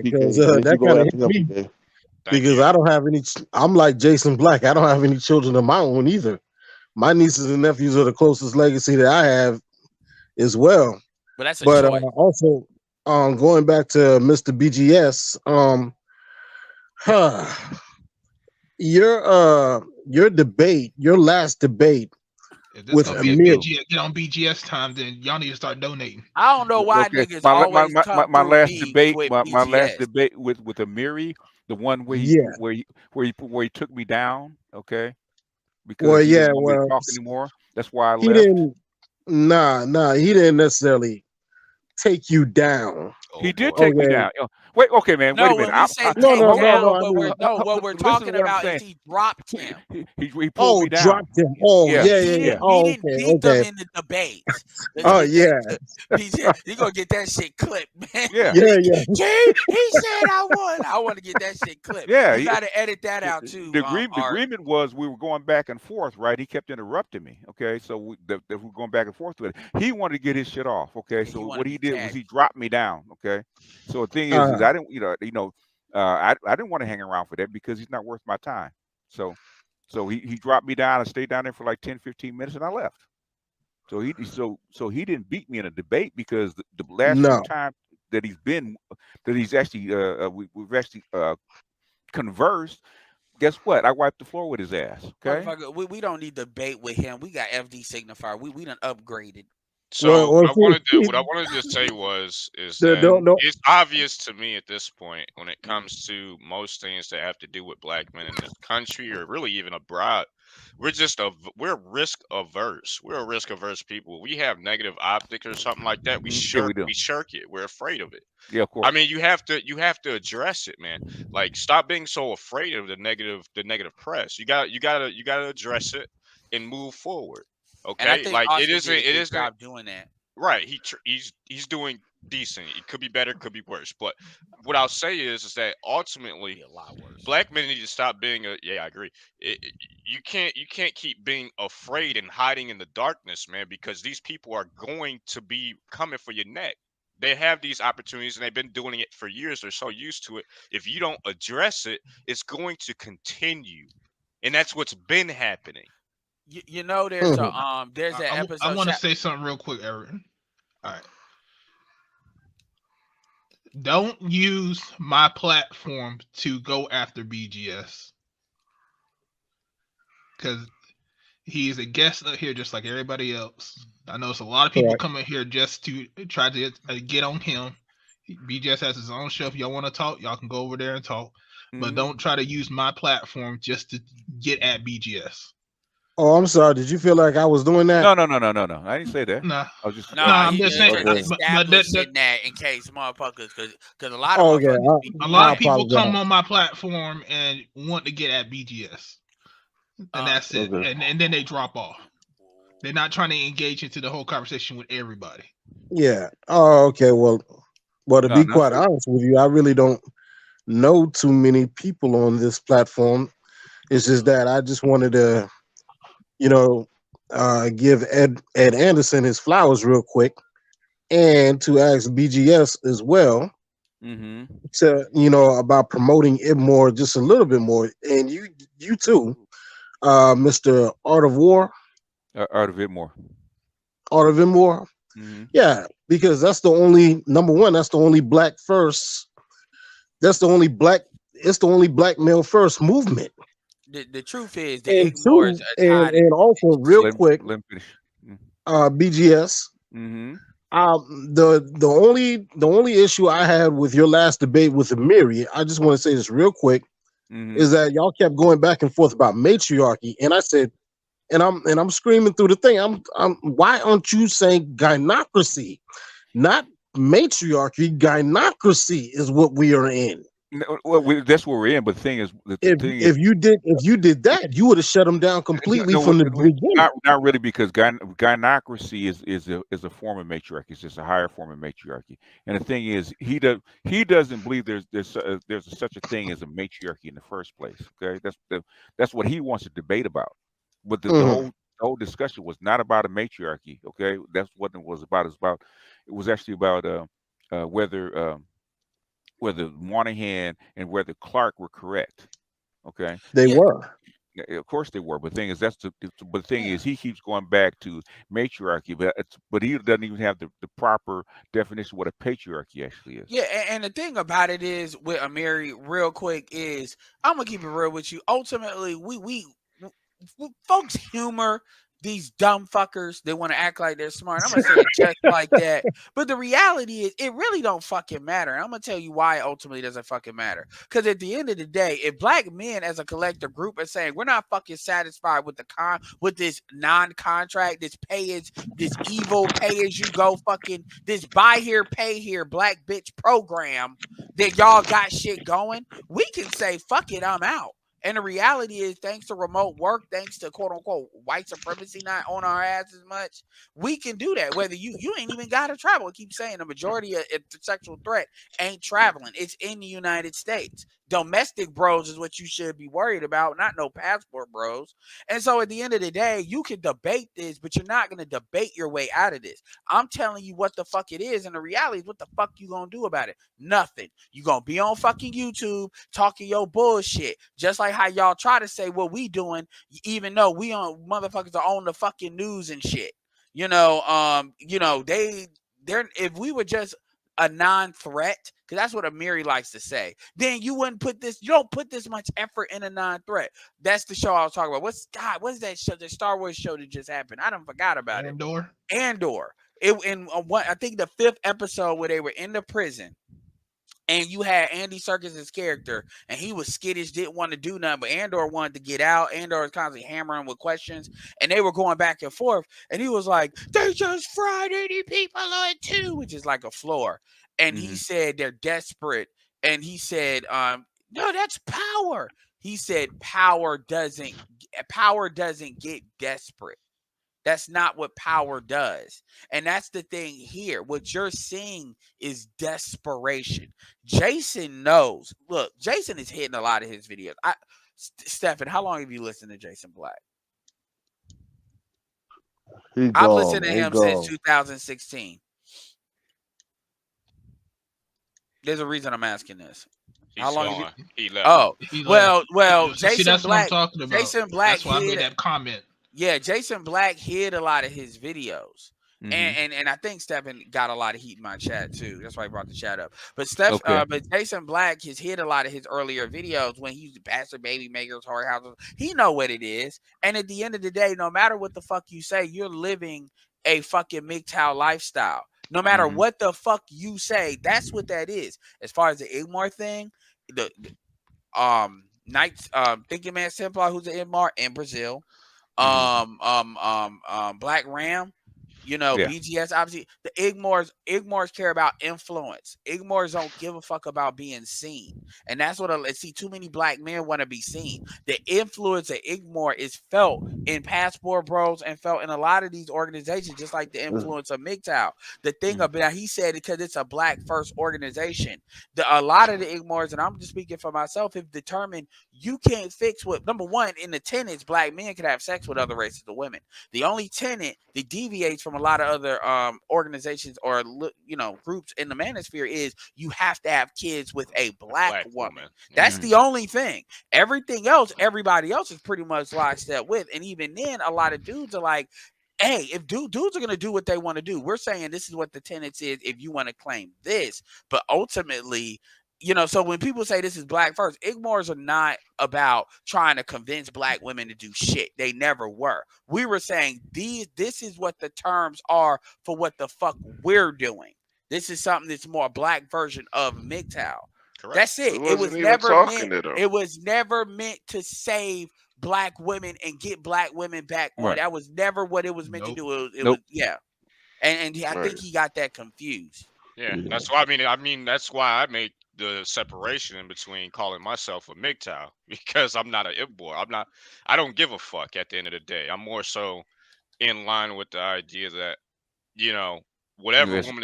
Because that kind of hit me. because I don't have any. I'm like Jason Black. I don't have any children of my own either. My nieces and nephews are the closest legacy that I have as well. But that's a But choice. also, going back to Mr. BGS, your debate, your last debate If this with gonna be Amir. get on BGS time, then y'all need to start donating. I don't know why niggas always come my through last me debate, with my last BGS. debate with Amiri, the one where he took me down, okay, because he didn't want me to talk anymore. That's why I he left. didn't. Nah, he didn't necessarily take you down. He did take me down. Wait, okay, man. No, wait a when minute. we say take hold on. down, what we're talking about is he dropped him. He pulled me down. Dropped him. Oh, yeah. He Oh, didn't beat them in the debates. Oh, yeah. You gonna get that shit clipped, man. Yeah. Gee, he said I won. I want to get that shit clipped. Yeah. You got to edit that out too. The agreement was we were going back and forth, right? He kept interrupting me. Okay, so we were going back and forth with it. He wanted to get his shit off. Okay, so what he did was he dropped me down. Okay, so the thing is I didn't, I didn't want to hang around for that because he's not worth my time. So he dropped me down and stayed down there for like 10, 15 minutes, and I left. So he didn't beat me in a debate because the last few times that he's actually we've actually conversed. Guess what? I wiped the floor with his ass. Okay, we don't need to debate with him. We got FD signifier. We done upgraded. So what I wanted to say is that it's obvious to me at this point when it comes to most things that have to do with black men in this country or really even abroad, we're risk averse. We're a risk averse people. We have negative optics or something like that. We shirk it. We're afraid of it. Yeah, of course. I mean, you have to address it, man. Like, stop being so afraid of the negative press. You gotta address it and move forward. Okay, and I think like Austin it isn't. did a It good isn't job doing that. right. He's doing decent. It could be better, could be worse. But what I'll say is that ultimately, a lot worse. Black men need to stop being I agree. You can't keep being afraid and hiding in the darkness, man, because these people are going to be coming for your neck. They have these opportunities and they've been doing it for years. They're so used to it. If you don't address it, it's going to continue, and that's what's been happening. You know, there's an episode. I want to say something real quick, Aaron. All right. Don't use my platform to go after BGS. Because he is a guest up here just like everybody else. I know it's a lot of people coming here just to try to get on him. BGS has his own show. If y'all want to talk, y'all can go over there and talk. But don't try to use my platform just to get at BGS. Oh, I'm sorry. Did you feel like I was doing that? No. I didn't say that. No. I was just. No, I'm just saying. Establishing that in case motherfuckers, because a lot of a lot of people come on my platform and want to get at BGS, and that's it. And then they drop off. They're not trying to engage into the whole conversation with everybody. Yeah. Oh, okay. Well, to be quite honest with you, I really don't know too many people on this platform. It's just that I just wanted to, give Ed Anderson his flowers real quick, and to ask BGS as well to about promoting it more, just a little bit more, and you too, Mr. Art of War. Art of It More. Art of It More. Yeah, because that's the only number one. That's the only black first. That's the only black. It's the only black male first movement. The truth is, the ignores and also real quick, BGS. The only issue I had with your last debate with Amiri, I just want to say this real quick, is that y'all kept going back and forth about matriarchy, and I said, and I'm screaming through the thing, I'm why aren't you saying gynocracy, not matriarchy? Gynocracy is what we are in. Well, that's what we're in. But the thing is, if you did that, you would have shut them down completely from the beginning. Not really, because gynocracy is a form of matriarchy. It's just a higher form of matriarchy. And the thing is, he doesn't believe there's such a thing as a matriarchy in the first place. Okay, that's what he wants to debate about. But the whole discussion was not about a matriarchy. Okay, that's what it was about. It was actually about whether whether Moynihan and whether Clark were correct. Okay, They were. of course they were, but the thing is, but the thing is, he keeps going back to matriarchy, but he doesn't even have the proper definition of what a patriarchy actually is. Yeah, and the thing about it is with Amiri, real quick, is I'm gonna keep it real with you. Ultimately, we folks humor these dumb fuckers. They want to act like they're smart. I'm gonna say it just like that. But the reality is, it really don't fucking matter. And I'm gonna tell you why it ultimately doesn't fucking matter. Because at the end of the day, if black men as a collective group are saying we're not fucking satisfied with with this non-contract, this evil pay as you go fucking this buy here, pay here, black bitch program that y'all got shit going, we can say fuck it, I'm out. And the reality is, thanks to remote work, thanks to quote unquote white supremacy not on our ass as much, we can do that. Whether you ain't even got to travel. I keep saying the majority of sexual threat ain't traveling. It's in the United States. Domestic bros is what you should be worried about, not no passport bros. And so at the end of the day, you can debate this, but you're not going to debate your way out of this. I'm telling you what the fuck it is. And the reality is, what the fuck you going to do about it? Nothing. You going to be on fucking YouTube talking your bullshit. Just like how y'all try to say what we doing, even though we on motherfuckers are on the fucking news and shit. They're if we were just a non-threat, because that's what Amiri likes to say, then you wouldn't you don't put this much effort in a non-threat. That's the show I was talking about. What's that show, the Star Wars show that just happened? I done forgot about Andor. I think the 5th episode where they were in the prison, and you had Andy Serkis' character, and he was skittish, didn't want to do nothing, but Andor wanted to get out. Andor was constantly hammering with questions, and they were going back and forth, and he was like, they just fried 80 people on 2, which is like a floor. And he said they're desperate, and he said, no, that's power. He said power doesn't get desperate. That's not what power does. And that's the thing here. What you're seeing is desperation. Jason knows. Look, Jason is hitting a lot of his videos. Stefan, how long have you listened to Jason Black? I've listened to him since 2016. There's a reason I'm asking this. How long have you... He left. Oh, well, See, Jason that's Black. What I'm talking about. Jason Black. That's why I made that comment. Yeah, Jason Black hid a lot of his videos. And I think Stephen got a lot of heat in my chat too. That's why I brought the chat up. But but Jason Black has hid a lot of his earlier videos when he used to pastor baby makers, hard houses. He know what it is. And at the end of the day, no matter what the fuck you say, you're living a fucking mgtow lifestyle. No matter what the fuck you say, that's what that is. As far as the Igmar thing, the Knights Thinking Man Templar, who's an Igmar in Brazil. Black Ram, BGS, obviously the Igmors care about influence. Igmors don't give a fuck about being seen. And that's what too many black men want to be seen. The influence of Igmor is felt in Passport Bros and felt in a lot of these organizations, just like the influence of MGTOW. The thing about, he said, because it's a black first organization, a lot of the Igmors, and I'm just speaking for myself, have determined you can't fix what, number one, in the tenets, black men can have sex with other races of women. The only tenet that deviates from a lot of other organizations or groups in the manosphere is you have to have kids with a black woman. That's the only thing. Everything else, everybody else is pretty much lockstep with. And even then, a lot of dudes are like, hey, if dudes are going to do what they want to do, we're saying this is what the tenets is if you want to claim this. But ultimately, so when people say this is black first, Igmors are not about trying to convince black women to do shit. They never were. We were saying this is what the terms are for what the fuck we're doing. This is something that's more a black version of MGTOW. That's it. It was never meant to save black women and get black women back on. That was never what it was meant to do. It was And I think he got that confused. Yeah, that's why I mean that's why I made the separation in between calling myself a MGTOW, because I'm not an Igmor. I don't give a fuck at the end of the day. I'm more so in line with the idea that, whatever woman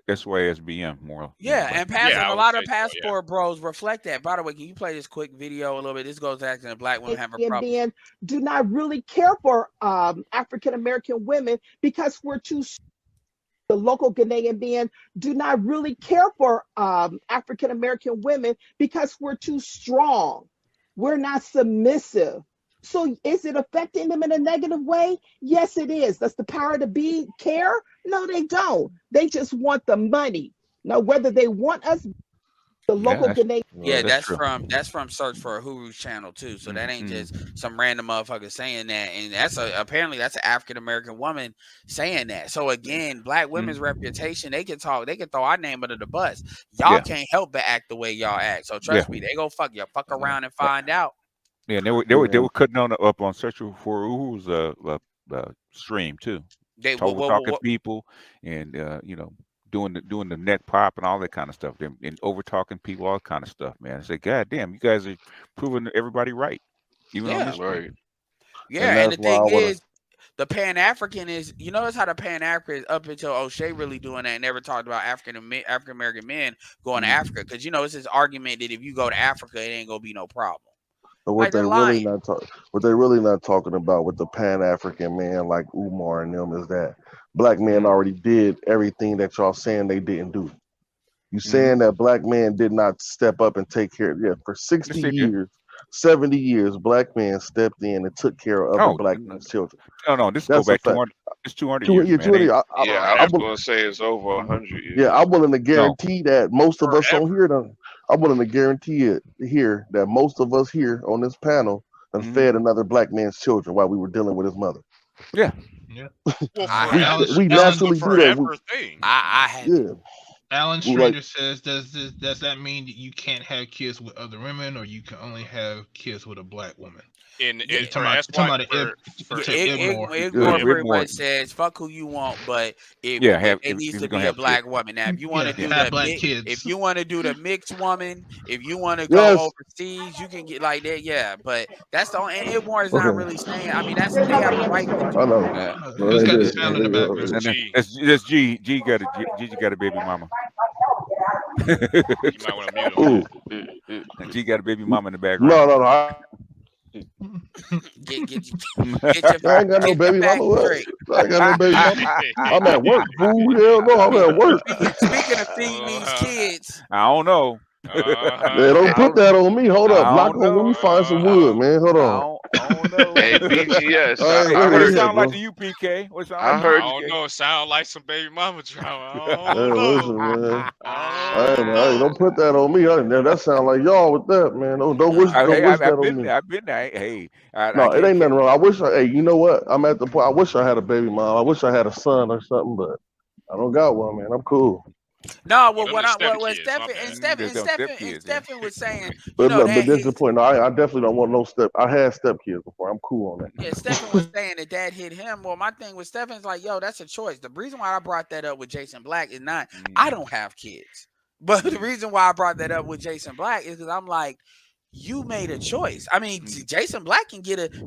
SYSBM more. And a lot of Passport Bros reflect that. By the way, can you play this quick video a little bit? This goes back to the black women having problems. Men do not really care for African American women because we're too. the local Ghanaian men do not really care for African American women because we're too strong. We're not submissive. So is it affecting them in a negative way? Yes, it is. Does the power to be care? No, they don't. They just want the money. Now, whether they want us, the local Ghanaian. Yeah, that's from Search for a Huru's channel too. So that ain't just some random motherfucker saying that. And that's apparently that's an African American woman saying that. So again, black women's reputation, they can talk, they can throw our name under the bus. Y'all can't help but act the way y'all act. So trust me, they go fuck around and find out. Yeah, and they were cutting on up on Search for Who's stream too. Talking people and doing the neck pop and all that kind of stuff. And over talking people, all kind of stuff, man. I say, God damn, you guys are proving everybody right. Even on this right. Yeah, and the thing is, the Pan-African is, you notice how the Pan-African is up until O'Shea really doing that and never talked about African-American men going to Africa. Because, it's this argument that if you go to Africa, it ain't going to be no problem. But what they really not talking about with the Pan-African man like Umar and them is that black men already did everything that y'all saying they didn't do. You saying that black men did not step up and take care of for 60 years, 70 years, black men stepped in and took care of other black men's children. No, this go back 200. It's 200 years. I was going to say it's over 100 years. Yeah, I'm willing to guarantee that most of us on here I'm willing to guarantee it here that most of us here on this panel have fed another black man's children while we were dealing with his mother. Yeah. Well, we naturally do that. I had Alan Stranger says, does that mean that you can't have kids with other women, or you can only have kids with a black woman? Igmore says, "Fuck who you want, but it needs to be a black woman." Now, if you want to do if you want to do the mixed woman, if you want to go overseas, you can get like that. Yeah, but that's the only. And Igmore is not really saying. I mean, they have a right to do. I know. Who's got the sound in the background? That's G. G got a baby mama. You might want to mute him. G got a baby mama in the background. No. Get I ain't got no baby mama. I ain't got no baby mama. I'm at work, fool. Hell no, I'm at work. Speaking of feeding these kids, I don't know. Yeah, don't put that on me. Hold up, Block on. Let me find some wood, man. Hold on. I don't know. Hey, BGS. What it sound like to you, PK? What it sound like? I don't know. It sound like some baby mama drama. I don't know. Listen, man. Hey, don't put that on me. That sound like y'all with that, man. Don't wish that on me. I've been there. Hey, no, it ain't nothing wrong. I wish. Hey, you know what? I'm at the point. I wish I had a baby mom. I wish I had a son or something, but I don't got one, man. I'm cool. No, what Stephen was saying, but that's the point. No, I definitely don't want no step. I had stepkids before. I'm cool on that. Yeah, Stephen was saying that hit him. Well, my thing with Stephen's like, yo, that's a choice. The reason why I brought that up with Jason Black is not I don't have kids, but the reason why I brought that up with Jason Black is because I'm like, you made a choice. I mean, Jason Black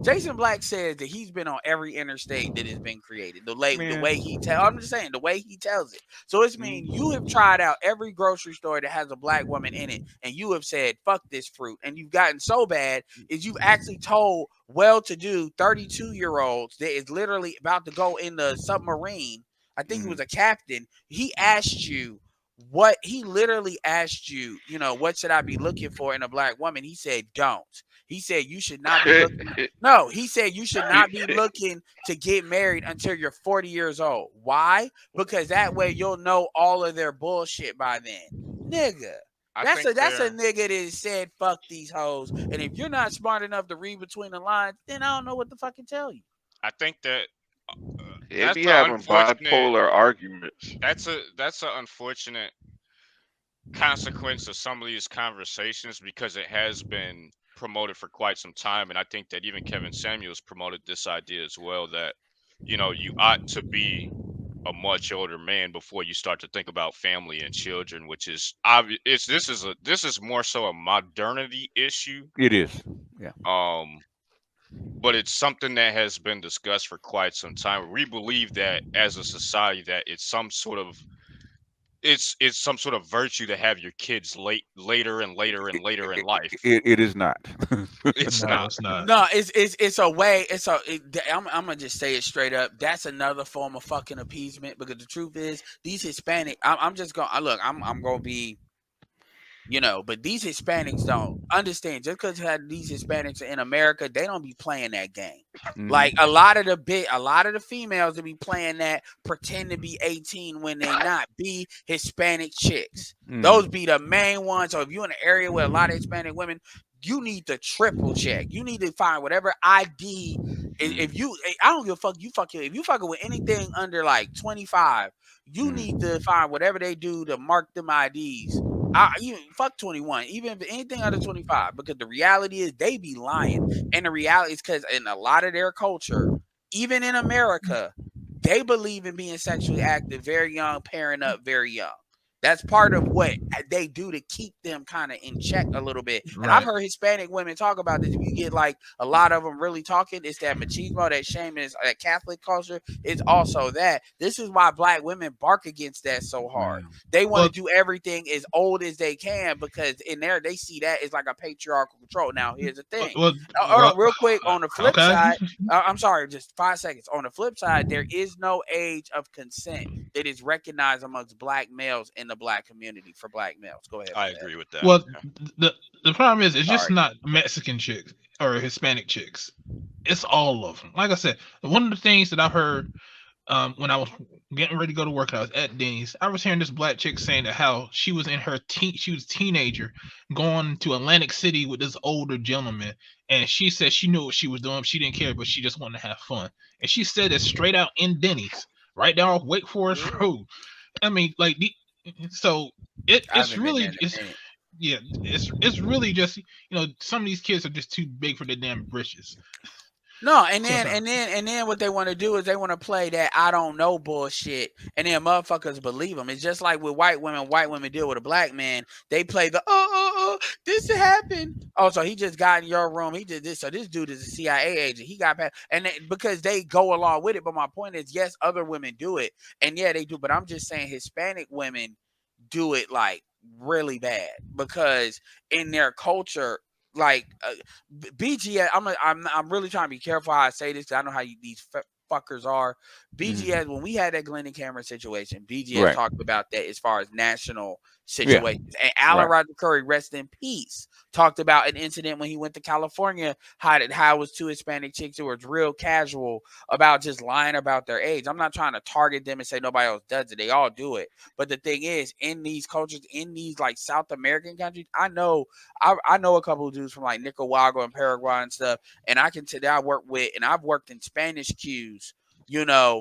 Jason Black says that he's been on every interstate that has been created. The way he tells, I'm just saying, the way he tells it. So it's mean you have tried out every grocery store that has a black woman in it, and you have said, fuck this fruit. And you've gotten so bad is you've actually told well-to-do 32-year-olds that is literally about to go in the submarine. I think he was a captain. He asked you, he literally asked you, what should I be looking for in a black woman? He said, don't. He said, you should not be looking. No, he said, you should not be looking to get married until you're 40 years old. Why? Because that way you'll know all of their bullshit by then. Nigga. That's a nigga that said, fuck these hoes. And if you're not smart enough to read between the lines, then I don't know what to fucking tell you. I think that they be having bipolar arguments. That's an unfortunate consequence of some of these conversations because it has been promoted for quite some time, and I think that even Kevin Samuels promoted this idea as well that you ought to be a much older man before you start to think about family and children, which is obvious. This is more so a modernity issue. It is, yeah. But it's something that has been discussed for quite some time. We believe that as a society that it's some sort of it's some sort of virtue to have your kids later in life. It is not. It's No, not. it's not. No, it's a way. I'm gonna just say it straight up. That's another form of fucking appeasement, because the truth is, these Hispanic. I'm just gonna look. I'm gonna be, but these Hispanics don't understand. Just because you have these Hispanics in America, they don't be playing that game. Like a lot of the females that be playing that pretend to be 18 when they not, be Hispanic chicks. Those be the main ones. So if you're in an area with a lot of Hispanic women, you need to triple check. You need to find whatever ID. If you, I don't give a fuck. If you fucking with anything under like 25, you need to find whatever they do to mark them IDs. Even fuck 21, even if anything under 25, because the reality is they be lying, and the reality is because in a lot of their culture, even in America, they believe in being sexually active very young, pairing up very young. That's part of what they do to keep them kind of in check a little bit. And I've heard Hispanic women talk about this. If you get like a lot of them really talking, it's that machismo, that shame, is that Catholic culture. It's also that. This is why black women bark against that so hard. They want to do everything as old as they can, because in there they see that as like a patriarchal control. Now, here's the thing. Real quick, on the flip side, I'm sorry, just 5 seconds. On the flip side, there is no age of consent that is recognized amongst black males in the black community for black males. Go ahead. I agree with that. Well, the problem is, it's just not Mexican chicks or Hispanic chicks. It's all of them. Like I said, one of the things that I heard when I was getting ready to go to work, I was at Denny's. I was hearing this black chick saying that how she was in her she was a teenager going to Atlantic City with this older gentleman, and she said she knew what she was doing. She didn't care, but she just wanted to have fun. And she said it straight out in Denny's, right down off Wake Forest Road. I mean, like, so it's really it's really just, some of these kids are just too big for their damn britches. No, and then what they want to do is they want to play that I don't know bullshit, and then motherfuckers believe them. It's just like with white women deal with a black man. They play the this happened. Oh, so he just got in your room. He did this. So this dude is a CIA agent. He got past, because they go along with it. But my point is, yes, other women do it, and yeah, they do. But I'm just saying Hispanic women do it like really bad, because in their culture, like BGS, I'm really trying to be careful how I say this, because I know how these fuckers are. BGS, when we had that Glenn Cameron situation, BGS talked about that as far as national situations. And Alan Roger Curry, rest in peace, talked about an incident when he went to California, how it was two Hispanic chicks who were real casual about just lying about their age. I'm not trying to target them and say nobody else does it. They all do it. But the thing is, in these cultures, in these like South American countries, I know a couple of dudes from like Nicaragua and Paraguay and stuff, and I can tell that I work with, and I've worked in Spanish queues,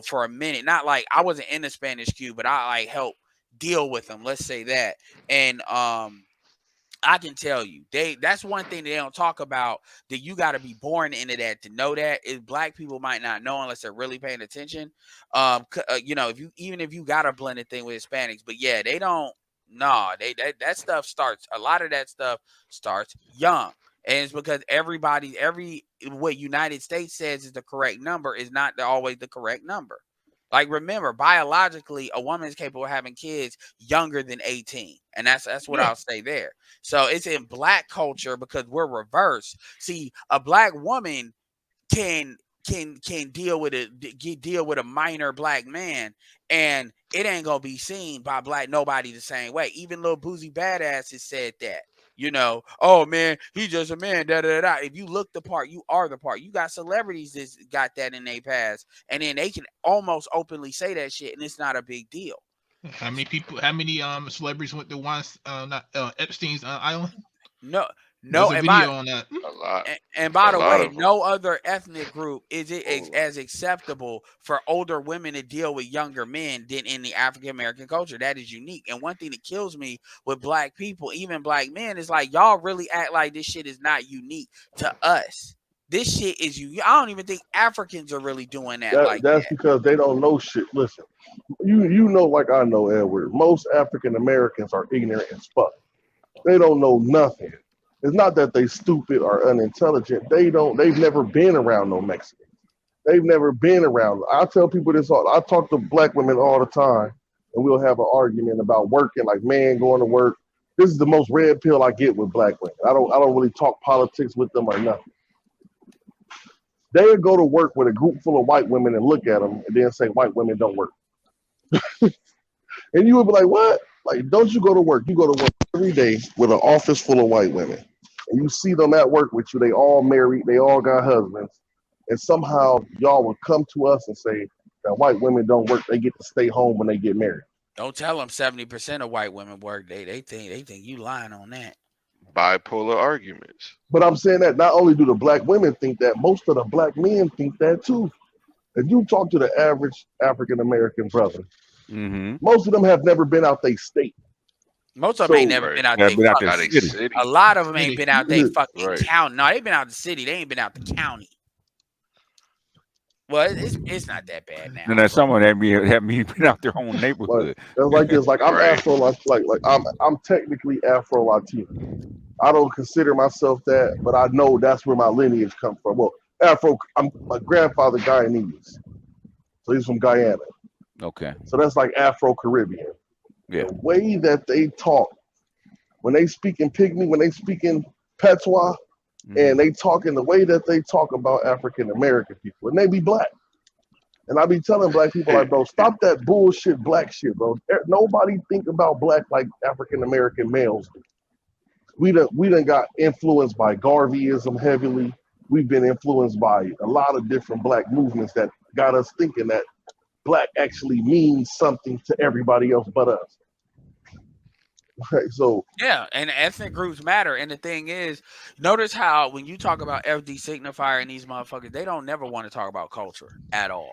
for a minute. Not like I wasn't in the Spanish queue, but I like helped deal with them, let's say that. And I can tell you, that's one thing they don't talk about, that you got to be born into that to know that. Is black people might not know unless they're really paying attention. If you got a blended thing with Hispanics, but yeah, they don't. No, that stuff starts. A lot of that stuff starts young, and it's because what United States says is the correct number is not always the correct number. Like, remember, biologically, a woman is capable of having kids younger than 18. And that's what I'll say there. So it's in black culture because we're reversed. See, a black woman can deal with a minor black man, and it ain't gonna be seen by nobody the same way. Even Lil Boozy Badass has said that. Oh man, he's just a man. Da da da. If you look the part, you are the part. You got celebrities that got that in their past, and then they can almost openly say that shit, and it's not a big deal. How many celebrities went to Epstein's island? No. There's a video on that. A lot. And by the way, no other ethnic group is it as acceptable for older women to deal with younger men than in the African American culture. That is unique. And one thing that kills me with black people, even black men, is like, y'all really act like this shit is not unique to us. This shit is you. I don't even think Africans are really doing that. That's because they don't know shit. Listen, you know, like I know, Edward. Most African Americans are ignorant as fuck. They don't know nothing. It's not that they stupid or unintelligent. They've never been around no Mexicans. They've never been around. I tell people this all. I talk to black women all the time, and we'll have an argument about working, like man going to work. This is the most red pill I get with black women. I don't really talk politics with them or nothing. They would go to work with a group full of white women and look at them and then say white women don't work. And you would be like, what? Like, don't you go to work? You go to work every day with an office full of white women. And you see them at work with you. They all married. They all got husbands. And somehow y'all would come to us and say that white women don't work. They get to stay home when they get married. Don't tell them 70% of white women work. They think you lying on that. Bipolar arguments. But I'm saying that not only do the black women think that, most of the black men think that too. If you talk to the average African American brother, most of them have never been out their state. Most of them ain't never been out their city. A lot of them ain't been out their fucking county. No, they've been out the city. They ain't been out the county. Well, it's not that bad now. And then someone had me been out their own neighborhood. That's like this. Like I'm Afro, like I'm technically Afro Latino. I don't consider myself that, but I know that's where my lineage comes from. Well, my grandfather Guyanese, so he's from Guyana. Okay. So that's like Afro Caribbean. Yeah. The way that they talk, when they speak in Pygmy, when they speak in Patois, and they talk in the way that they talk about African American people, and they be black. And I be telling black people, like, bro, stop that bullshit black shit, bro. Nobody think about black like African American males do. We done got influenced by Garveyism heavily. We've been influenced by a lot of different black movements that got us thinking that black actually means something to everybody else but us. Right, so yeah, and ethnic groups matter. And the thing is, notice how when you talk about FD signifier and these motherfuckers, they don't never want to talk about culture at all.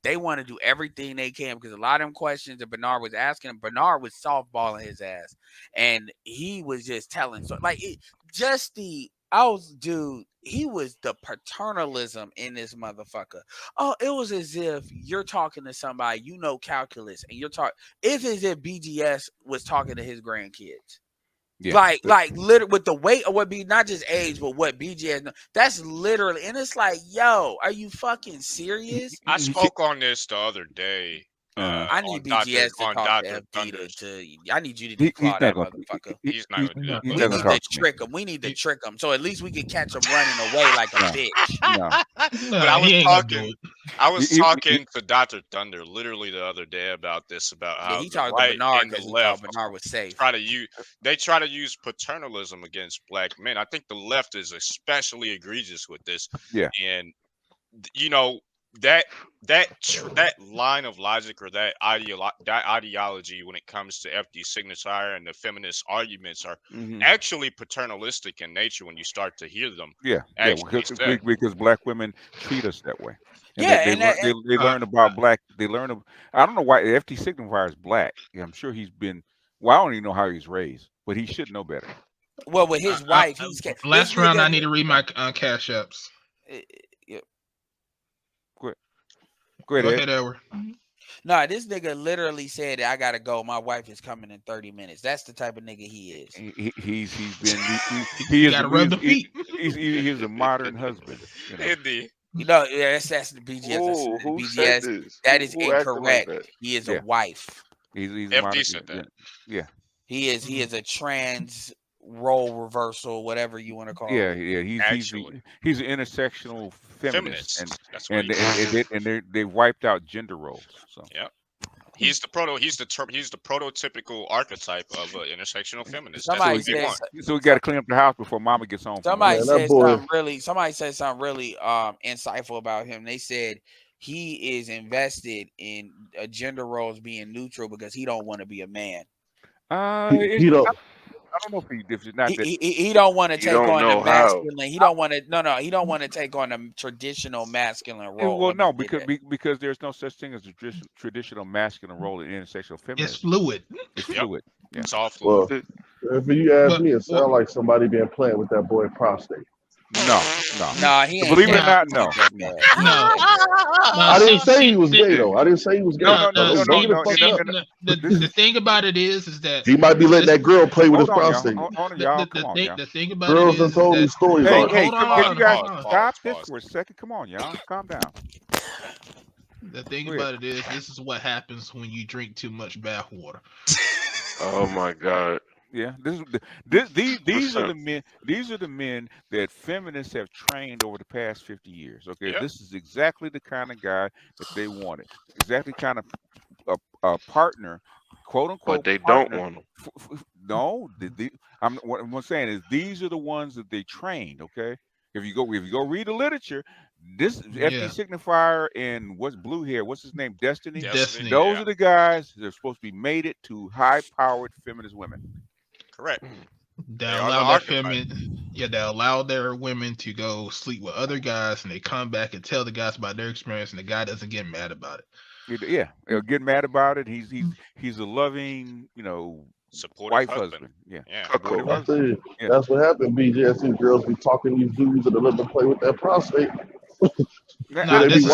They want to do everything they can, because a lot of them questions that Bernard was asking him, Bernard was softballing his ass, and he was just telling. So like he was the paternalism in this motherfucker. Oh, it was as if you're talking to somebody, you know, calculus, and you're talking. It's as if BGS was talking to his grandkids. Yeah. Like literally with the weight of what be not just age, but what BGS. That's literally, and it's like, yo, are you fucking serious? I spoke on this the other day. I need BGS to talk to FD I need you to declaw that motherfucker. He's not going to do that. We need to trick him. We need to trick him. So at least we can catch him running away like a bitch. But I was talking to Dr. Thunder literally the other day about this, about how he talked right to Bernard and the because left Bernard was safe. They try to use paternalism against black men. I think the left is especially egregious with this. Yeah. And you know, that line of logic, or that ideology when it comes to FD signifier and the feminist arguments are actually paternalistic in nature when you start to hear them. Yeah, because black women treat us that way. And they learn about black. They learn. I don't know why FD signifier is black. Yeah, I'm sure he's been. Well, I don't even know how he's raised, but he should know better. Well, with his wife, last round. I need to read my cash apps. Go ahead, Edward. No, this nigga literally said, I gotta go. My wife is coming in 30 minutes. That's the type of nigga he is. He is a modern husband. You know, that's the BGS. Who BGS. That is incorrect. Like he is a wife. He's FD said that. Yeah. He is a trans role reversal, whatever you want to call it. He's an intersectional feminist. And they wiped out gender roles. So yeah. He's the prototypical archetype of an intersectional feminist. So we got to clean up the house before Mama gets home. Somebody said something really insightful about him. They said he is invested in gender roles being neutral because he don't want to be a man. He don't. I don't know if he don't want to take on the masculine. He don't want to. He don't want to take on the traditional masculine role. Well, no, because there's no such thing as a traditional masculine role in intersectional feminism. It's fluid. It's fluid. Yeah. It's all fluid. Well, if you ask me, it sounds like somebody been playing with that boy prostate. No. He ain't. Believe it or not, no. I didn't say he was gay though. I didn't say he was gay. No. The thing about it is that he might be letting that girl play with his prostate. The thing about girls it done told me stories. Hey, you guys stop this for a second. Come on, y'all. Calm down. The thing about it is, this is what happens when you drink too much bath water. Oh my God. Yeah, these are the men. These are the men that feminists have trained over the past 50 years. Okay, Yeah. this is exactly the kind of guy that they wanted. Exactly kind of a partner, quote unquote But they don't partner. want them. No, what I'm saying is these are the ones that they trained. Okay, if you go read the literature, this FD signifier and what's blue hair, what's his name, Destiny. Those are the guys that are supposed to be mated to high-powered feminist women. Correct. They allow they allow their women to go sleep with other guys, and they come back and tell the guys about their experience, and the guy doesn't get mad about it. Yeah, he'll get mad about it. He's a loving, supportive wife husband. Yeah, That's what happened, BJ. I see girls be talking to these dudes that are letting them play with that prostate. No, this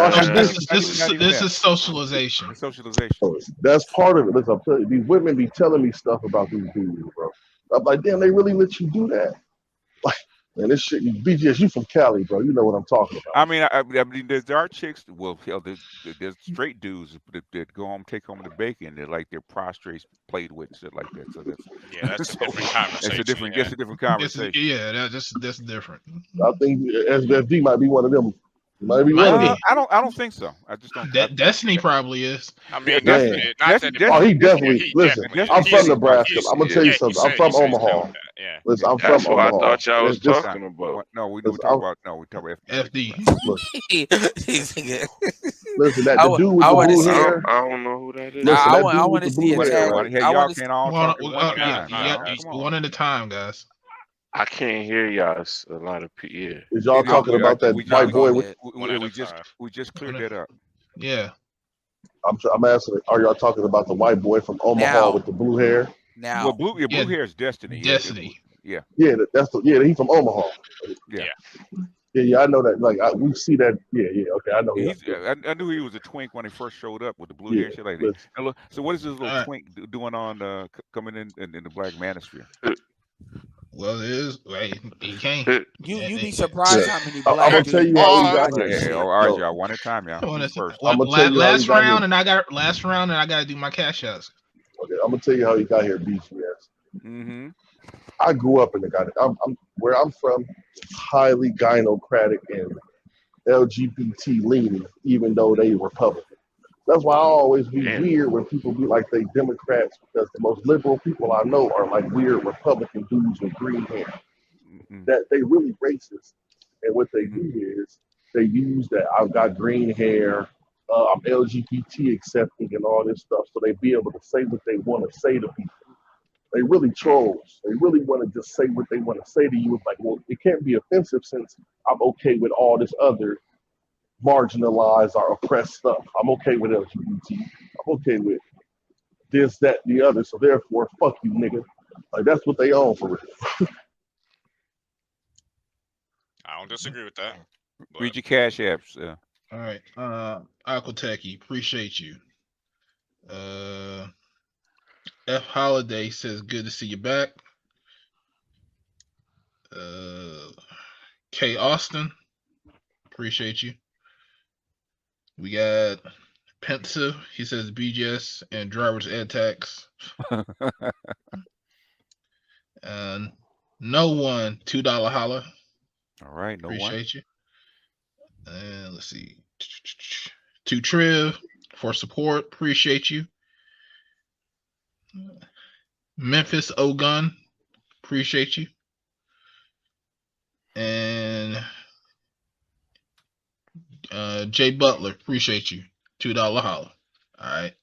is socialization. Socialization. That's part of it. Listen, I'm telling you, these women be telling me stuff about these dudes, bro. I'm like, damn, they really let you do that? Like, man, this shit, BGS, you from Cali, bro. You know what I'm talking about. I mean, there are chicks. Well, hell, there's straight dudes that go home, take home the bacon. They're like their prostrates played with and shit like that. So that's that's a different conversation. It's a different conversation. That's different. I think SFD might be one of them. Might be one of them. I don't think so. I just don't. Destiny probably is. I mean, he definitely. Listen, I'm from Nebraska. I'm gonna tell you something. I'm from Omaha. Listen, I'm from Omaha. That's what I thought y'all was talking about. No, we talk about FD. Listen, that the dude with the blue hair. I don't know who that is. Listen, I want to see a tag. Y'all can't all talk one at a time, guys. I can't hear y'all. A lot of people. Yeah. Is y'all talking about that white boy? We just cleared that up. Yeah. I'm asking. Are y'all talking about the white boy from Omaha with the blue hair? Well, blue hair is Destiny. Destiny. Yeah, he's from Omaha. Yeah, I know that. Like, we see that. Yeah, okay, I know. I knew he was a twink when he first showed up with the blue hair and shit like that. And look, so what is this little twink doing on coming in the Black Manosphere? Well, it is. Right, he can't. You be surprised how many black. I'm gonna tell you how he got here. All right, y'all. One at a time, y'all. Last round, and I got to do my cash outs. Okay, I'm gonna tell you how he got here, BGS. I grew up in the I'm where I'm from, highly gynocratic and LGBT leaning, even though they Republican. That's why I always be weird when people be like they Democrats, because the most liberal people I know are like weird Republican dudes with green hair. That they really racist, and what they do is they use that I've got green hair, I'm LGBT accepting and all this stuff, so they be able to say what they want to say to people. They really trolls. They really want to just say what they want to say to you. It's like, well, it can't be offensive since I'm okay with all this other marginalized or oppressed stuff. I'm okay with LGBT. I'm okay with this, that, the other. So therefore, fuck you, nigga. Like, that's what they own for real. I don't disagree with that. Read your cash apps. All right. Aquatechy, appreciate you. F Holiday says good to see you back. K Austin, appreciate you. We got Pensive, he says BGS and driver's ed tax. And no one, $2 holler. All right, no appreciate you. And let's see. To Triv for support, appreciate you. Memphis Ogun, appreciate you. And Jay Butler, appreciate you. $2 holler. All right.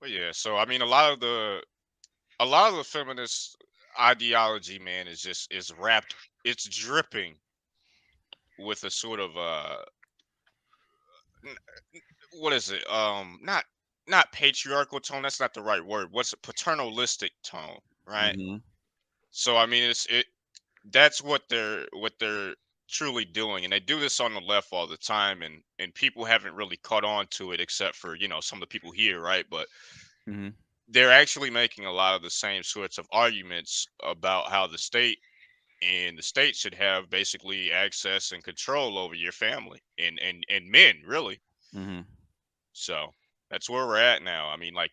Well, yeah. So I mean, a lot of the feminist ideology, man, is wrapped. It's dripping with a sort of what is it? Not patriarchal tone. That's not the right word. What's a paternalistic tone, right? So I mean, that's what they're truly doing, and they do this on the left all the time, and people haven't really caught on to it except for some of the people here, right? But they're actually making a lot of the same sorts of arguments about how the state should have basically access and control over your family and men, really. So that's where we're at now. I mean, like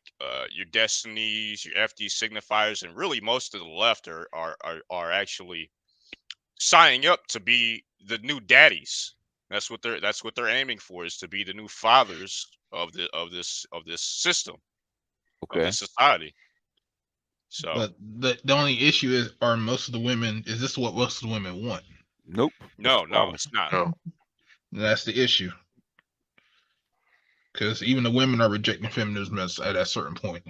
your destinies, your FD signifiers, and really most of the left are actually signing up to be the new daddies. That's what they're aiming for, is to be the new fathers of this system, of this society. So, but the only issue is, are most of the women? Is this what most of the women want? Nope. No, it's not. No. That's the issue. Because even the women are rejecting feminism at a certain point.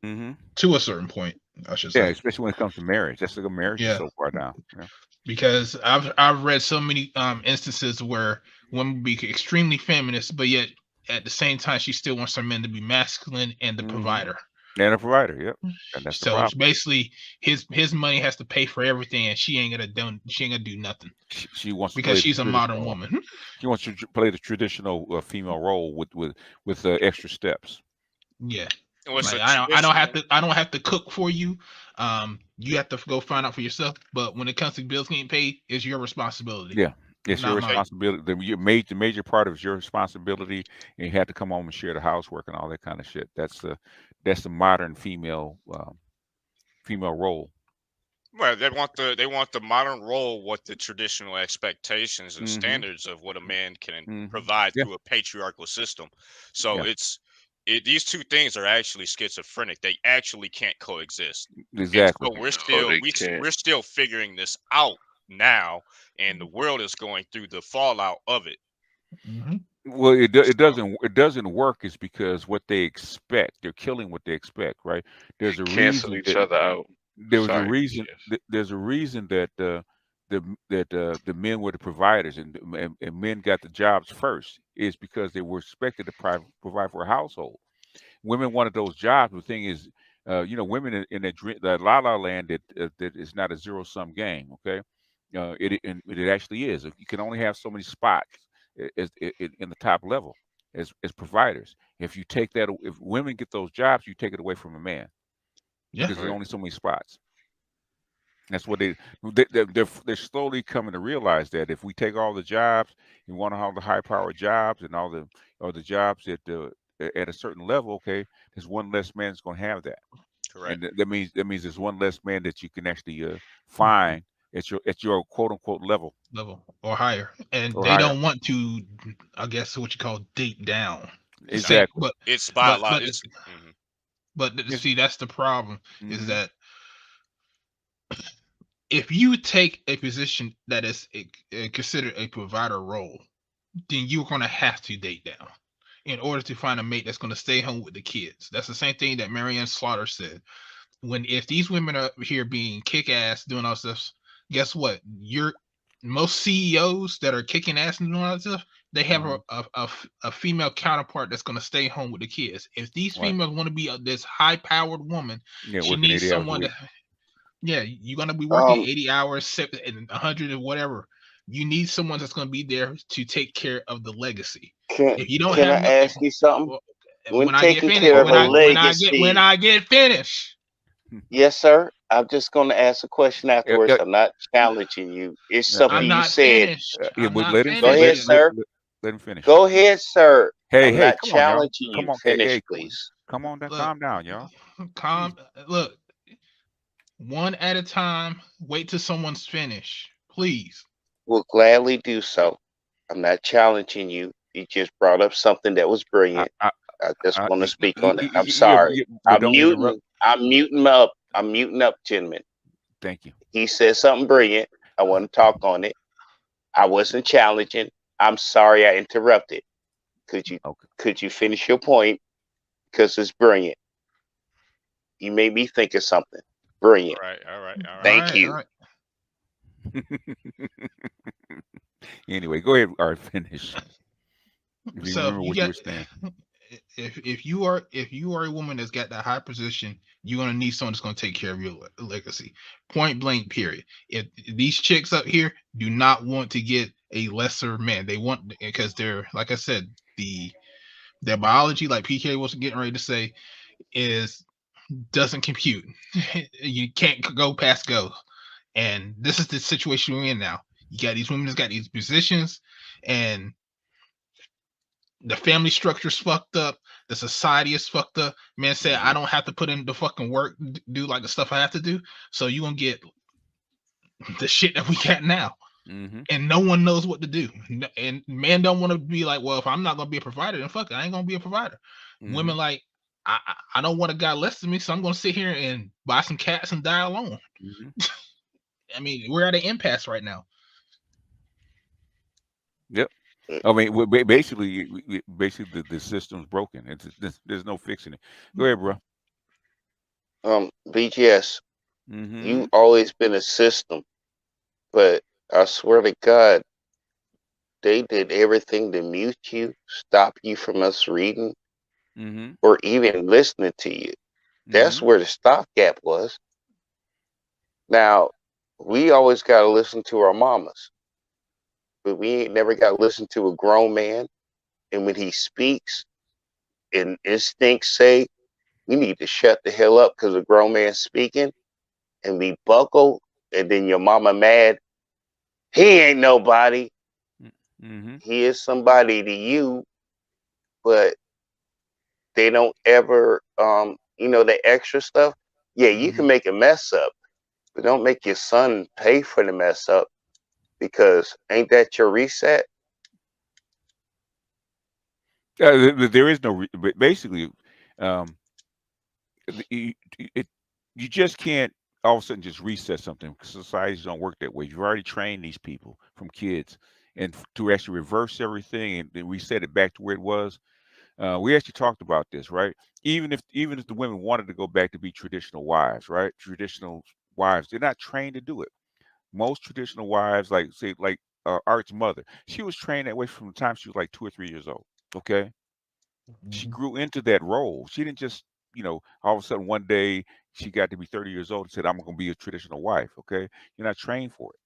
To a certain point, I should say. Yeah, especially when it comes to marriage. That's like a marriage is so far down. Yeah. Because I've read so many instances where women be extremely feminist, but yet at the same time she still wants her men to be masculine and the provider. And a provider, yep. And that's the So problem. basically, his money has to pay for everything, and she ain't gonna do nothing. She wants because to play she's a modern woman. She wants to play the traditional female role with extra steps. Yeah. Like, I don't have to cook for you. You have to go find out for yourself. But when it comes to bills getting paid, it's your responsibility. Yeah, it's your responsibility. The major part of your responsibility, and you have to come home and share the housework and all that kind of shit. That's the modern female role. Well, they want the modern role with the traditional expectations and standards of what a man can provide through a patriarchal system. So these two things are actually schizophrenic. They actually can't coexist. Exactly. And so we're still figuring this out now, and the world is going through the fallout of it. Well, it doesn't work is because what they expect, they're killing what they expect, right? There's a cancel each other out. There's a reason that the men were the providers and men got the jobs first, is because they were expected to provide for a household. Women wanted those jobs. The thing is, women in that la la land that is not a zero-sum game. Okay, it actually is. You can only have so many spots in the top level as providers. If you take that, if women get those jobs, you take it away from a man. Yeah, because there's only so many spots. That's what they're slowly coming to realize, that if we take all the jobs, you want all the high-powered jobs and all the jobs at a certain level, okay, there's one less man that's going to have that. Correct. And that means there's one less man that you can actually find at your quote unquote level or higher, and they don't want to, I guess, what you call date down. Exactly. But it's biological. But see, that's the problem, is that if you take a position that is considered a provider role, then you're going to have to date down in order to find a mate that's going to stay home with the kids. That's the same thing that Marianne Slaughter said. If these women are here being kick-ass, doing all stuff, guess what? Most CEOs that are kicking ass and doing all that stuff, they have a female counterpart that's going to stay home with the kids. If these females want to be this high-powered woman, she needs someone to. Yeah, you're going to be working 80 hours, and 100 or whatever. You need someone that's going to be there to take care of the legacy. If you don't have, I ask you something? When I get finished. Yes, sir. I'm just going to ask a question afterwards. I'm not challenging you. It's something you said. Go ahead, sir. Let him finish. Go ahead, sir. I'm not challenging you. Finish, please. Come on, calm down, y'all. Look, one at a time. Wait till someone's finished, please. We'll gladly do so. I'm not challenging you. You just brought up something that was brilliant. I just want to speak on it. I'm sorry. I'm muting up. I'm muting up, gentlemen. Thank you. He said something brilliant. I want to talk on it. I wasn't challenging. I'm sorry I interrupted. Could you finish your point? Because it's brilliant. You made me think of something. Brilliant. All right. Thank you. Anyway, go ahead, Art. Finish. If you are a woman that's got that high position, you're gonna need someone that's gonna take care of your legacy. Point blank. Period. If these chicks up here do not want to get a lesser man, they want, because they're, like I said, their biology, like PK was getting ready to say, doesn't compute. You can't go past go. And this is the situation we're in now. You got these women that's got these positions, and The family structure's fucked up. The society is fucked up. Man said, I don't have to put in the fucking work, do like the stuff I have to do. So you gonna get the shit that we got now. And no one knows what to do. And men don't want to be like, well, if I'm not gonna be a provider, then fuck it, I ain't gonna be a provider. Women like, I don't want a guy less than me, so I'm gonna sit here and buy some cats and die alone. I mean, we're at an impasse right now. Yep. I mean, basically the system's broken. There's no fixing it. Go ahead, bro. BGS, you always been a system, but I swear to God, they did everything to mute you, stop you from us reading, or even listening to you. That's where the stopgap was. Now, we always got to listen to our mamas, but we ain't never got to listen to a grown man. And when he speaks, and instincts say, we need to shut the hell up because a grown man's speaking, and we buckle, and then your mama mad. He ain't nobody. He is somebody to you, but they don't ever, the extra stuff. Yeah, you can make a mess up, but don't make your son pay for the mess up, because ain't that your reset? There is no basically. You just can't all of a sudden just reset something, because societies don't work that way. You've already trained these people from kids, and to actually reverse everything and reset it back to where it was. We actually talked about this, right? Even if the women wanted to go back to be traditional wives, right? Traditional wives, they're not trained to do it. Most traditional wives, like Art's mother, she was trained that way from the time she was like 2 or 3 years old. Okay, she grew into that role. She didn't just, all of a sudden one day she got to be 30 years old and said, I'm going to be a traditional wife. Okay, you're not trained for it.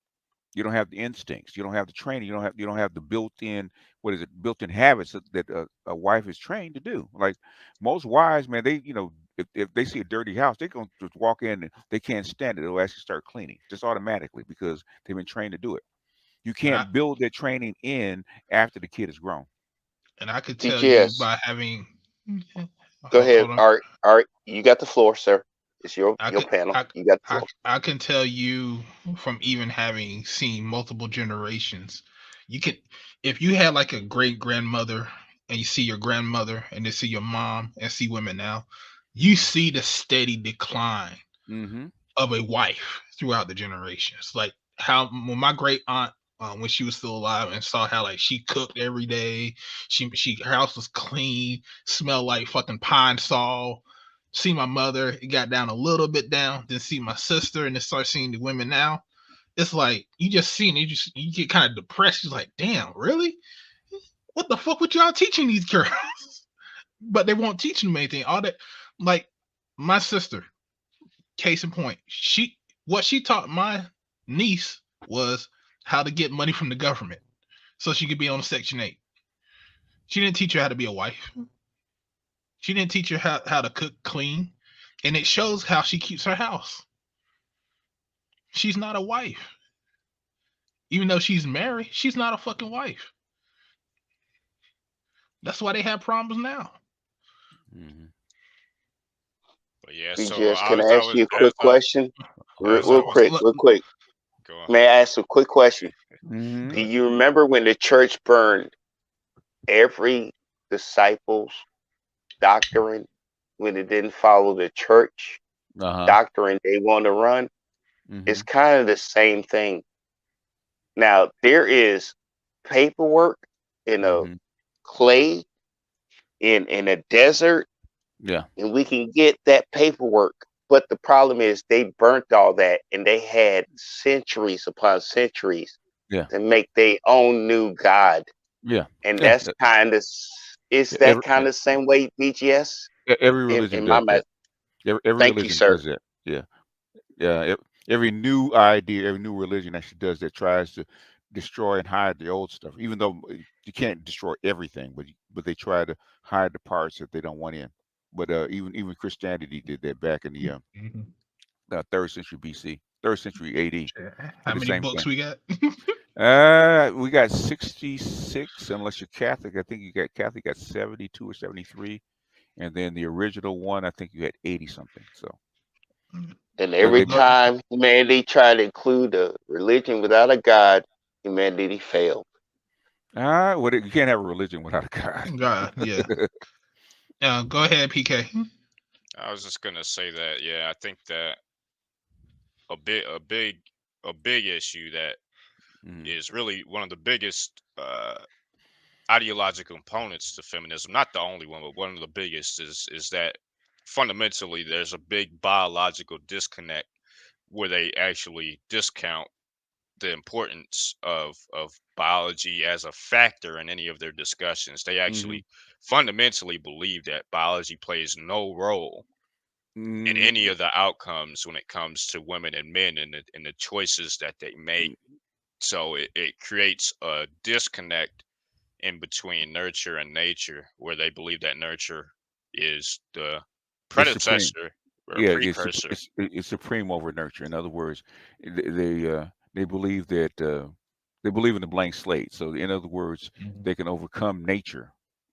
You don't have the instincts. You don't have the training. You don't have the built-in built-in habits that a wife is trained to do. Like most wives, man, they if they see a dirty house, they're going to just walk in and they can't stand it. They'll actually start cleaning just automatically because they've been trained to do it. You can't build that training in after the kid is grown. And I could tell you by having. Go ahead, Art. Art, you got the floor, sir. It's your panel. You got the floor. I can tell you from even having seen multiple generations. You can, if you had like a great grandmother and you see your grandmother and then see your mom and see women now, you see the steady decline of a wife throughout the generations. Like how when my great aunt, when she was still alive, and saw how like she cooked every day, her house was clean, smelled like fucking pine sol. See my mother, it got down a little bit down. Then see my sister, and then start seeing the women now. It's like you just see it, you get kind of depressed. You're like, damn, really? What the fuck would y'all teaching these girls? But they won't teach them anything. All that, like my sister, case in point, what she taught my niece was how to get money from the government so she could be on Section 8. She didn't teach her how to be a wife. She didn't teach her how to cook clean. And it shows how she keeps her house. She's not a wife. Even though she's married, she's not a fucking wife. That's why they have problems now. But yeah, BGS, can I ask you a quick question? Real quick. May I ask a quick question? Do you remember when the church burned every disciple's doctrine when it didn't follow the church doctrine they want to run? It's kind of the same thing. Now, there is paperwork in a clay in a desert. Yeah. And we can get that paperwork. But the problem is they burnt all that, and they had centuries upon centuries to make their own new God. Yeah. And that's kind of, is that kind of the same way, BGS? Every religion does that. Every Thank religion you, sir. does that. Yeah. Yeah. Every new idea, every new religion actually does that, tries to destroy and hide the old stuff, even though you can't destroy everything, but they try to hide the parts that they don't want in. But even Christianity did that back in the 3rd century BC, 3rd century AD. How many books we got? We got 66, unless you're Catholic. I think you got Catholic got 72 or 73, and then the original one, I think you had 80 something. So, and every they, time humanity tried to include a religion without a God, humanity failed. well, you can't have a religion without a God. God, yeah. Go ahead, PK. I was just gonna say that, yeah, I think that a big issue that is really one of the biggest ideological components to feminism, not the only one, but one of the biggest, is that fundamentally there's a big biological disconnect where they actually discount the importance of biology as a factor in any of their discussions. They actually fundamentally believe that biology plays no role in any of the outcomes when it comes to women and men and the choices that they make. So it creates a disconnect in between nurture and nature, where they believe that nurture is the It's supreme. predecessor or Yeah, precursor. it's supreme over nurture. In other words, they believe that they believe in the blank slate. So, in other words, they can overcome nature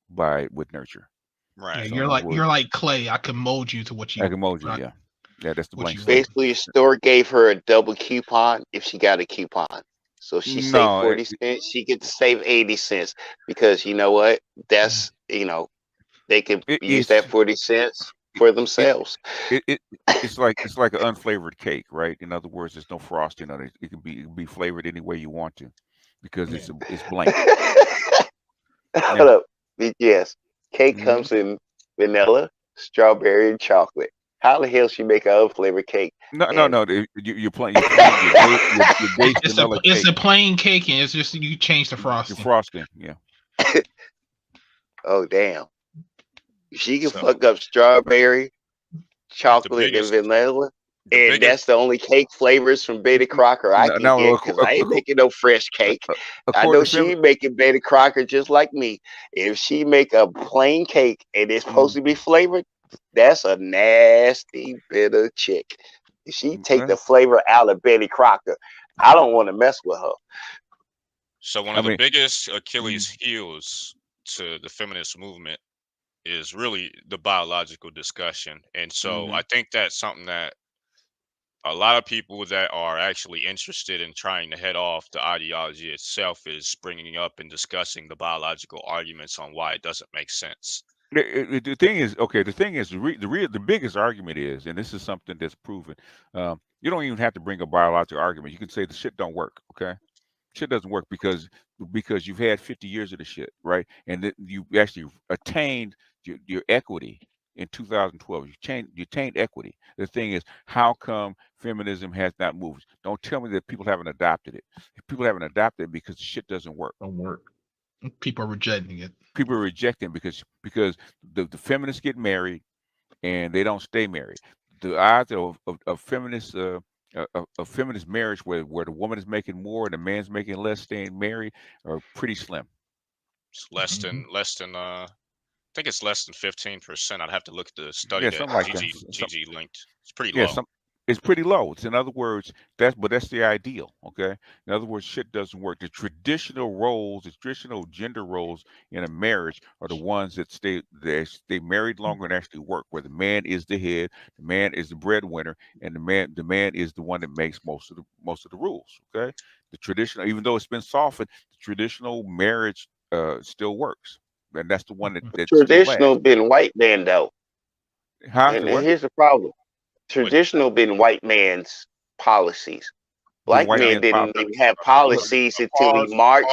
with nurture. Right. Yeah, So you're like clay. I can mold you to what you. I can mold you. Yeah, that's the blank slate. Basically, the store gave her a double coupon if she got a coupon. So she saved 40 cents, she gets to save 80 cents because you know what? That's they could use that 40 cents for themselves. It's like an unflavored cake, right? In other words, there's no frosting on it. It can be flavored any way you want to, because it's blank. Hold up. Yes. Cake comes in vanilla, strawberry, and chocolate. How the hell she make an unflavored cake? No. You're playing your base vanilla cake. It's a plain cake, and it's just you change the frosting. The frosting, yeah. Oh damn! She can fuck up strawberry, chocolate, and vanilla, and that's the only cake flavors from Betty Crocker I can get, because I ain't making no fresh cake. I know she ain't making Betty Crocker just like me. If she make a plain cake and it's supposed to be flavored, that's a nasty bitter chick. If she take the flavor out of Betty Crocker, I don't want to mess with her. So one of the biggest Achilles heels to the feminist movement is really the biological discussion. And so I think that's something that a lot of people that are actually interested in trying to head off the ideology itself is bringing up and discussing the biological arguments on why it doesn't make sense. The thing is, the biggest argument is, and this is something that's proven, you don't even have to bring a biological argument. You can say the shit don't work, okay? Shit doesn't work because you've had 50 years of the shit, right? And you actually attained your equity in 2012. You attained equity. The thing is, how come feminism has not moved? Don't tell me that people haven't adopted it. People haven't adopted it because the shit doesn't work. People are rejecting it. People are rejecting because the feminists get married and they don't stay married. The odds of feminist a feminist marriage where the woman is making more and the man's making less staying married are pretty slim. It's less than I think it's less than 15%. I'd have to look at the study that something like Gigi linked. It's pretty low. It's pretty low. It's, in other words, that's the ideal. Okay. In other words, shit doesn't work. The traditional roles, the traditional gender roles in a marriage are the ones that stay married longer and actually work. Where the man is the head, the man is the breadwinner, and the man is the one that makes most of the rules. Okay. The traditional, even though it's been softened, the traditional marriage still works, and that's the one that traditional been white man though. And What? here's the problem. Traditional been white man's policies. Black men didn't even have policies until we marched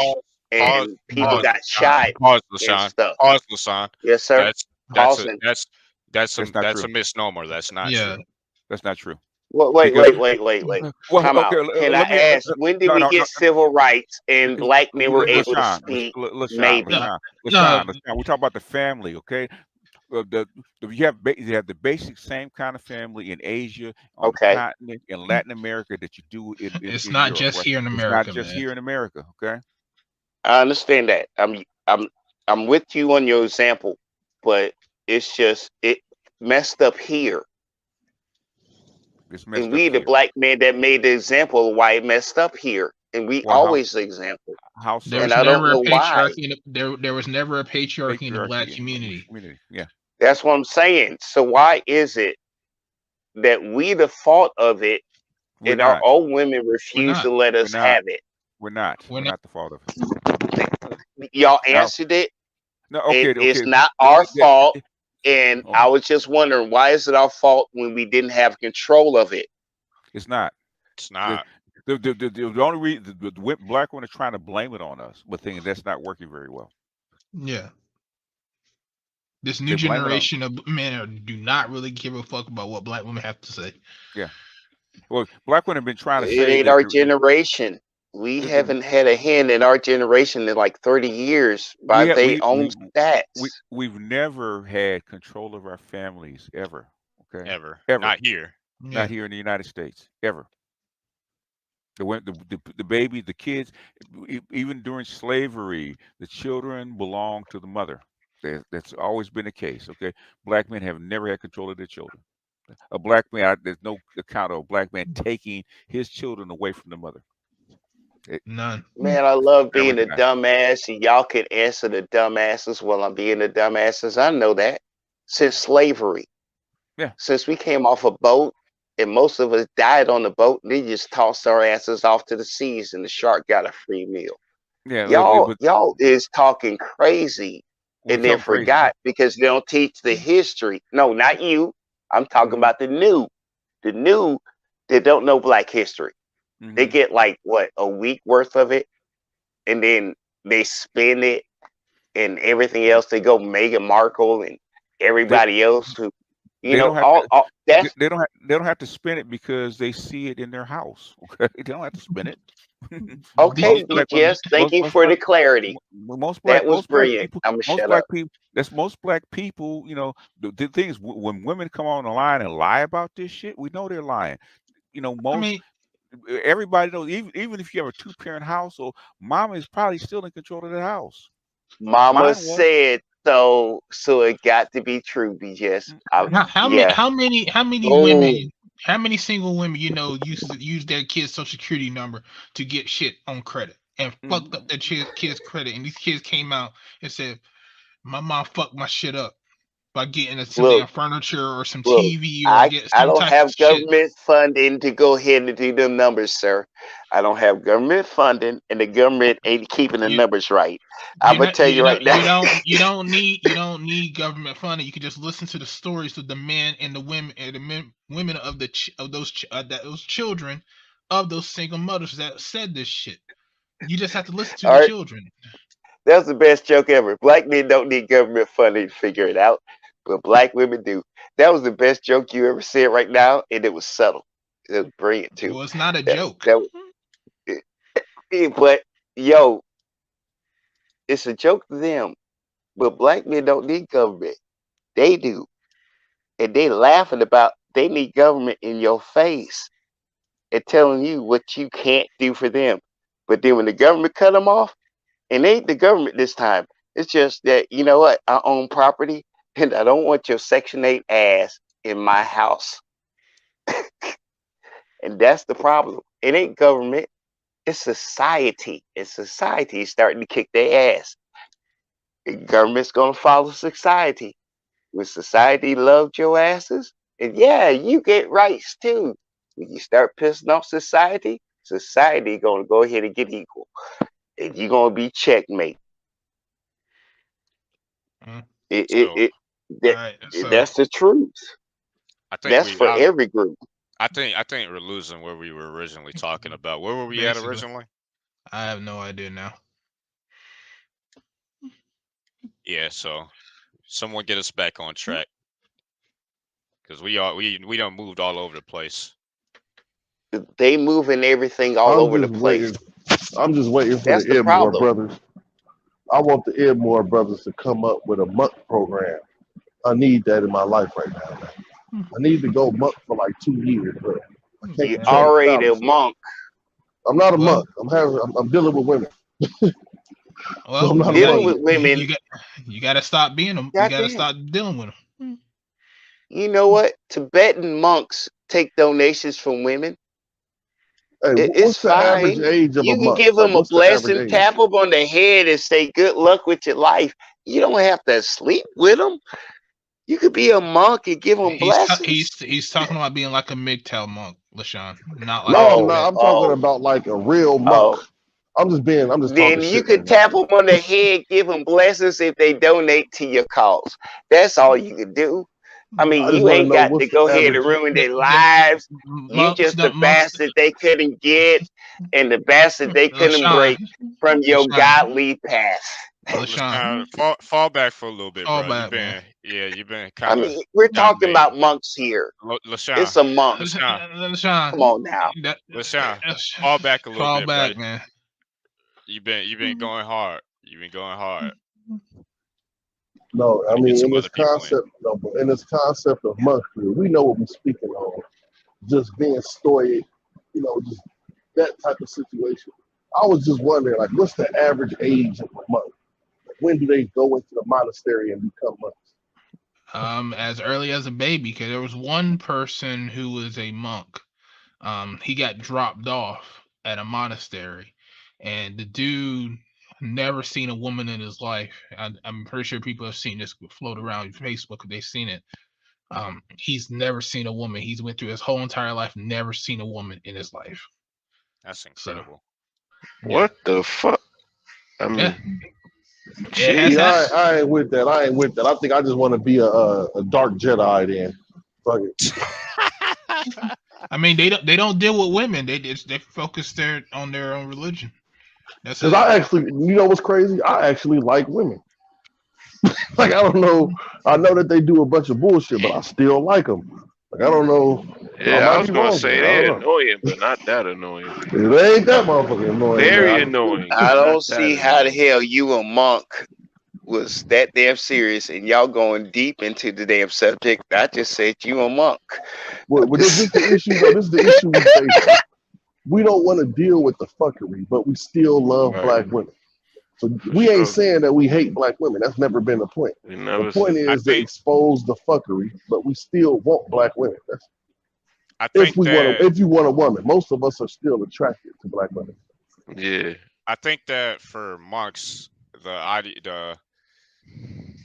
and people got shot and stuff. Pause, LaShawn. Yes, sir. That's a misnomer. That's not true. That's not true. Well, wait. Time out. Can I ask, when did we get civil rights and black men were able to speak? Maybe. LaShawn, we talk about the family, okay? You have the basic same kind of family in Asia, on the continent, in Latin America that you do in it's not Europe, just right? here in America. It's not just here in America, okay? I understand that. I'm with you on your example, but it's just it messed up here. And we the black men that made the example of why it messed up here. and we Well, always example. how There so? was And I don't never a know why. patriarchy. There was never a patriarchy in the black Patriarchy in the community. community. Yeah. That's what I'm saying. So why is it that we the fault of it, We're and our not. old women We're refuse not. to let We're us not. have it? We're not. We're We're not. not the fault of it. Y'all Now, answered it. no, okay, It's okay. not our fault. And I was just wondering, why is it our fault when we didn't have control of it? It's not. It's not. The only reason the black women are trying to blame it on us, but thinking that's not working very well. Yeah. This new They blame it on. generation of men do not really give a fuck about what black women have to say. Yeah. Well, black women have been trying to It say ain't that our generation. We haven't had a hand in our generation in like 30 years by their own stats. we've never had control of our families ever. Okay. Ever. Ever. Not here. Not here in the United States. Ever. The baby, the kids, even during slavery, the children belong to the mother. That's always been the case. Okay. Black men have never had control of their children. A black man, there's no account of a black man taking his children away from the mother. None. Man, I love Never being a recognized. dumbass, and y'all can answer the dumbasses while I'm being the dumbasses. I know that since slavery. Yeah. Since we came off a boat, and most of us died on the boat, they just tossed our asses off to the seas, and the shark got a free meal. Yeah. Y'all is talking crazy, and then talking crazy. forgot because they don't teach the history. No, not you. I'm talking about the new that don't know Black history. They get like what, a week worth of it, and then they spend it and everything else. They go Meghan Markle and everybody else who, you They know, don't have all that's they don't have to spend it because they see it in their house. Okay, they don't have to spend it. okay. Most black women, BGS, thank you for the clarity. most That was black brilliant. people, I'm gonna most shut black up. people. That's most black people. You know, the thing is, when women come on the line and lie about this shit, we know they're lying. You know, everybody knows. Even if you have a 2-parent household, mama is probably still in control of the house. Mama Mine was. said so, so it got to be true. BGS. Yeah. How many women? How many single women use their kids' social security number to get shit on credit and fucked up their kids' credit, and these kids came out and said, "My mom fucked my shit up by getting some damn furniture or some TV or I get some don't type of have shit." government funding to go ahead and do them numbers, sir. I don't have government funding, and the government ain't keeping the numbers right. I'm gonna tell you right now. You don't need government funding. You can just listen to the stories of the men and the women and the women of those children of those single mothers that said this shit. You just have to listen to All the right, children. that's the best joke ever. Black men don't need government funding to figure it out, but black women do. That was the best joke you ever said right now, and it was subtle. It was brilliant too. Well, it's not a joke. But yo, it's a joke to them. But black men don't need government. They do. And they laughing about they need government in your face and telling you what you can't do for them. But then when the government cut them off, and it ain't the government this time. It's just that, you know what? I own property and I don't want your Section 8 ass in my house. And that's the problem. It ain't government. It's society. And society is starting to kick their ass. And government's going to follow society. When society loved your asses, and yeah, you get rights too. When you start pissing off society, society going to go ahead and get equal. And you're going to be checkmate. That's the truth. I think that's for every group. I think we're losing where we were originally talking about. Where were we at originally? I have no idea now. Yeah, so someone get us back on track, because we done moved all over the place. They moving everything all over the place. I'm just waiting for That's the the Edmore problem. brothers. I want the Edmore brothers to come up with a month program. I need that in my life right now, man. I need to go monk for like 2 years, bro. You already a monk. I'm not a monk. I'm dealing with women. Well, I'm not dealing with women. You got to stop being them. You got to stop dealing with them. You know what? Tibetan monks take donations from women. Hey, It's what's the average fine. age of a You can monk? give Like, them a what's the average blessing, age? tap them on the head, and say, "Good luck with your life." You don't have to sleep with them. You could be a monk and give them blessings. He's talking about being like a MGTOW monk, LaShawn. Not like No, a I'm not. I'm talking about like a real monk. I'm just talking Then you shit could right now. tap them on the head, give them blessings if they donate to your cause. That's all you could do. I mean, I just you want to ain't know got what's to the go ahead and average. ruin their lives. You just the bastard they couldn't get, and the bastard they couldn't LaShawn, break from your godly path. LaShawn, fall back for a little bit, fall bro. back, man. You've been I kind of. mean, we're talking about monks here. LaShawn, It's a monk. LaShawn, Come on now. LaShawn, fall back a little fall bit, back, bro. man. You've been going hard. You've been going hard. No, I Get mean some in this other people in. concept, no, but in this concept of monkhood, we know what we're speaking on. Just being stoic, just that type of situation. I was just wondering, like, what's the average age of a monk? Like, when do they go into the monastery and become monks? As early as a baby, because there was one person who was a monk. He got dropped off at a monastery, and the dude never seen a woman in his life. I'm pretty sure people have seen this float around Facebook. They've seen it. He's never seen a woman. He's went through his whole entire life, never seen a woman in his life. That's incredible. So, what the fuck? I mean, yeah, I ain't with that. I think I just want to be a dark Jedi then. Fuck it. I mean, they don't deal with women. They focus on their own religion. That's Because I actually, you know what's crazy? I actually like women. Like, I don't know. I know that they do a bunch of bullshit, but I still like them. Like, I don't know. yeah, I was gonna say they're annoying, but not that annoying. They ain't that motherfucking annoying. Very annoying. I don't Not see that how the hell you a monk was that damn serious, and y'all going deep into the damn subject. I just said you a monk. Well, this is the issue, though. This is the issue we face. We don't want to deal with the fuckery, but we still love black women. So we ain't saying that we hate black women. That's never been the point. The point is to expose the fuckery, but we still want black women. If you want a woman, most of us are still attracted to black women. Yeah, I think that for monks,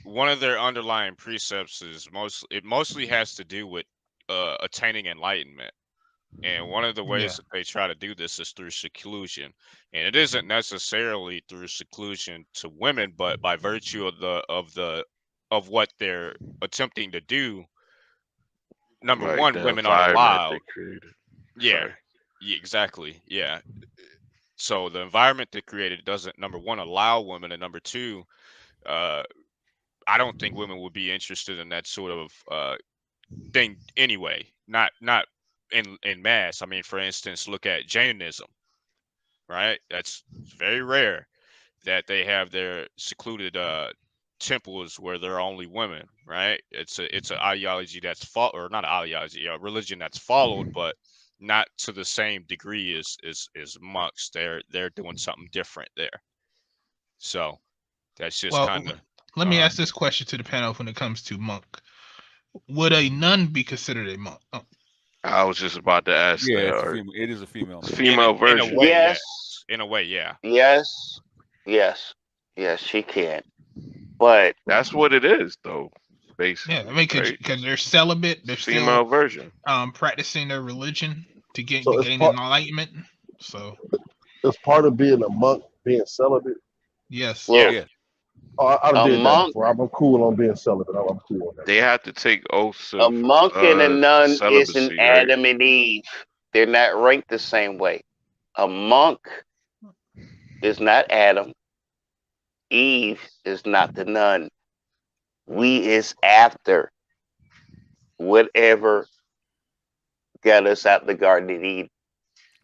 one of their underlying precepts is mostly has to do with attaining enlightenment. And one of the ways that they try to do this is through seclusion. And it isn't necessarily through seclusion to women, but by virtue of what they're attempting to do. Number like one, the women aren't environment allowed. they created. Yeah, exactly. Yeah. So the environment they created doesn't, number one, allow women, and number two, I don't think women would be interested in that sort of thing anyway. Not in mass. I mean, for instance, look at Jainism, right? That's very rare that they have their secluded temples where there are only women, right? It's an ideology that's or not an ideology, a religion that's followed, but not to the same degree as monks. They're doing something different there. So that's just kind of. Let me ask this question to the panel when it comes to monk. Would a nun be considered a monk? Oh. I was just about to ask that. It is a female. Female version. In a way, yes. In a way, yeah. Yes. She can. But that's what it is, though. Basically, yeah, I mean, because they're celibate, they're female still version. Practicing their religion to gain enlightenment. So it's part of being a monk, being celibate. Yes. Look, yeah. Oh, I did that before. I'm cool on being celibate. I'm cool on that. They have to take oaths of a monk and a nun celibacy, isn't Adam and Eve. They're not ranked the same way. A monk is not Adam. Eve is not the nun. We is after whatever got us out the Garden of Eden.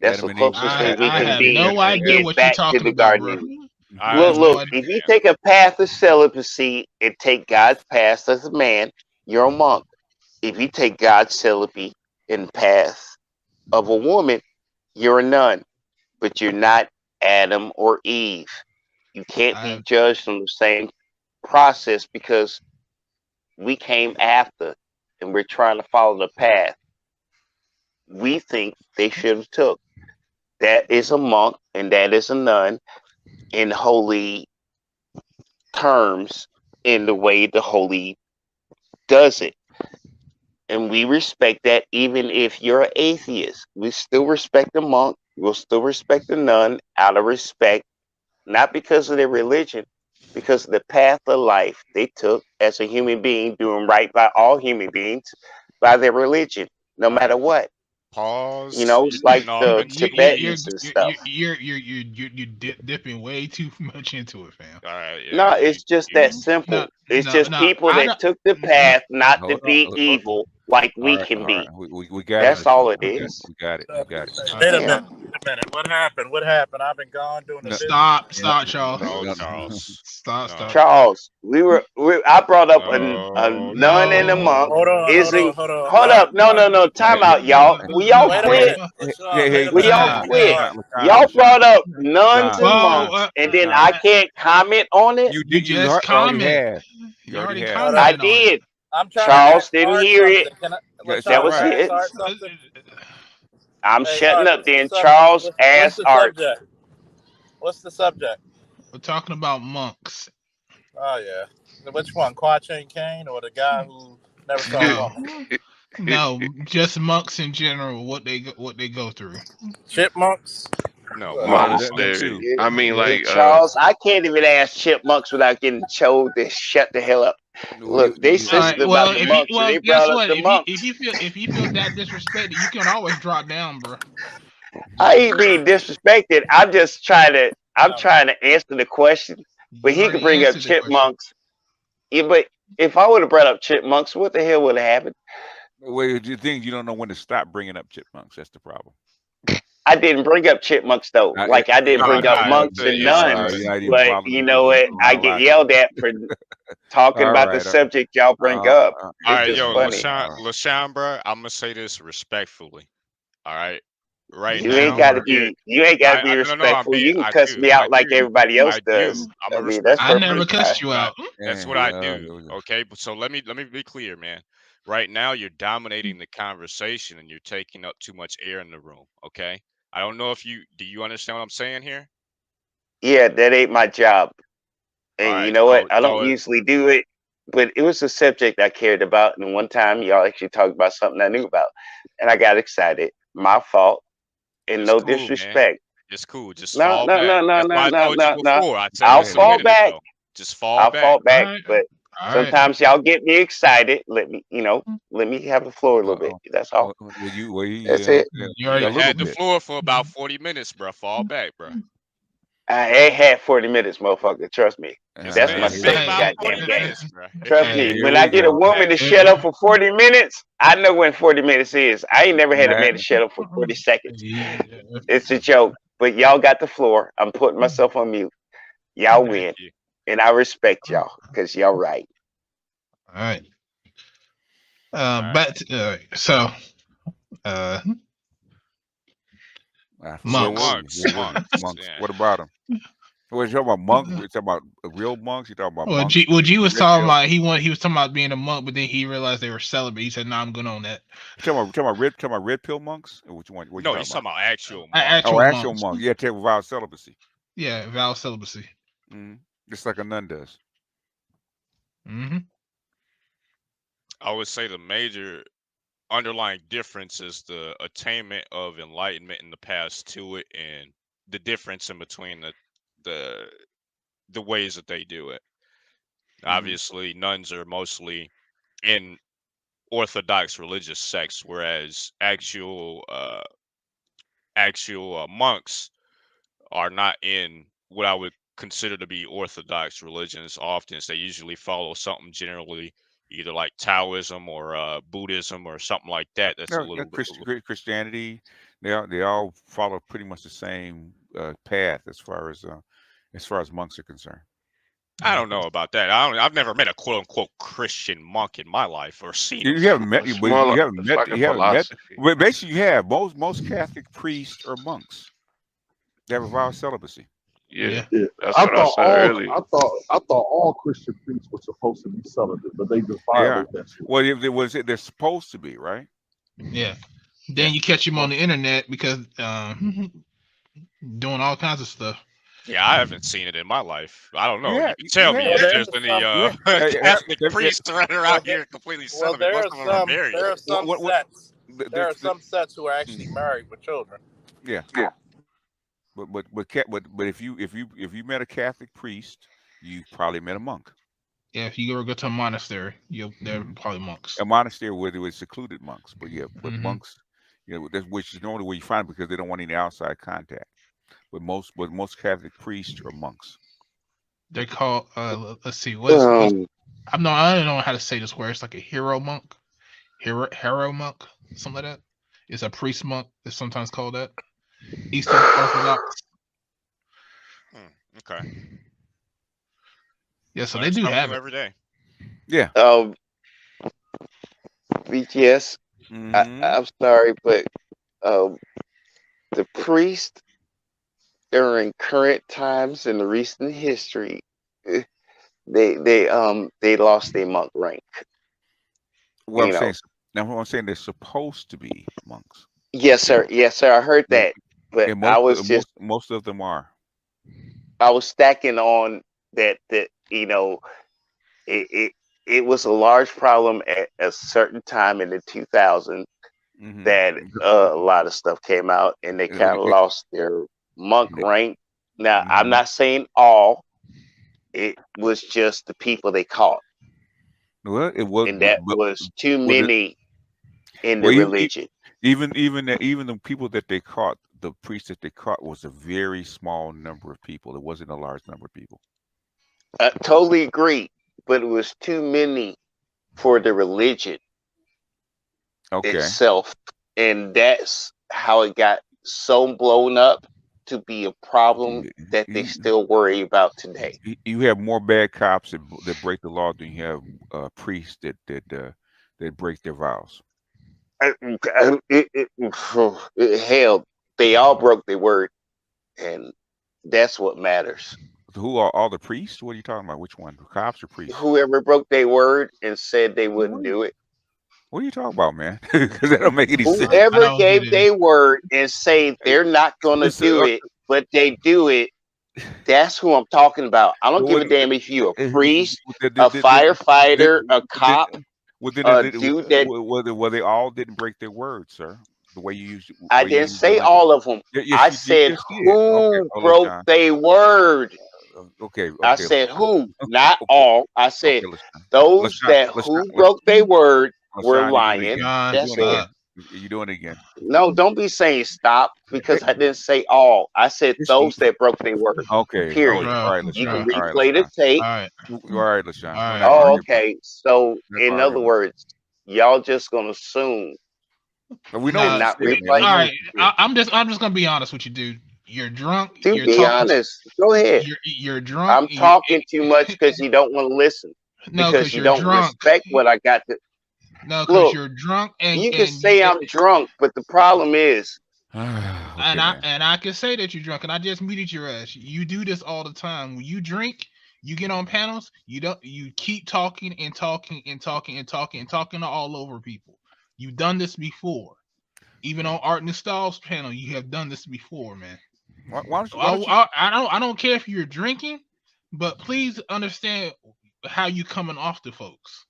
That's the closest thing we can be to get back to the Garden of Eden. Look, if you take a path of celibacy and take God's path as a man, you're a monk. If you take God's celibacy and path of a woman, you're a nun. But you're not Adam or Eve. You can't be judged on the same process because we came after and we're trying to follow the path we think they should have took. that is a monk and that is a nun in holy terms, in the way the holy does it. And we respect that even if you're an atheist. We still respect the monk. We'll still respect the nun out of respect, not because of their religion, because of the path of life they took as a human being, doing right by all human beings by their religion, no matter what. Pause. You know, it's like the Tibetans and stuff. You're dipping way too much into it, fam. All right, yeah. No, it's just that simple. It's just people that took the path not to be evil like we can be. We got That's it. all it is. We got it. We got it. Wait a minute. What happened? What happened? I've been gone doing the business. Stop, Charles. No, Charles. Stop. Charles, I brought up a nun and a monk. Hold up. No. Time out, y'all. Will y'all quit? Will y'all quit? Y'all brought up nuns and monks, and then I can't comment on it? You just comment. You already have. I did. Charles didn't hear it. That was it. I'm shutting up then. Charles asked Art. What's the subject? We're talking about monks. Oh yeah. Which one? Quatrain Kane or the guy who never saw a woman? No, just monks in general. What they go through. Chipmunks. No, monastery. I mean, like Charles, I can't even ask chipmunks without getting told to shut the hell up. Look, they sensitive about the monks. They brought up the monks. If you feel that disrespected, you can always drop down, bro. I ain't being disrespected. I'm trying to answer the question. But he could bring up chipmunks. Yeah, but if I would have brought up chipmunks, what the hell would have happened? Wait, you think you don't know when to stop bringing up chipmunks? That's the problem. I didn't bring up chipmunks though. I didn't bring up monks and nuns. But you know what? I get yelled at for talking about the subject y'all bring up. All right, yo, LaShawn, bro, I'm gonna say this respectfully. All right. Right you now, ain't gotta be respectful. You can cuss me out like everybody else does. I never cussed you out. That's what I do. Okay, but so let me be clear, man. Right now, you're dominating the conversation and you're taking up too much air in the room. Okay, I don't know if do you understand what I'm saying here? Yeah, that ain't my job. And you know what? I don't usually do it, but it was a subject I cared about. And one time, y'all actually talked about something I knew about, and I got excited. My fault. And no disrespect. Man. It's cool. Just fall back. No. I'll fall back. Just fall back. I'll fall back. But sometimes y'all get me excited. Let me have the floor a little bit. That's all. That's it. You already had the floor for about 40 minutes, bro. Fall back, bro. I ain't had 40 minutes, motherfucker. Trust me. That's my second goddamn game. Trust me. When I get a woman to shut up for 40 minutes, I know when 40 minutes is. I ain't never had a man to shut up for 40 seconds. It's a joke. But y'all got the floor. I'm putting myself on mute. Y'all win. And I respect y'all because y'all right. All right. Back to, monks. What about them? What you talking about monks? You talking about real monks? You talking about monks? Well, G was talking about he was talking about being a monk, but then he realized they were celibate. He said, "No, I'm good on that." You talking about red pill monks? Or which one? No, he's talking about actual monks. Actual monks. Yeah, take vow celibacy. Yeah, vow celibacy. Just like a nun does. I would say the major underlying difference is the attainment of enlightenment in the past to it, and the difference in between the ways that they do it. Obviously, nuns are mostly in orthodox religious sects, whereas actual monks are not in what I would consider to be orthodox religions. Often, they usually follow something generally either like Taoism or Buddhism or something like that. That's a little bit Christianity. They all follow pretty much the same path as far as monks are concerned. I don't know about that. I've never met a quote unquote Christian monk in my life or seen. You haven't met. You haven't met. Well, basically, you have most Catholic priests or monks. They have a vow of celibacy. Yeah. That's what I said earlier. I thought all Christian priests were supposed to be celibate, but they just violate that shit. Well, they're supposed to be, right? Yeah. Then you catch them on the internet because doing all kinds of stuff. Yeah, I haven't seen it in my life. I don't know. Yeah, You can tell me if there's any Catholic priests running around here completely Well, celibate. Most of them are married. there are some sets. There are some sets who are actually married with children. Yeah. But if you met a Catholic priest, you probably met a monk. Yeah, if you ever go to a monastery, they're probably monks. A monastery where there were secluded monks, but monks, which is normally where you find it because they don't want any outside contact. But most Catholic priests are monks. They're called. Let's see. I don't know how to say this word. It's like a hero monk, hero monk, something like that. It's a priest monk. It's sometimes called that. Eastern Orthodox. Okay. Yeah, so they do have it every day. Yeah. BTS. I'm sorry, but the priest during current times in the recent history, they lost their monk rank. Well, I'm saying they're supposed to be monks. Yes, sir. Yes, sir. I heard that, but most of them are. I was stacking on that it was a large problem at a certain time in the 2000s that a lot of stuff came out and they kind of lost their monk rank. Now, I'm not saying all. It was just the people they caught. Well, it was, and that was too many in the religion. Even the people that they caught, the priests that they caught, was a very small number of people. It wasn't a large number of people. I totally agree, but it was too many for the religion itself, and that's how it got so blown up to be a problem that they still worry about today. You have more bad cops that break the law than you have priests that break their vows. Hell, they all broke their word, and that's what matters. Who are all the priests? What are you talking about? Which one? Cops or priests? Whoever broke their word and said they wouldn't do it. What are you talking about, man? Because that don't make any sense. Whoever gave their word and say they're not going to do it, but they do it, that's who I'm talking about. I don't give a damn if you're a priest, a firefighter, a cop, a dude that... Well, they all didn't break their word, sir. The way you used it. I didn't say all of them. I said who broke their word. Okay. I said who, not all. I said those who broke their word were lying. That's it. You're doing it again. No, don't be saying stop because I didn't say all. I said those that broke their word. Okay. Period. All right, you can replay the tape. All right, LaShawn. Oh, okay. So, in other words, y'all just gonna assume. We know. Not replay. All right. I'm just gonna be honest with you, dude. You're drunk. Dude, be honest. Go ahead. You're drunk. I'm talking too much because you don't want to listen. No, because you don't respect what I got to. No, because you're drunk, and you can say I'm drunk, but the problem is, and I can say that you're drunk, and I just muted your ass. You do this all the time. When you drink, you get on panels. You keep talking and talking and talking and talking and talking all over people. You've done this before, even on Art and Styles panel. You have done this before, man. I don't care if you're drinking, but please understand how you coming off to folks.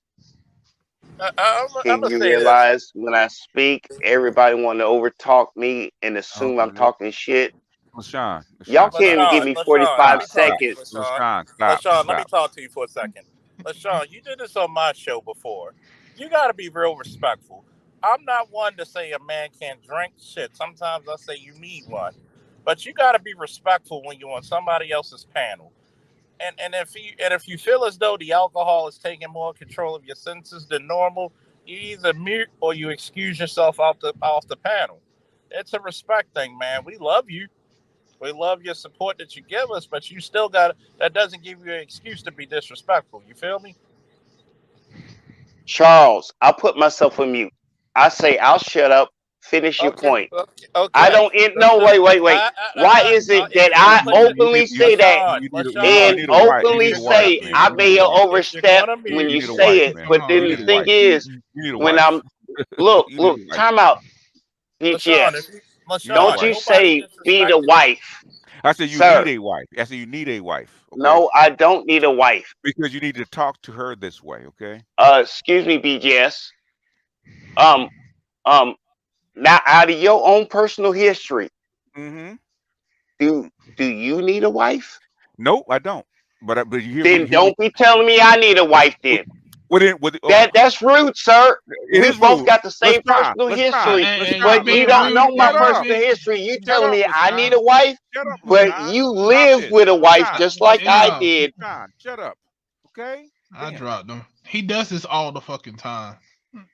Can you realize when I speak, everybody want to overtalk me and assume I'm talking shit? LaShawn, y'all can't even give me 45 seconds. LaShawn, let me talk to you for a second. LaShawn, you did this on my show before. You got to be real respectful. I'm not one to say a man can't drink shit. Sometimes I say you need one. But you got to be respectful when you're on somebody else's panel. And if you feel as though the alcohol is taking more control of your senses than normal, you either mute or you excuse yourself off the panel. It's a respect thing, man. We love you. We love your support that you give us, but you still that doesn't give you an excuse to be disrespectful. You feel me? Charles, I'll put myself on mute. I say I'll shut up. Finish your point. Okay. I don't. No, wait. Why is it that I openly say that and openly say I may overstep when you say it? But then the thing is, when I'm look, time out. BGS. Don't you say be the wife. I said you Sir. need a wife. I said you need a wife. Okay? No, I don't need a wife. Because you need to talk to her this way, okay? Excuse me, BGS. Now out of your own personal history, do you need a wife? Nope, I don't. But you hear then don't be telling me I need a wife then. That's rude, sir. We both got the same personal history, but you don't know my personal history. You telling me I need a wife, but you live with a wife just like I did. Shut up, okay? I dropped him. He does this all the fucking time.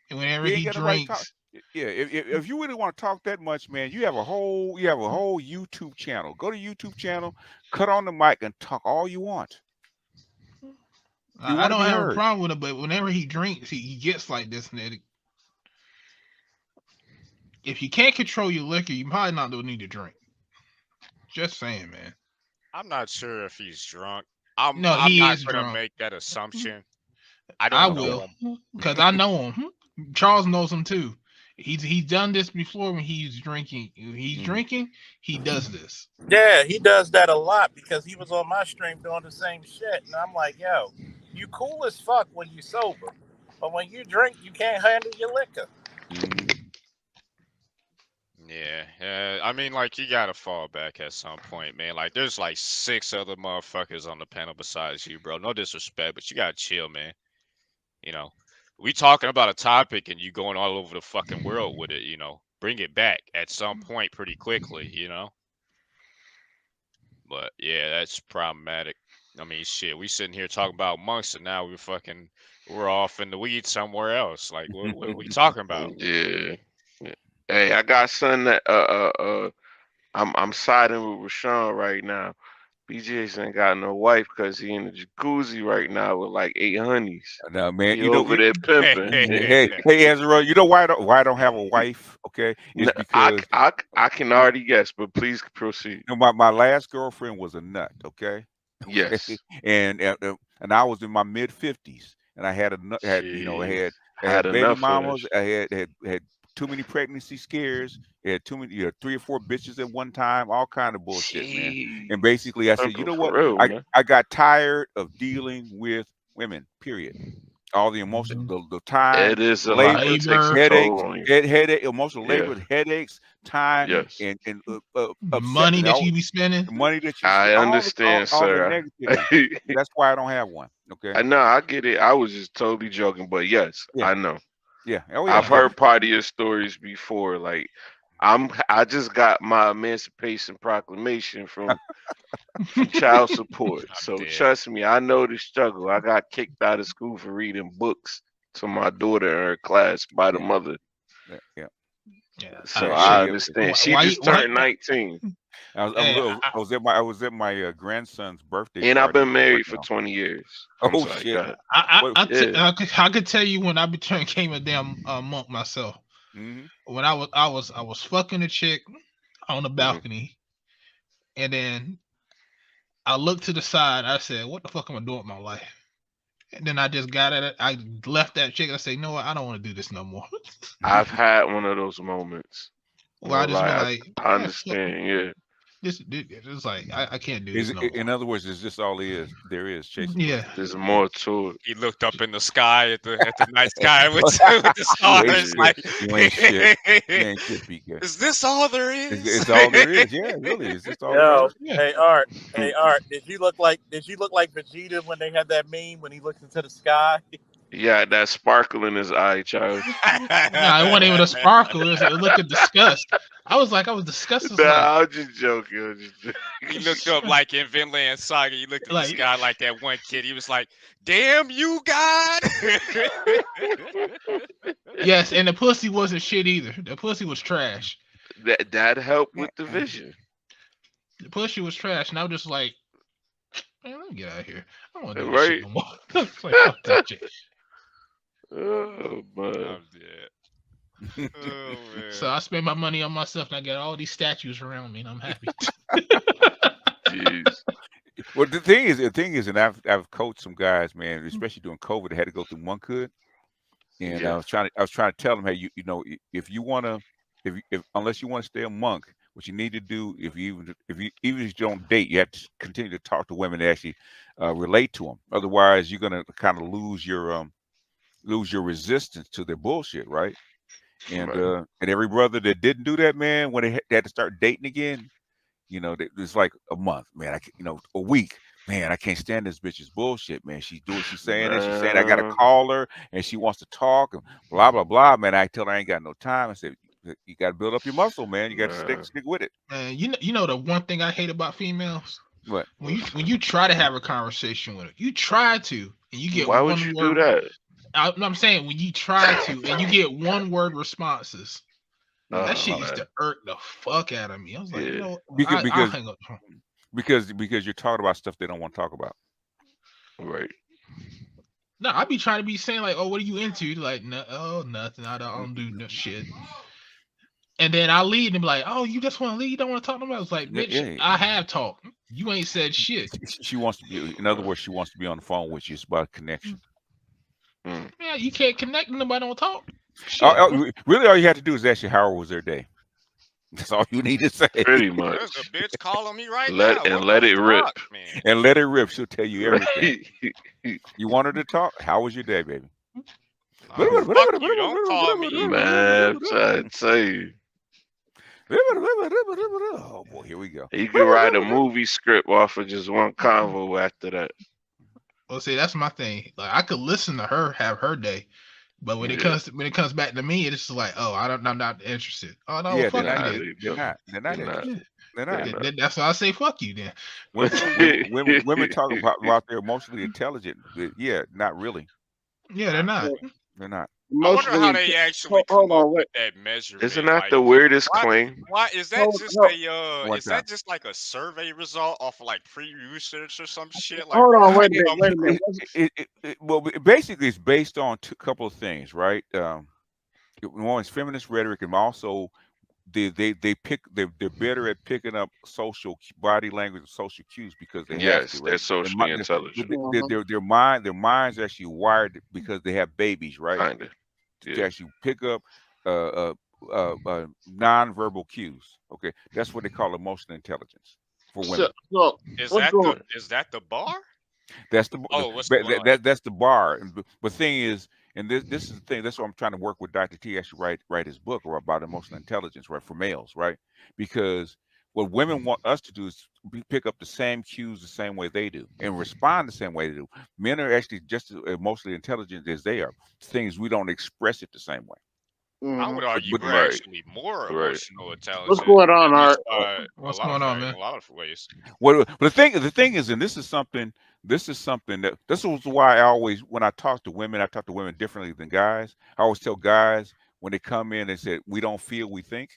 Whenever he drinks. Yeah, if you really want to talk that much, man, you have a whole YouTube channel. Go to YouTube channel, cut on the mic, and talk all you want. I don't have a problem with it, but whenever he drinks, he gets like this. And if you can't control your liquor, you probably not don't need to drink. Just saying, man. I'm not sure if he's drunk. I'm he not is gonna drunk. make that assumption. I will, because I know him. Charles knows him too. He's done this before when he's drinking. When he's drinking, he does this. Yeah, he does that a lot because he was on my stream doing the same shit, and I'm like, yo, you cool as fuck when you sober, but when you drink, you can't handle your liquor. Yeah, I mean, like, you gotta fall back at some point, man. Like, there's like 6 other motherfuckers on the panel besides you, bro. No disrespect, but you gotta chill, man. You know, we talking about a topic and you going all over the fucking world with it, you know. Bring it back at some point pretty quickly, you know. But yeah, that's problematic. I mean, shit, we sitting here talking about monks and now we're off in the weeds somewhere else. Like, what are we talking about? Yeah. Hey, I got something that I'm siding with Rashawn right now. BJ's ain't got no wife because he in the jacuzzi right now with like 8 honeys. No, man, he over there pimping. hey, Ezra, you know why I don't have a wife? Okay, it's because I can already guess, but please proceed. You know, my last girlfriend was a nut. Okay. Yes. and I was in my mid-50s, and I had I had baby mamas. I had too many pregnancy scares. Had too many, 3 or 4 bitches at one time, all kind of bullshit, man. And basically, I said, you know what? I got tired of dealing with women. Period. All the emotion, the time, it is a labor, headaches, emotional labor, headaches, time, and money that you be spending. Money that you. I understand, sir. All the negativity. That's why I don't have one. Okay. I know. I get it. I was just totally joking, but yes, I know. Yeah. I've heard part of your stories before. Like, I just got my Emancipation Proclamation from child support. So trust me, I know the struggle. I got kicked out of school for reading books to my daughter in her class by the mother. Yeah. So I understand. She just turned 19. I was at my grandson's birthday. And I've been married for 20 years. Oh shit! I could tell you when I became a damn monk myself. When I was fucking a chick on the balcony, and then I looked to the side. I said, "What the fuck am I doing with my life?" And then I just got at it. I left that chick. I said, "No, I don't want to do this no more." I've had one of those moments. Well, I just I understand. Yeah. It's like I can't do this no more. In other words, is this all there is chasing? Yeah, there's more to it. He looked up in the sky at the night sky with the stars. Like, you ain't shit. You ain't shit, BK. Is this all there is? It's all there is. Yeah, really. Is this all there is? Yeah. Hey Art, did you look like Vegeta when they had that meme when he looked into the sky? Yeah, that sparkle in his eye, child. No, it wasn't even a sparkle. It looked at disgust. I was disgusted. I was just joking. He looked up like in Vinland Saga. He looked at the sky like that one kid. He was like, "Damn you, God!" Yes, and the pussy wasn't shit either. The pussy was trash. That helped with the vision. The pussy was trash, and I was just like, "Man, let me get out of here. I don't want to do this shit no more." Like, fuck that shit. Oh, man. I'm dead. Oh, man. So I spent my money on myself, and I got all these statues around me, and I'm happy. Jeez. Well, the thing is, and I've coached some guys, man, especially during COVID, they had to go through one could, and I was trying to tell them, hey, you know, if you want to if unless you want to stay a monk, what you need to do, even if you don't date, you have to continue to talk to women that actually relate to them. Otherwise, you're gonna kind of lose your resistance to their bullshit, right? And every brother that didn't do that, man, when they had to start dating again, it's like a month, man. A week, man. I can't stand this bitch's bullshit, man. She's saying this. She's saying I gotta call her, and she wants to talk, and blah blah blah, man. I tell her I ain't got no time. I said you got to build up your muscle, man. You got to stick with it. Man, you know the one thing I hate about females. What? When you try to have a conversation with her, you try to, and you get Why one would you word. do that? I'm saying when you try to, and you get one word responses. That shit used to irk the fuck out of me. I was like, I'll hang up. Because you're talking about stuff they don't want to talk about. Right. No, I be trying to be saying like, oh, what are you into? Like, no, oh, nothing. I don't do no shit. And then I leave and be like, oh, you just want to leave? You don't want to talk to me? I was like, bitch, I have talked. You ain't said shit. She wants to be, in other words, she wants to be on the phone with you. It's about connection. Yeah, you can't connect. Nobody don't talk. Really, all you have to do is ask you how was their day. That's all you need to say. Pretty much. There's a bitch calling me right now. And let it rip. Man? And let it rip. She'll tell you everything. You want her to talk? How was your day, baby? Fuck you, don't call me. Man, I'm trying to tell you. Oh boy, here we go. You can write a movie script off of just one convo after that. Well, see, that's my thing. Like, I could listen to her have her day, but when it comes back to me, it's just like, oh, I'm not interested. Oh no, yeah, fuck they're not. That's why I say fuck you. Then women talk about they're emotionally intelligent. Yeah, not really. Yeah, they're not. They're not. I wonder how they actually come up with that measurement. Isn't that the weirdest claim? Why is that just just like a survey result off of like pre-research or some shit? Like, hold on, wait a minute. Well, basically, it's based on a couple of things, right? One is feminist rhetoric, and also they're better at picking up social body language and social cues because they have to. Right? They're socially intelligent. Their minds are actually wired because they have babies, right? Kind of. To actually pick up non-verbal cues. Okay, that's what they call emotional intelligence for women. Is that the bar? That's the that's the bar. But the thing is, and this is the thing. That's what I'm trying to work with Dr. T. Actually, write his book about emotional intelligence, right, for males, right? Because what women want us to do is pick up the same cues the same way they do and respond the same way they do. Men are actually just as emotionally intelligent as they are. Things we don't express it the same way. I would argue we're actually more emotional intelligent. What's going on, Art? What's going on, man? In a lot of ways. Well, the thing is, and this is something that this was why I always, when I talk to women differently than guys. I always tell guys when they come in and say, we don't feel, we think.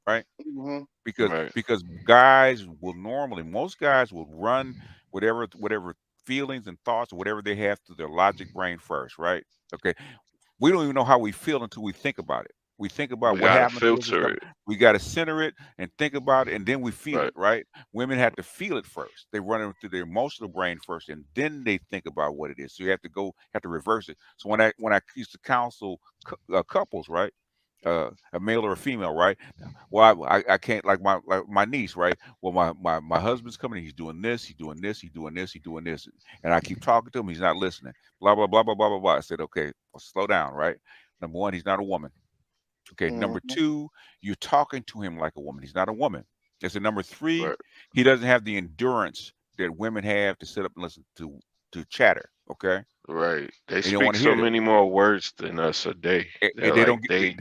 Right? Because guys will most guys will run whatever feelings and thoughts or whatever they have through their logic brain first, right? Okay. We don't even know how we feel until we think about it. We think about what happened. Filter it. We got to center it and think about it, and then we feel it, right? Women have to feel it first. They run it through their emotional brain first, and then they think about what it is. So you have to reverse it. So when I used to counsel couples, right? A male or a female, right? Well, I can't, like my niece, right? Well, my husband's coming, he's doing this, and I keep talking to him, he's not listening. Blah blah blah blah blah blah blah. I said, okay, well, slow down, right? Number one, he's not a woman. Okay, number two, you're talking to him like a woman. He's not a woman. I said, number three, he doesn't have the endurance that women have to sit up and listen to chatter. Okay, right? They speak so many more words than us a day. And they don't get.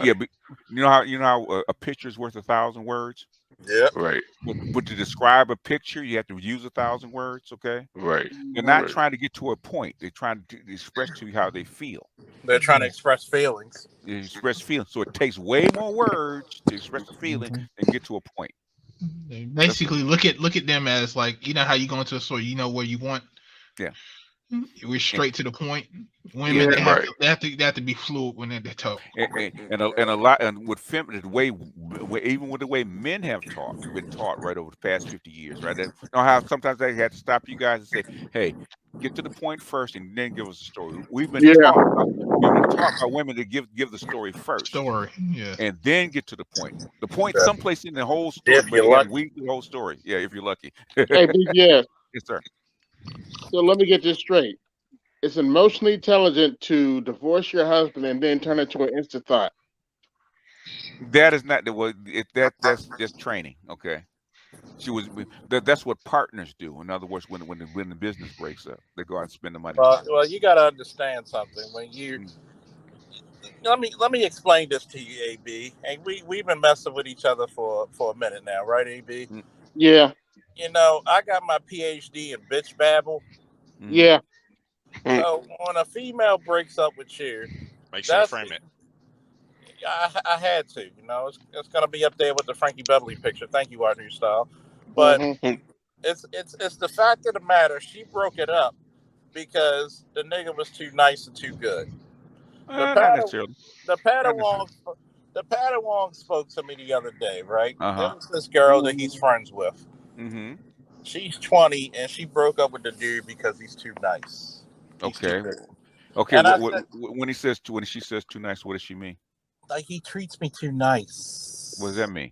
Yeah, but you know how a picture is worth 1,000 words. Yeah, right. But to describe a picture, you have to use 1,000 words. Okay, right. They're not trying to get to a point. They're trying to express to you how they feel. They're trying to express feelings. They express feelings, so it takes way more words to express the feeling than get to a point. Basically, look at them as like, you know how you go into a store, you know where you want. Yeah. We're straight to the point. Women, they have to be fluid when they talk. And a lot, and with feminine, even with the way men have been taught right over the past 50 years, right? You know how sometimes they had to stop you guys and say, "Hey, get to the point first, and then give us a story." We've been taught We want to talk about women to give the story first. Yeah. And then get to the point. The point someplace in the whole story, If but you're you got to lucky. weed through the whole story. Yeah, if you're lucky. Hey, BGS. Yes, sir. So let me get this straight. It's emotionally intelligent to divorce your husband and then turn it to an instant thought. That is not the way. That's just training. Okay. That's what partners do. In other words, when the business breaks up, they go out and spend the money together. Well, you got to understand something. When you let me explain this to you, AB. And we've been messing with each other for a minute now, right, AB? Yeah. You know, I got my PhD in bitch babble. Yeah. So when a female breaks up with you, make sure to frame it. I had to. You know, it's gonna be up there with the Frankie Beverly picture. Thank you, Art New Style. But it's the fact of the matter. She broke it up because the nigga was too nice and too good. Not necessarily. The Padawan spoke to me the other day, right? Uh-huh. There was this girl that he's friends with. Mm-hmm. She's 20 and she broke up with the dude because he's too nice. Okay. Okay. When she says too nice, what does she mean? Like, he treats me too nice. What does that mean?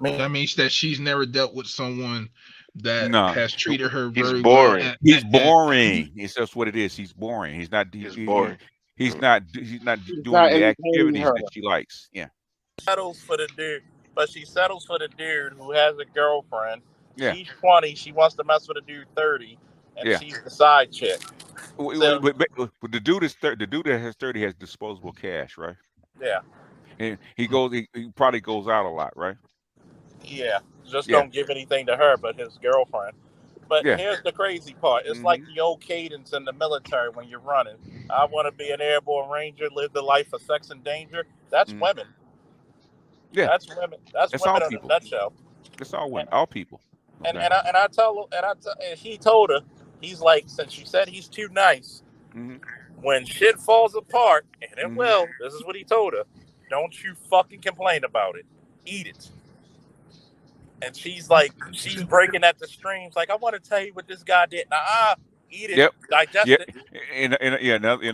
That means that she's never dealt with someone that has treated her very boring. well. He's boring. It's just what it is. He's boring. He's not. Boring. He's not doing the activities that she likes. Yeah. Settles for the dude, but she settles for the dude who has a girlfriend. Yeah. She's 20. She wants to mess with a dude 30, and she's the side chick. So, but the dude is 30. The dude that has 30 has disposable cash, right? Yeah. And he probably goes out a lot, right? Yeah. Just don't give anything to her but his girlfriend. But here's the crazy part. It's like the old cadence in the military when you're running. I want to be an airborne ranger, live the life of sex and danger. That's women. Yeah. That's women. That's women in a nutshell. It's all women. All people. Okay. And he told her, he's like, since she said he's too nice, when shit falls apart, and it will, this is what he told her, don't you fucking complain about it. Eat it. And she's like, she's breaking at the streams, like, I want to tell you what this guy did. Eat it, digest it. In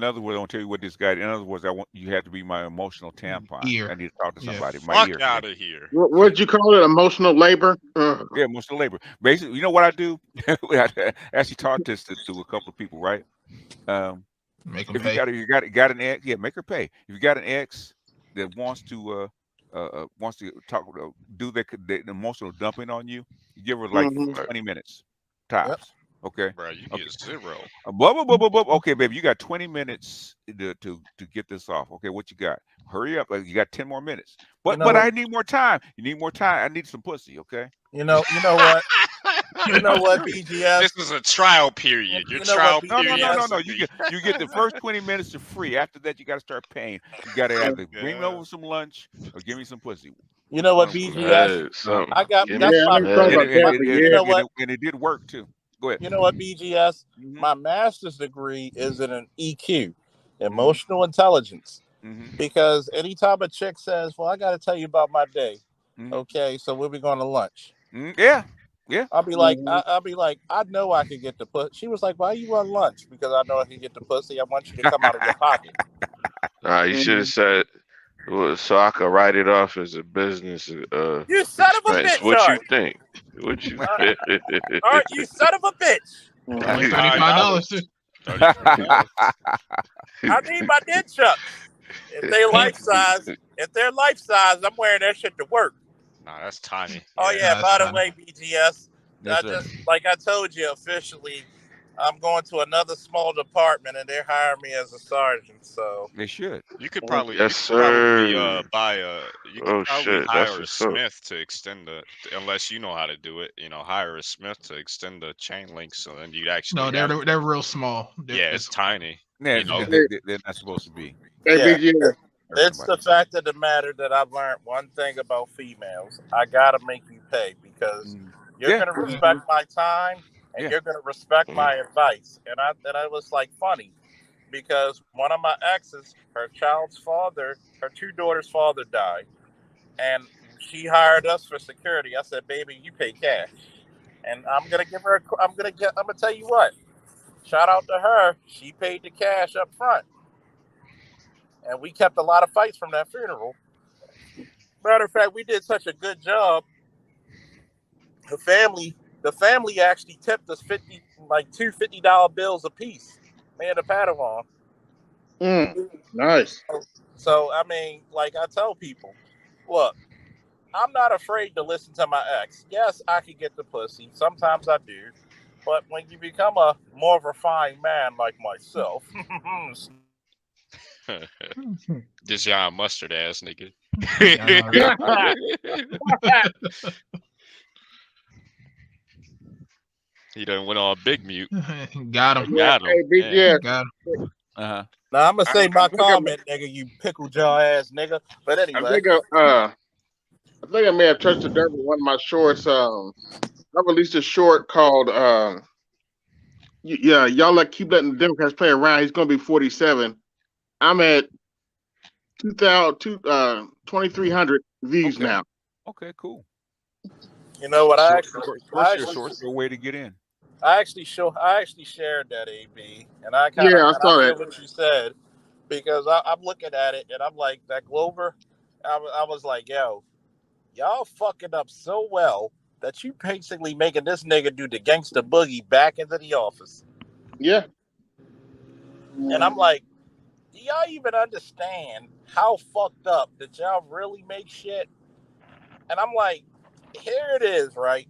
other words, I want to tell you what this guy. In other words, you have to be my emotional tampon. I need to talk to somebody. My ear. Out of here. What'd you call it? Emotional labor? Yeah, emotional labor. Basically, you know what I do? I actually taught this to a couple of people, right? Make them if pay. you got an ex, make her pay. If you got an ex that wants to talk, do the emotional dumping on you, you give her like 20 minutes tops. Yep. Okay, bro, you get 0. Okay, baby, you got 20 minutes to get this off. Okay, what you got? Hurry up! You got 10 more minutes. But I need more time. You need more time. I need some pussy. Okay. You know what? You know what, BGS? This is a trial period. Your trial period. No. You get the first 20 minutes for free. After that, you got to start paying. You got to either bring me over some lunch or give me some pussy. You know what, BGS? I got. And it did work too. Go ahead. You know what, BGS? My master's degree is in an EQ, emotional intelligence. Because anytime a chick says, "Well, I got to tell you about my day," okay, so we'll be going to lunch. Yeah. I'll be like, I know I can get the pussy. She was like, "Why you want lunch?" Because I know I can get the pussy. I want you to come out of your pocket. You should have said, so I could write it off as a business. You son of a bitch! What you think? What you? Art, you son of a bitch! $35. I need my nunchucks. If they're life size, I'm wearing that shit to work. Nah, that's tiny. Oh yeah, by the way, BGS, like I told you officially, I'm going to another small department and they're hiring me as a sergeant. So they should. You could probably, buy hire a smith to extend unless you know how to do it. Hire a smith to extend the chain link, so then you actually. No, they're real small. It's tiny. Yeah, they're not supposed to be. It's the fact of the matter that I've learned one thing about females. I gotta make you pay because you're gonna respect my time and you're gonna respect my advice. And I was like funny because one of my exes, her two daughters' father died, and she hired us for security. I said, "Baby, you pay cash," and I'm gonna tell you what. Shout out to her. She paid the cash up front. and we kept a lot of fights from that funeral. Matter of fact, we did such a good job. The family actually tipped us two $50 bills a piece. Me and the Padawan. Nice. So I mean, like I tell people, look, I'm not afraid to listen to my ex. Yes, I can get the pussy. Sometimes I do. But when you become a more refined man like myself, This y'all mustard ass nigga. He done went on big mute. Got him. Yeah, Got him. hey, BGS. Got him. now I'm gonna say my comment, nigga. You pickle jaw ass nigga. But anyway, I think I may have touched the dirt with one of my shorts. I released a short called y'all keep letting the Democrats play around. He's gonna be 47. I'm at 2,300 views now. Okay, cool. you know what? Short's a way to get in. I actually shared that AB, and I I saw feel that. what you said because I'm looking at it and I'm like that Glover. I was like, yo, y'all fucking up so well that you basically making this nigga do the gangster boogie back into the office. Yeah. And I'm like, do y'all even understand how fucked up that y'all really make shit? And I'm like, here it is, right?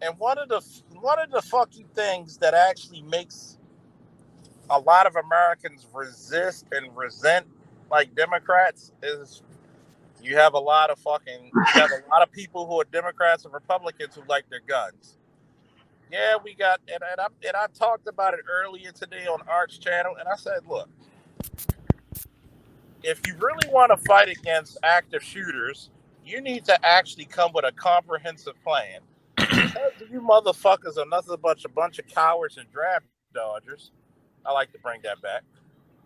And one of the fucking things that actually makes a lot of Americans resist and resent like Democrats is you have a lot of people who are Democrats and Republicans who like their guns. Yeah, we got and I talked about it earlier today on Art's channel, and I said, look, if you really want to fight against active shooters, you need to actually come with a comprehensive plan. Because you motherfuckers are nothing but a bunch of cowards and draft dodgers. I like to bring that back.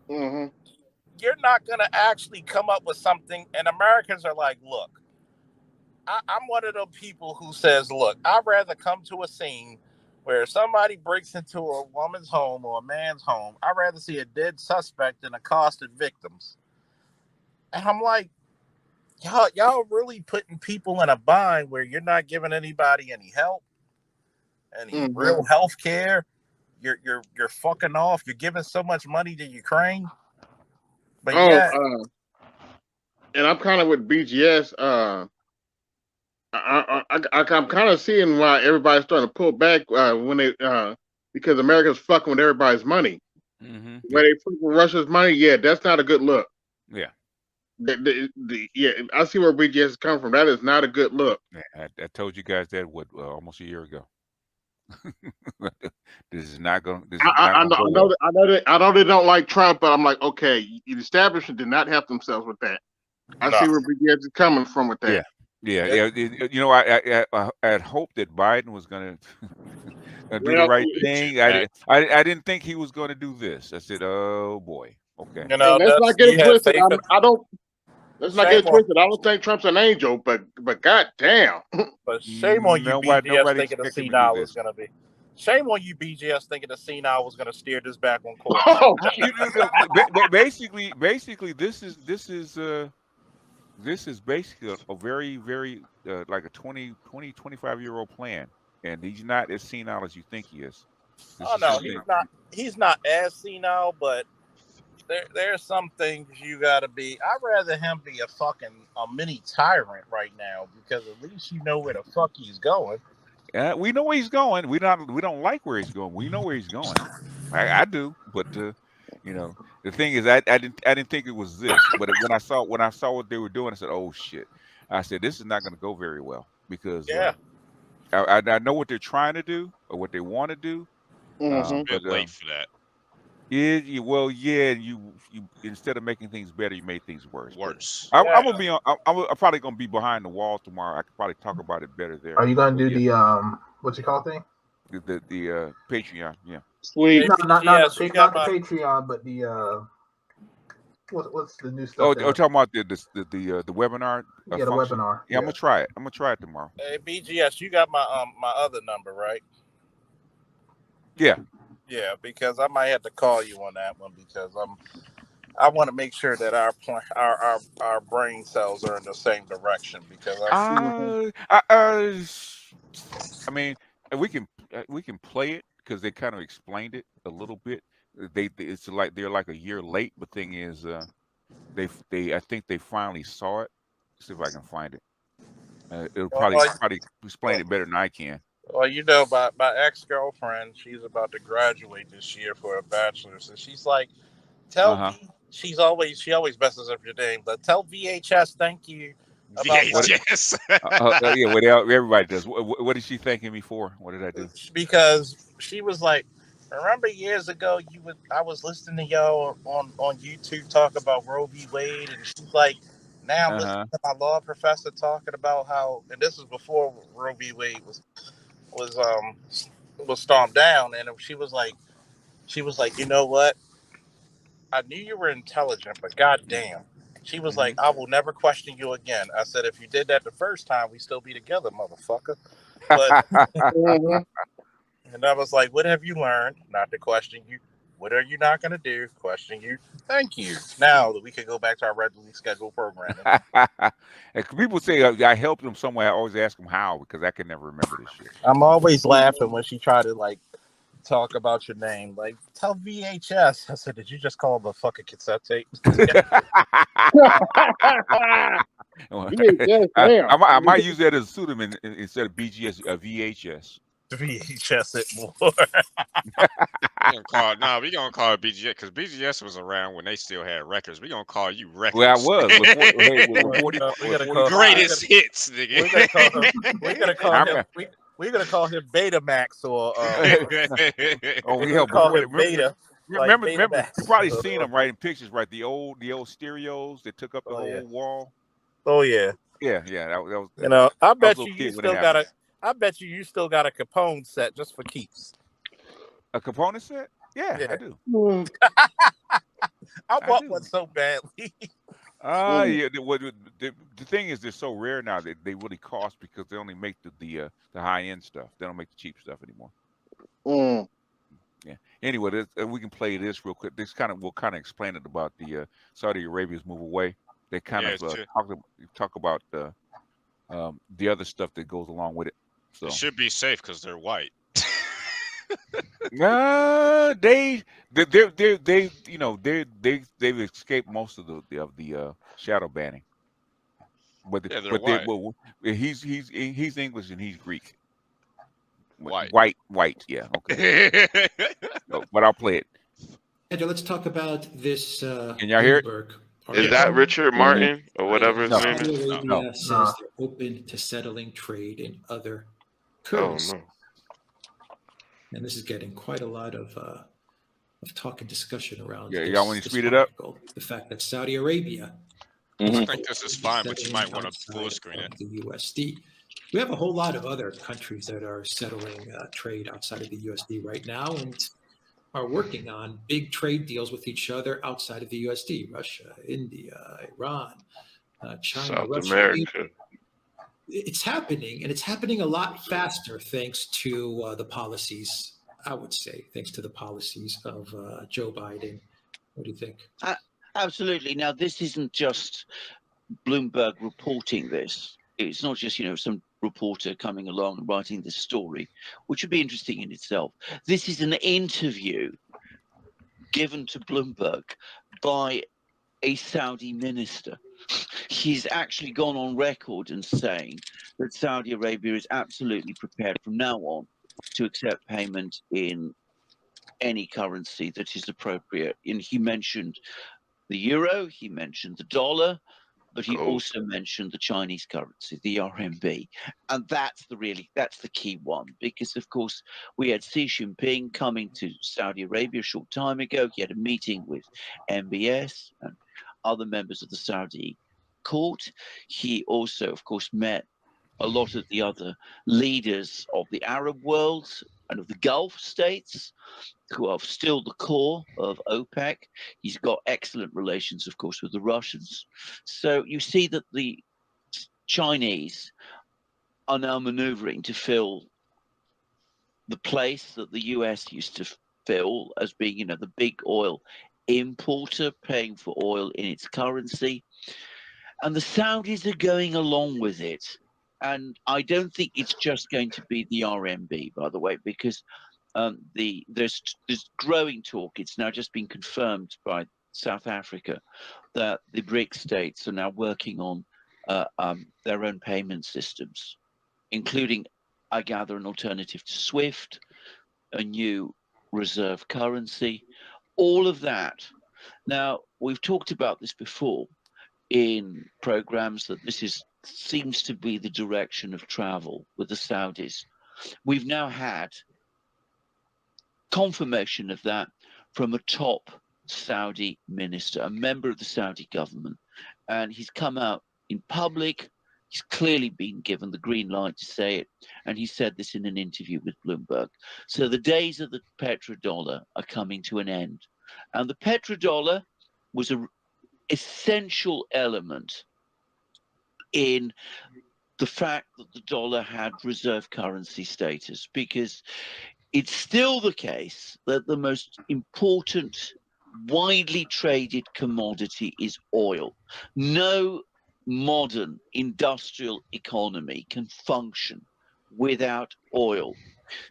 Mm-hmm. You're not going to actually come up with something. And Americans are like, look, I'm one of those people who says, look, I'd rather come to a scene where somebody breaks into a woman's home or a man's home. I'd rather see a dead suspect than accosted victims. And I'm like, y'all really putting people in a bind where you're not giving anybody any help, any real health care. You're fucking off. You're giving so much money to Ukraine. But and I'm kind of with BGS. I'm kind of seeing why everybody's starting to pull back when they because America's fucking with everybody's money. Mm-hmm. When they fuck with Russia's money, that's not a good look. Yeah. I see where BGS is coming from. That is not a good look. I told you guys that almost a year ago. This is not going. I know they don't like Trump, but I'm like, okay, the establishment did not help themselves with that. I see where BGS is coming from with that. Yeah. You know, I had hoped that Biden was going to do the right thing. I didn't think he was going to do this. I said, oh boy, okay. You know, let's not get it twisted. Let's not get it twisted. I don't think Trump's an angel, but goddamn. But shame on you, BGS, thinking the senile was going to be. Shame on you, BGS, thinking the senile was going to steer this back on course. Basically, this is basically a very, very like a 25-year-old plan, and he's not as senile as you think he is. He's not as senile, but there's some things you gotta be. I'd rather him be a mini tyrant right now, because at least you know where the fuck he's going. Yeah, we know where he's going. We don't like where he's going. We know where he's going. I do, but you know, the thing is, I didn't think it was this. But when I saw what they were doing, I said, oh shit. I said, this is not going to go very well, because I know what they're trying to do or what they want to do. It's a bit late for that. You instead of making things better, you made things worse. I'm probably gonna be behind the wall tomorrow. I could probably talk about it better there. Are you gonna do the what's it called thing? The Patreon, yeah. Sweet. Not the Patreon, but the what's the new stuff? Talking about the webinar. The webinar. Yeah, I'm gonna try it. I'm gonna try it tomorrow. Hey, BGS, you got my other number, right? Yeah. Yeah, because I might have to call you on that one, because I want to make sure that our brain cells are in the same direction because I mean, we can play it because they kind of explained it a little bit. It's like they're like a year late, but thing is, I think they finally saw it. Let's see if I can find it. It'll probably explain it better than I can. Well, you know, my ex-girlfriend, she's about to graduate this year for a bachelor's, and she's like, she always messes up your name, but tell VHS thank you about VHS. Yeah, well, everybody does. What is she thanking me for? What did I do? Because she was like, remember years ago I was listening to y'all on YouTube talk about Roe v. Wade, and she's like, now I'm listening to my law professor talking about how, and this was before Roe v. Wade was stomped down, and she was like, you know what? I knew you were intelligent, but goddamn. She was like, I will never question you again. I said, if you did that the first time, we still be together, motherfucker. But and I was like, what have you learned? Not to question you. What are you not going to do? Question you. Thank you. Now that we can go back to our regularly scheduled programming. And people say I helped them somewhere. I always ask them how because I can never remember this shit. I'm always laughing when she tried to like talk about your name. Like, tell VHS. I said, did you just call him a fucking cassette tape? I might use that as a pseudonym instead of BGS, VHS. VHS it more. We gonna call it BGS because BGS was around when they still had records. We gonna call you Records. Well, I was. Greatest hits, nigga. We're gonna call him Betamax or. Beta. Remember, you probably seen them right in pictures, right? The old stereos that took up the whole wall. Oh yeah. Yeah. That was. You know, I bet you still got a. I bet you still got a Capone set just for keeps. A Capone set? Yeah, I do. I want one so badly. Yeah. The thing is, they're so rare now that they really cost because they only make the high end stuff. They don't make the cheap stuff anymore. Yeah. Anyway, we can play this real quick. We'll kind of explain it about the Saudi Arabia's move away. They kind of talk about the other stuff that goes along with it. So it should be safe because they're white. They've escaped most of the shadow banning. But he's English and he's Greek. White, yeah, okay. But I'll play it. Andrew, let's talk about this. Can y'all hear it? Is that Richard Martin or whatever his name is? Saudi Arabia says they're open to settling trade in other currencies. And this is getting quite a lot of talk and discussion around. Yeah, y'all want to speed it up? The fact that Saudi Arabia. I think this is fine, but you might want to full screen it. The USD. We have a whole lot of other countries that are settling trade outside of the USD right now and are working on big trade deals with each other outside of the USD. Russia, India, Iran, China, South Russia. America. It's happening, and it's happening a lot faster thanks to the policies, I would say, thanks to the policies of Joe Biden. What do you think? Absolutely. Now, this isn't just Bloomberg reporting this. It's not just, some reporter coming along and writing this story, which would be interesting in itself. This is an interview given to Bloomberg by a Saudi minister. He's actually gone on record and saying that Saudi Arabia is absolutely prepared from now on to accept payment in any currency that is appropriate. And he mentioned the euro, he mentioned the dollar, but he also mentioned the Chinese currency, the RMB. And that's the key one, because of course we had Xi Jinping coming to Saudi Arabia a short time ago. He had a meeting with MBS and other members of the Saudi court. He also, of course, met a lot of the other leaders of the Arab world and of the Gulf states, who are still the core of OPEC. He's got excellent relations, of course, with the Russians. So you see that the Chinese are now maneuvering to fill the place that the US used to fill as being, the big oil importer paying for oil in its currency. And the Saudis are going along with it. And I don't think it's just going to be the RMB, by the way, because there's growing talk. It's now just been confirmed by South Africa that the BRICS states are now working on their own payment systems, including, I gather, an alternative to SWIFT, a new reserve currency, all of that. Now, we've talked about this before in programs, that this seems to be the direction of travel with the Saudis. We've now had confirmation of that from a top Saudi minister, a member of the Saudi government, and he's come out in public. He's clearly been given the green light to say it, and he said this in an interview with Bloomberg. So the days of the petrodollar are coming to an end, and the petrodollar was an essential element in the fact that the dollar had reserve currency status, because it's still the case that the most important, widely traded commodity is oil. No modern industrial economy can function without oil.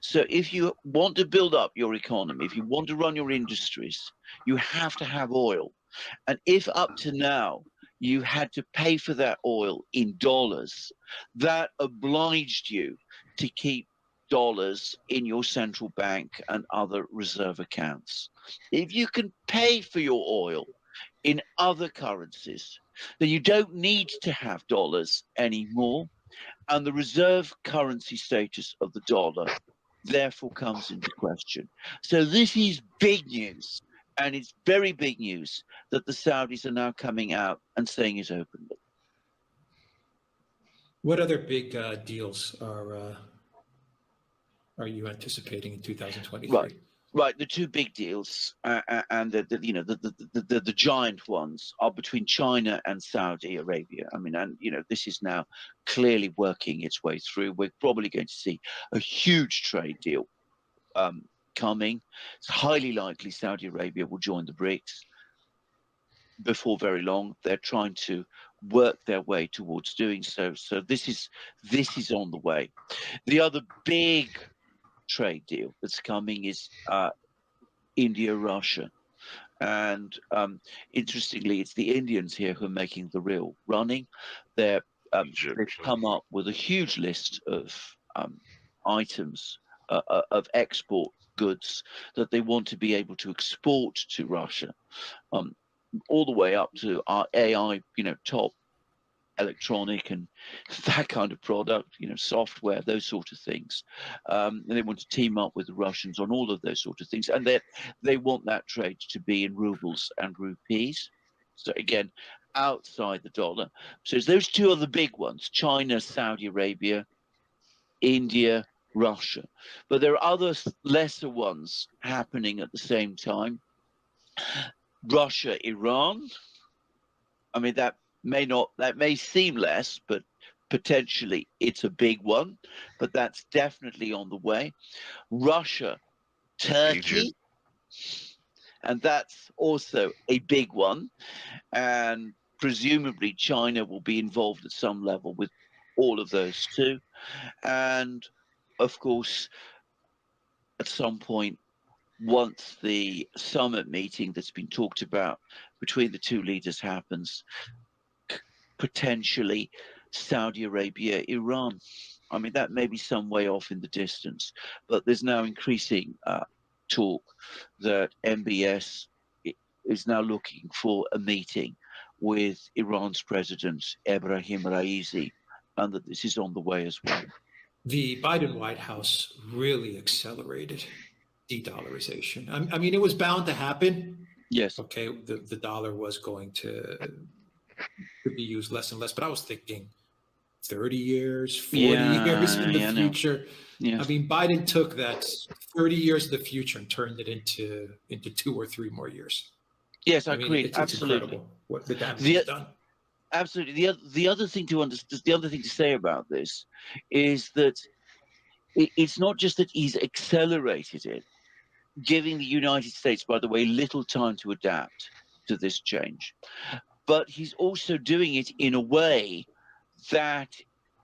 So if you want to build up your economy, if you want to run your industries, you have to have oil. And if up to now you had to pay for that oil in dollars, that obliged you to keep dollars in your central bank and other reserve accounts. If you can pay for your oil in other currencies, then you don't need to have dollars anymore, and the reserve currency status of the dollar therefore comes into question. So this is big news, and it's very big news that the Saudis are now coming out and saying it openly. What other big deals are you anticipating in 2023? Right. The two big deals and the giant ones are between China and Saudi Arabia. I mean, and this is now clearly working its way through. We're probably going to see a huge trade deal coming. It's highly likely Saudi Arabia will join the BRICS before very long. They're trying to work their way towards doing so. So this is on the way. The other big trade deal that's coming is India-Russia. And interestingly, it's the Indians here who are making the real running. They've come up with a huge list of items of export goods that they want to be able to export to Russia, all the way up to our AI, top electronic and that kind of product, software, those sort of things. And they want to team up with the Russians on all of those sort of things. And they want that trade to be in rubles and rupees. So again, outside the dollar. So it's those two are the big ones: China, Saudi Arabia, India, Russia. But there are other lesser ones happening at the same time. Russia, Iran. I mean, that may seem less, but potentially it's a big one. But that's definitely on the way. Russia, Turkey, and that's also a big one. And presumably China will be involved at some level with all of those too. And of course, at some point, once the summit meeting that's been talked about between the two leaders happens, potentially Saudi Arabia, Iran. I mean, that may be some way off in the distance, but there's now increasing talk that MBS is now looking for a meeting with Iran's president, Ebrahim Raisi, and that this is on the way as well. The Biden White House really accelerated de-dollarization. I mean, it was bound to happen. Yes. Okay, the dollar was going to be used less and less, but I was thinking 30 years, 40 years in the future. Yes. I mean, Biden took that 30 years of the future and turned it into 2 or 3 more years. Yes, I mean, agree. it's Absolutely. incredible what the damage is done. Absolutely. The other thing to say about this is that it's not just that he's accelerated it, giving the United States, by the way, little time to adapt to this change. But he's also doing it in a way that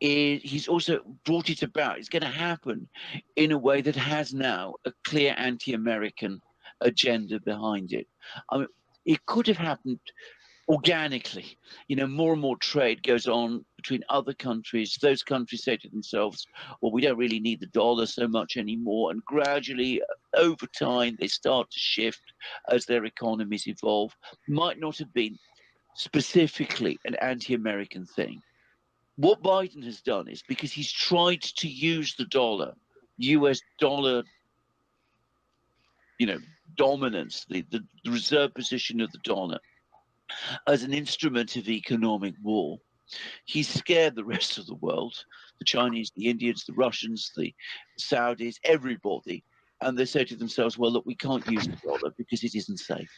he's also brought it about. It's going to happen in a way that has now a clear anti-American agenda behind it. I mean, it could have happened organically. You know, more and more trade goes on between other countries. Those countries say to themselves, well, we don't really need the dollar so much anymore. And gradually, over time, they start to shift as their economies evolve. Might not have been specifically an anti-American thing. What Biden has done is, because he's tried to use the dollar, US dollar, you know, dominance, the reserve position of the dollar, as an instrument of economic war. He scared the rest of the world, the Chinese, the Indians, the Russians, the Saudis, everybody. And they say to themselves, well, look, we can't use the dollar because it isn't safe.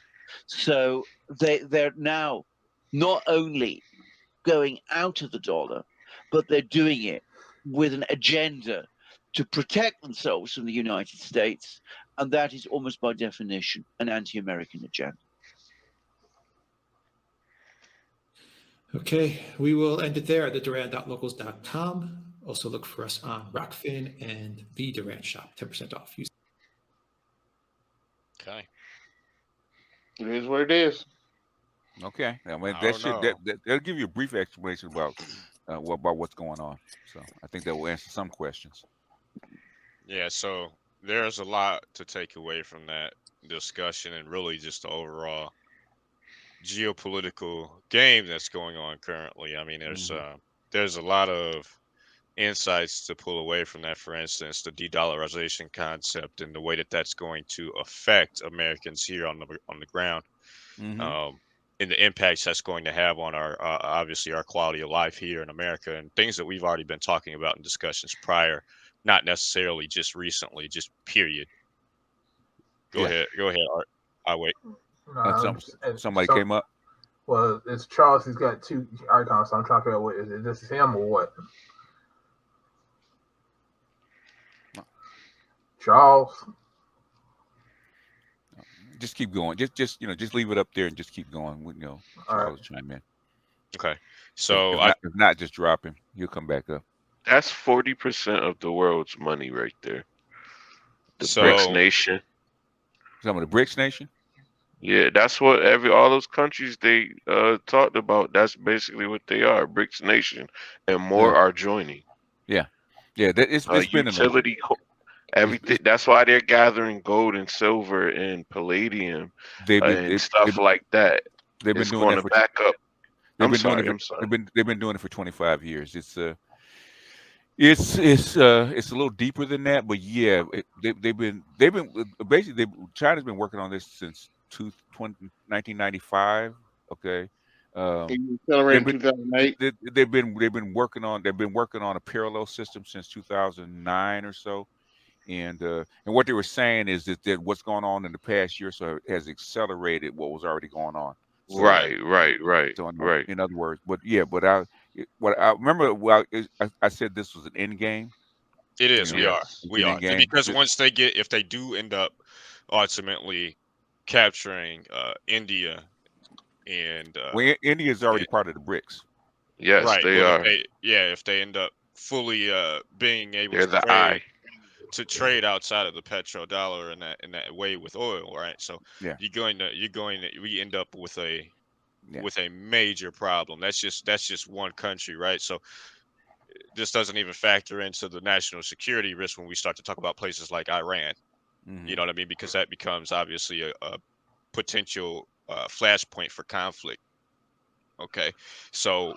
So they're now not only going out of the dollar, but they're doing it with an agenda to protect themselves from the United States. And that is almost by definition an anti-American agenda. Okay, we will end it there at theduran.locals.com. Also look for us on Rockfin and the Duran Shop, 10% off. Okay. It is what it is. Okay, I mean I don't know. that'll give you a brief explanation about what's going on. So I think that will answer some questions. Yeah, so there's a lot to take away from that discussion, and really just the overall geopolitical game that's going on currently. I mean, there's a lot of insights to pull away from that. For instance, the de-dollarization concept and the way that that's going to affect Americans here on the ground, and the impacts that's going to have on our obviously our quality of life here in America, and things that we've already been talking about in discussions prior, not necessarily just recently, just period. Go ahead, Art. I wait. Somebody came up. Well, it's Charles. He's got two icons, so I'm trying to figure out what is it. This is him or what? Charles. Just keep going. Just leave it up there and just keep going. Charles chime in. Okay. So if not, just drop him. He'll come back up. That's 40% of the world's money right there. The BRICS nation. Some of the BRICS nation? Yeah, that's what all those countries they talked about. That's basically what they are, BRICS nation, and more are joining. Yeah. It's been utility. Everything. That's why they're gathering gold and silver and palladium and stuff like that. They've been doing that for back up. I'm sorry. They've been doing it for 25 years. It's a little deeper than that, but yeah, they've been basically China's been working on this since 1995. Okay. Accelerated 2008. They've been working on a parallel system since 2009 or so. And what they were saying is that what's going on in the past year or so has accelerated what was already going on. So, right. So in other words, I remember, I said this was an end game. It is. We are because if they do end up ultimately capturing India and India is already part of the BRICS. Yes, right. They are. If they end up fully being able to trade outside of the petrodollar in that way with oil, right? So we end up with a major problem. That's just one country, right? So this doesn't even factor into the national security risk when we start to talk about places like Iran. You know what I mean? Because that becomes obviously a potential flashpoint for conflict. Okay, so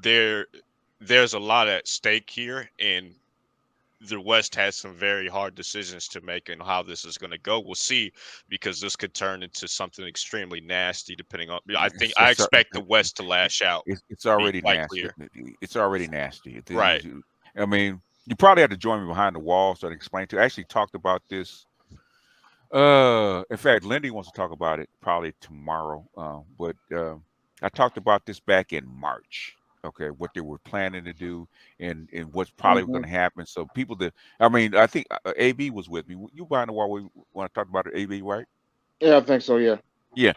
there's a lot at stake here, and the West has some very hard decisions to make and how this is going to go. We'll see, because this could turn into something extremely nasty depending on. I expect the West to lash out. It's already nasty. It's already nasty. Right. I mean, you probably have to join me behind the wall so I can explain to you. I actually talked about this. In fact, Lindy wants to talk about it probably tomorrow. But I talked about this back in March. okay, what they were planning to do, and what's probably going to happen. So people that, I mean, I think AB was with me. You behind the wall, we want to talk about it, AB, right? Yeah, I think so. Yeah. Yeah,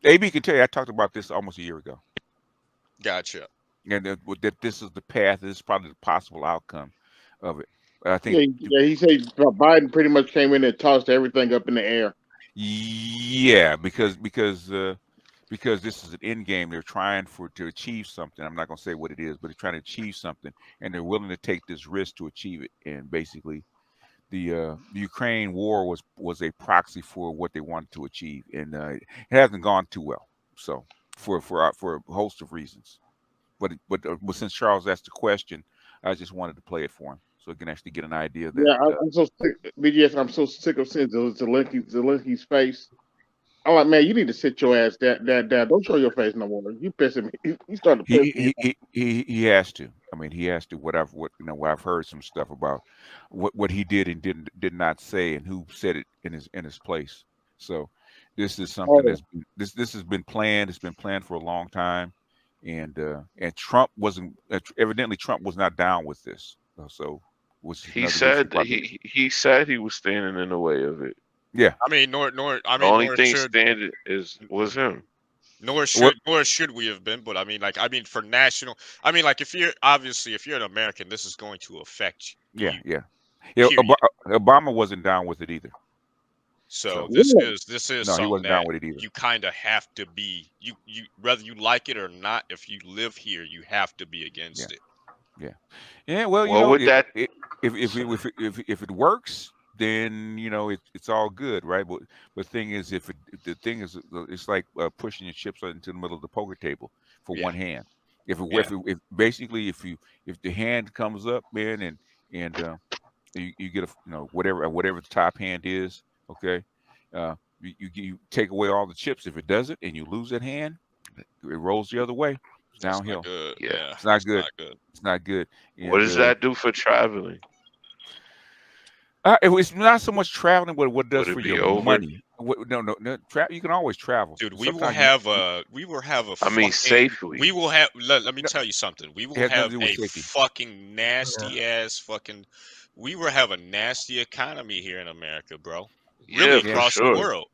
AB can tell you I talked about this almost a year ago. Gotcha. And that this is the path. This is probably the possible outcome of it. I think. Yeah, he said Biden pretty much came in and tossed everything up in the air. Yeah, because this is an end game. They're trying to achieve something. I'm not going to say what it is, but they're trying to achieve something, and they're willing to take this risk to achieve it. And basically, the Ukraine war was a proxy for what they wanted to achieve, and it hasn't gone too well. So for a host of reasons, but since Charles asked the question, I just wanted to play it for him so he can actually get an idea that. Yeah, I'm so sick. BGS, I'm so sick of seeing Zelensky's face. I'm like, man, you need to sit your ass down. Don't show your face no more. You pissing me. You started to piss me off. He has to. I mean, he has to. What I've heard some stuff about what he did and did not say, and who said it in his place. So this is something this has been planned. It's been planned for a long time, and Trump wasn't evidently Trump was not down with this. So he said he said he was standing in the way of it. Yeah, I mean, the only thing standing was him. Nor should we have been, but I mean, for national, I mean, like if you're an American, this is going to affect you. Yeah. Obama wasn't down with it either. So this is no, he wasn't down that with it either. you kind of have to be you whether you like it or not. If you live here, you have to be against it. Yeah. Well, you know, if it works, then it's all good, right? But the thing is, the thing is, it's like pushing your chips into the middle of the poker table for one hand. If the hand comes up, man, and you get whatever the top hand is, okay, you take away all the chips. If it doesn't, and you lose that hand, it rolls the other way. It's downhill. Not good. Yeah, it's not good. It's not good. And, what does that do for traveling? It's not so much traveling, but what it does for your money. No. You can always travel, dude. We will have a. I mean, safely. We will have. Let me tell you something. We will have a fucking nasty ass fucking. We will have a nasty economy here in America, bro. Really across the world.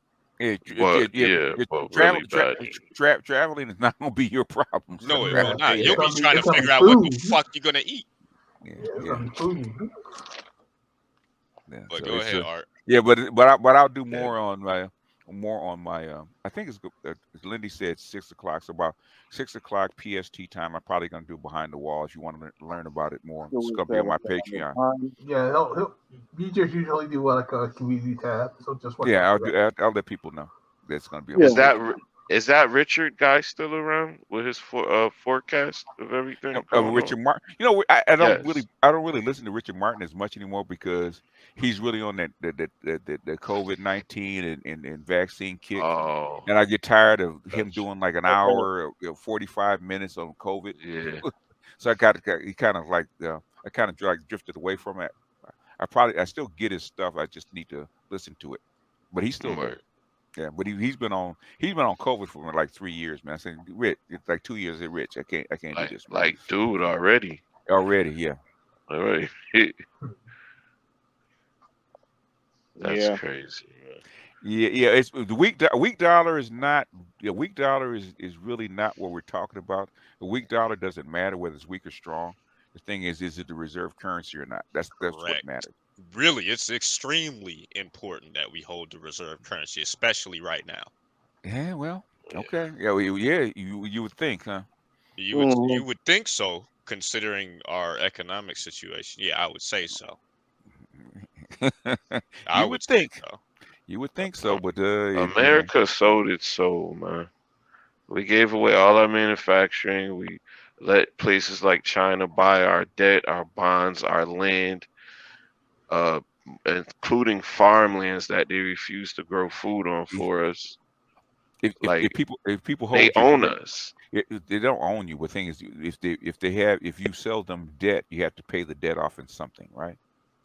Traveling is not going to be your problem. No, it will not. You'll be trying to figure out what the fuck you're going to eat. But go ahead, Art. Yeah, but I'll do more on my I think it's as Lindy said 6 o'clock. So about 6 o'clock PST time. I'm probably gonna do Behind the Wall if you want to learn about it more. It's gonna be on my Patreon. Yeah, you just usually do like a community tab. So just I'll let people know that's gonna be. Is that Richard guy still around with his forecast of everything? Richard Martin. I don't really listen to Richard Martin as much anymore because he's really on that the COVID-19 and vaccine kick. Oh. And I get tired of him doing like an hour, 45 minutes on COVID. Yeah. So I kind of drifted away from it. I still get his stuff. I just need to listen to it. But he's still there. Yeah, but he's been on COVID for like 3 years, man. I said, Rich, it's like 2 years. Rich, I can't do this. Man. Like, dude, already, yeah. Already. That's crazy. Man. Yeah. It's the weak dollar is not. The weak dollar is really not what we're talking about. The weak dollar doesn't matter whether it's weak or strong. The thing is it the reserve currency or not? That's what matters. Really, it's extremely important that we hold the reserve currency, especially right now. Yeah, well, okay. Yeah, you would think, huh? You would think so, considering our economic situation. Yeah, I would say so. You would think so. You would think so, but America sold its soul, man. We gave away all our manufacturing. We let places like China buy our debt, our bonds, our land. Including farmlands that they refuse to grow food on for us. If people hold they own us. They don't own you. But the thing is, if you sell them debt, you have to pay the debt off in something, right?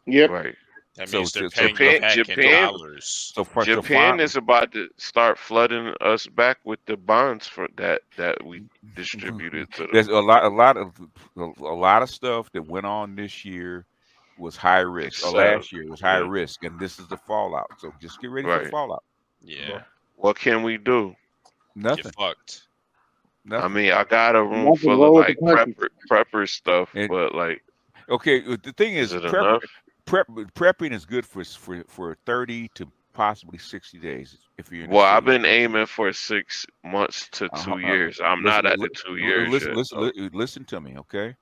Yep. Right. That So means they're so paying you Japan, back in Japan, dollars. Japan is about to start flooding us back with the bonds for that we distributed to them. there's a lot of stuff that went on this year was high risk, or last year was high risk, and this is the fallout. So just get ready for the fallout. Yeah. What can we do? Nothing. Get fucked. Nothing. I mean, I got a room full of like prepper stuff, but like, okay, the thing is, it enough? prepping is good for 30 to possibly 60 days if you're in Well, the city. I've been aiming for 6 months to 2 years. I'm not at the 2 years yet. Listen to me, okay?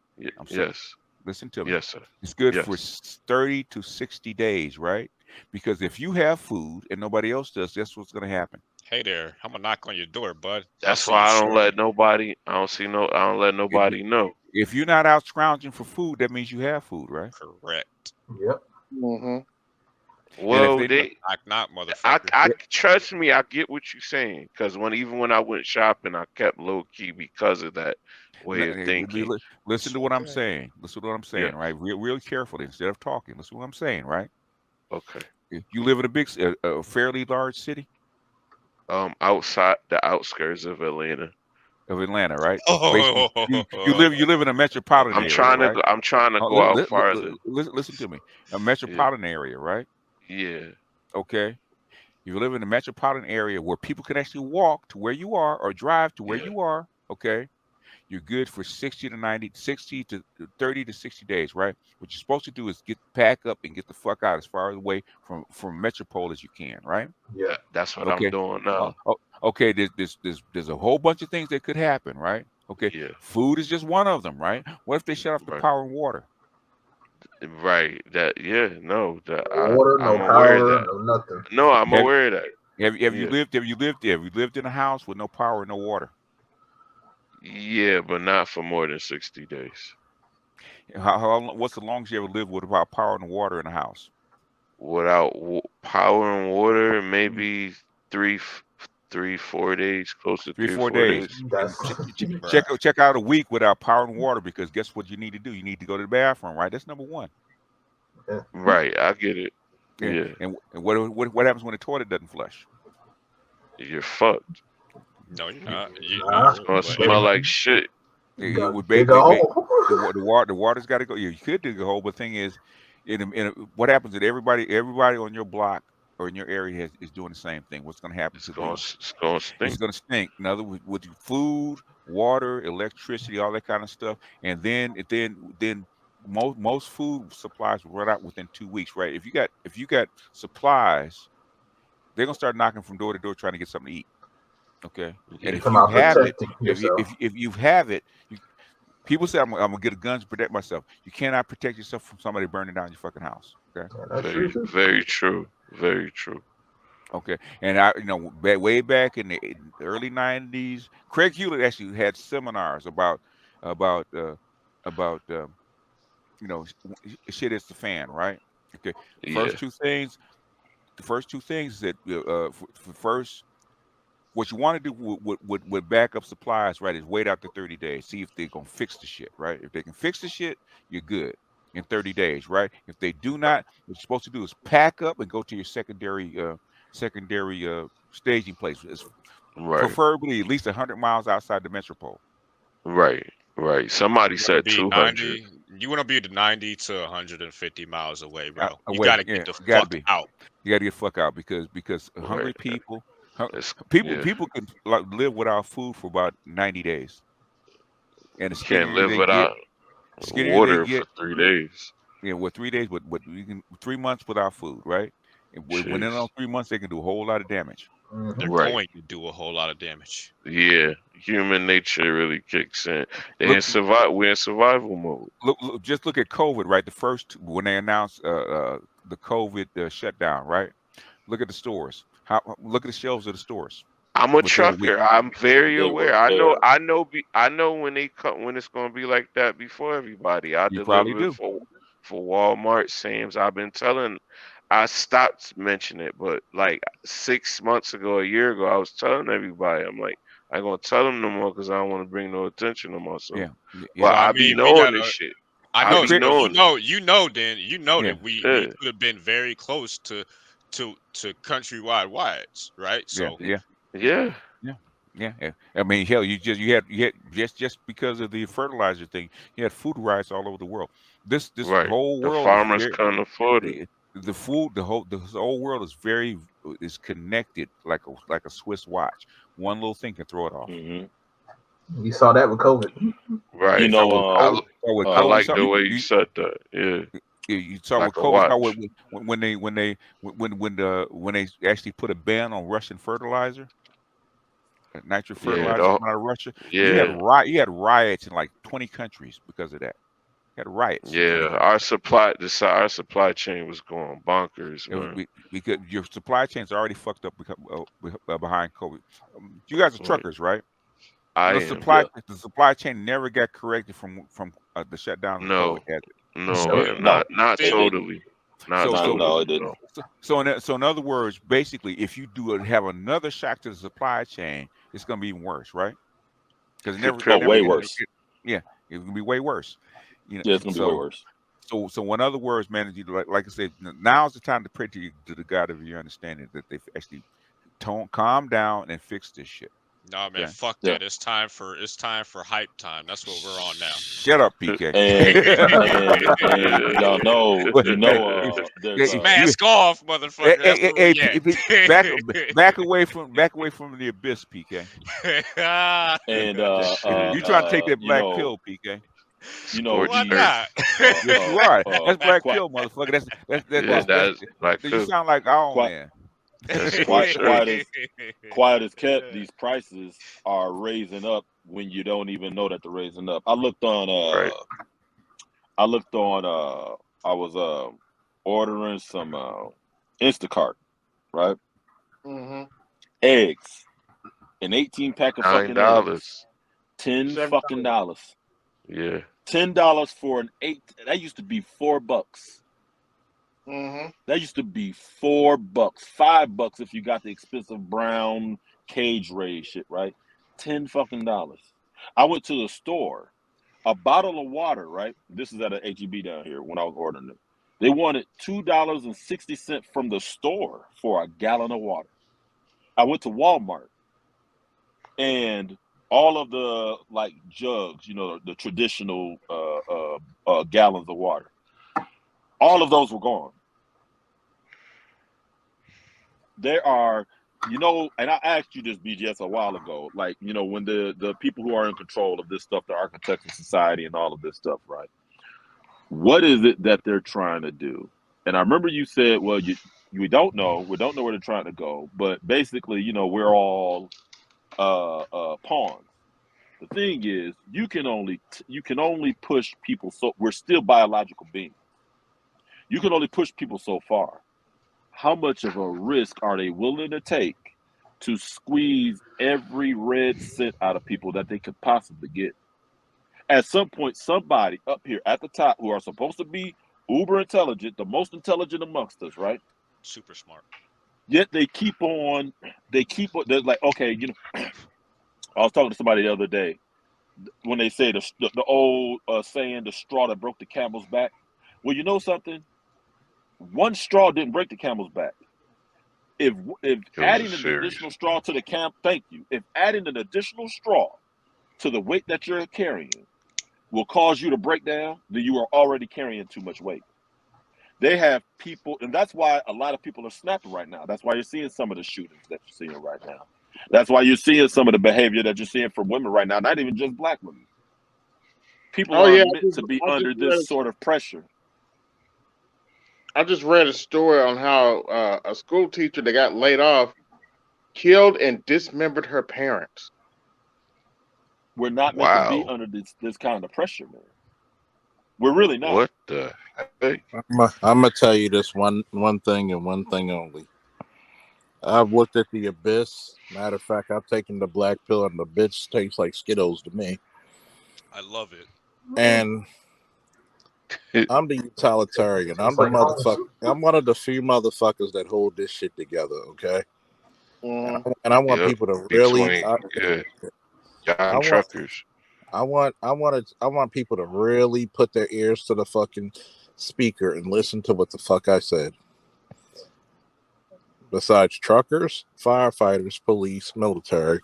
Yes. Listen to me. Yes, sir. It's good for 30 to 60 days, right? Because if you have food and nobody else does, guess what's going to happen? Hey there, I'm gonna knock on your door, bud. That's why I don't let nobody. I don't let nobody know. If you're not out scrounging for food, that means you have food, right? Correct. Yep. Mm-hmm. Well, knock, motherfucker. I trust me. I get what you're saying, because even when I went shopping, I kept low key because of that way of thinking. Listen to what I'm saying. Listen to what I'm saying, right? Real carefully instead of talking. Listen to what I'm saying, right? Okay. You live in a fairly large city. Outside the outskirts of Atlanta. Right? Oh. You live in a metropolitan area, right? I'm trying to go out farther. Listen to me. A metropolitan area, right? Yeah. Okay. You live in a metropolitan area where people can actually walk to where you are or drive to where you are, okay? You're good for 60 to 30 to 60 days, right? What you're supposed to do is pack up and get the fuck out as far away from metropole as you can, right? Yeah, that's what I'm doing now. Okay, there's a whole bunch of things that could happen, right? Okay, food is just one of them, right? What if they shut off the power and water? Right. Water, I'm no aware power, of that. no nothing. No, I'm aware of that. Have you lived in a house with no power and no water? Yeah, but not for more than 60 days. What's the longest you ever lived without power and water in a house? Without power and water, maybe 4 days, close to 3-4 days. Check out a week without power and water, because guess what you need to do? You need to go to the bathroom, right? That's number one. Right, I get it. Yeah. And what happens when the toilet doesn't flush? You're fucked. No, you're not. It's gonna smell like shit. The water's got to go. You could dig a hole, but the thing is, what happens is everybody on your block or in your area is doing the same thing. What's going to happen? It's going to stink. It's going to stink. In other words, with food, water, electricity, all that kind of stuff, and then most food supplies will run out within 2 weeks, right? If you got supplies, they're gonna start knocking from door to door trying to get something to eat. Okay, and if you have it, people say I'm gonna get a gun to protect myself. You cannot protect yourself from somebody burning down your fucking house. Okay, very true. Very true. Okay, and way back in the early '90s, Craig Hewlett actually had seminars about shit hits the fan, right? Okay, the first two things that first. What you want to do with backup supplies, right, is wait out the 30 days. See if they're going to fix the shit, right? If they can fix the shit, you're good in 30 days, right? If they do not, what you're supposed to do is pack up and go to your secondary staging place. Preferably at least 100 miles outside the metropole. Right. Somebody said 200. You want to be 90 to 150 miles away, bro. You got to get the fuck out. You got to get the fuck out because hungry people... People can live without food for about 90 days, and the can't live without water for 3 days. Yeah, 3 days, but you can 3 months without food, right? And within those 3 months, they can do a whole lot of damage. They're going to do a whole lot of damage. Yeah, human nature really kicks in. We're in survival mode. Just look at COVID, right? When they announced the COVID shutdown, right? Look at the stores. Look at the shelves of the stores. I'm a trucker. I'm very aware. I know when it's gonna be like that before everybody. I deliver for Walmart, Sam's. I stopped mentioning it, but like 6 months ago, a year ago, I was telling everybody. I'm like, I ain't gonna tell them no more because I don't want to bring no attention to myself. Yeah. But I be knowing this shit. I know, be knowing Dan, that we could have been very close to countrywide riots, right? So yeah. I mean, hell, you had just because of the fertilizer thing, you had food riots all over the world. This whole The world farmers couldn't afford it. The whole world is connected like a Swiss watch. One little thing can throw it off. You saw that with COVID. Right. You know, I like the way you said that. Yeah. You saw like with COVID, when they actually put a ban on Russian fertilizer, nitrogen fertilizer coming out of Russia. Yeah. You had riots in like 20 countries because of that. You had riots. Yeah, our supply chain was going bonkers, man. Because your supply chain's already fucked up behind COVID. You guys are truckers, right? I am. The supply chain never got corrected from the shutdown of COVID, has it? Not totally. No, it didn't. So in other words, basically, if you have another shock to the supply chain, it's going to be even worse, right? Because way worse. Yeah, it's going to be way worse. Yeah, it's going to be way worse. So in other words, man, like I said, now's the time to pray to the God of your understanding that they actually calm down and fix this shit. Nah, man, fuck that. It's time for hype time. That's what we're on now. Shut up, PK. And y'all know, there's mask off, motherfucker. Back away from the abyss, PK. And you trying to take that black pill, PK? You know, why not? Yes, you are. That's black pill, motherfucker. That's black pill. pill. You sound like our man. Quiet as kept, these prices are raising up when you don't even know that they're raising up. I was ordering some Instacart, right? Eggs, an 18-pack of fucking eggs, $10 fucking dollars. Yeah, $10 for an 8. That used to be $4. That used to be $4, $5 if you got the expensive brown cage raised shit, right? $10 fucking dollars. I went to the store, a bottle of water, right? This is at an HEB down here when I was ordering it. They wanted $2.60 from the store for a gallon of water. I went to Walmart, and all of the like jugs, the traditional gallons of water, all of those were gone. There are, and I asked you this, BGS, a while ago, like, when the people who are in control of this stuff, the architects of society and all of this stuff, right? What is it that they're trying to do? And I remember you said, well, we don't know where they're trying to go, but basically, we're all pawns. The thing is, you can only push people, so we're still biological beings. You can only push people so far. How much of a risk are they willing to take to squeeze every red cent out of people that they could possibly get? At some point, somebody up here at the top, who are supposed to be uber intelligent, the most intelligent amongst us, right? Super smart. Yet they're like, okay, I was talking to somebody the other day when they say the old saying, the straw that broke the camel's back. Well, you know something? One straw didn't break the camel's back. If adding an additional straw to the if adding an additional straw to the weight that you're carrying will cause you to break down, then you are already carrying too much weight. They have people, and that's why a lot of people are snapping right now. That's why you're seeing some of the shootings that you're seeing right now. That's why you're seeing some of the behavior that you're seeing from women right now, not even just black women. People are meant to be under this sort of pressure. I just read a story on how a school teacher that got laid off killed and dismembered her parents. We're not meant to be under this kind of pressure, man. We're really not. What the heck? I'm gonna tell you this one thing and one thing only. I've looked at the abyss. Matter of fact, I've taken the black pill, and the bitch tastes like Skittles to me. I love it. And I'm the utilitarian. I'm the motherfucker. I'm one of the few motherfuckers that hold this shit together. Okay. And I want people to really. Truckers. I want people to really put their ears to the fucking speaker and listen to what the fuck I said. Besides truckers, firefighters, police, military,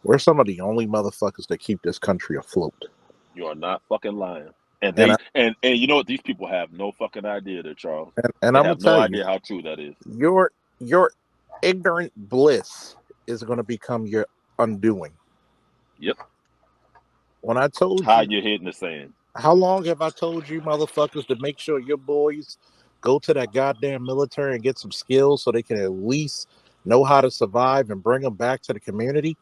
we're some of the only motherfuckers that keep this country afloat. You are not fucking lying. And they and you know what? These people have no fucking idea there, Charles. And they I'm have gonna no tell idea you, how true that is. Your ignorant bliss is going to become your undoing. Yep. When I told hide your head in the sand. How long have I told you motherfuckers to make sure your boys go to that goddamn military and get some skills so they can at least know how to survive and bring them back to the community?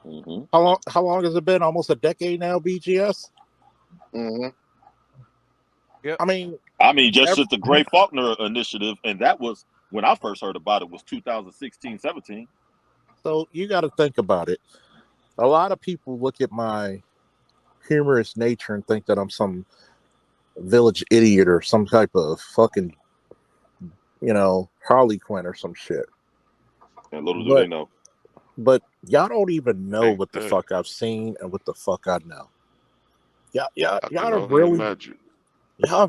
Mm-hmm. How long has it been? Almost a decade now, BGS? Mm-hmm. Yep. I mean, just the Gray Faulkner initiative, and that was when I first heard about it was 2016, 17. So you got to think about it. A lot of people look at my humorous nature and think that I'm some village idiot or some type of fucking, Harley Quinn or some shit. And little do they know. But y'all don't even know what the fuck I've seen and what the fuck I know. Y'all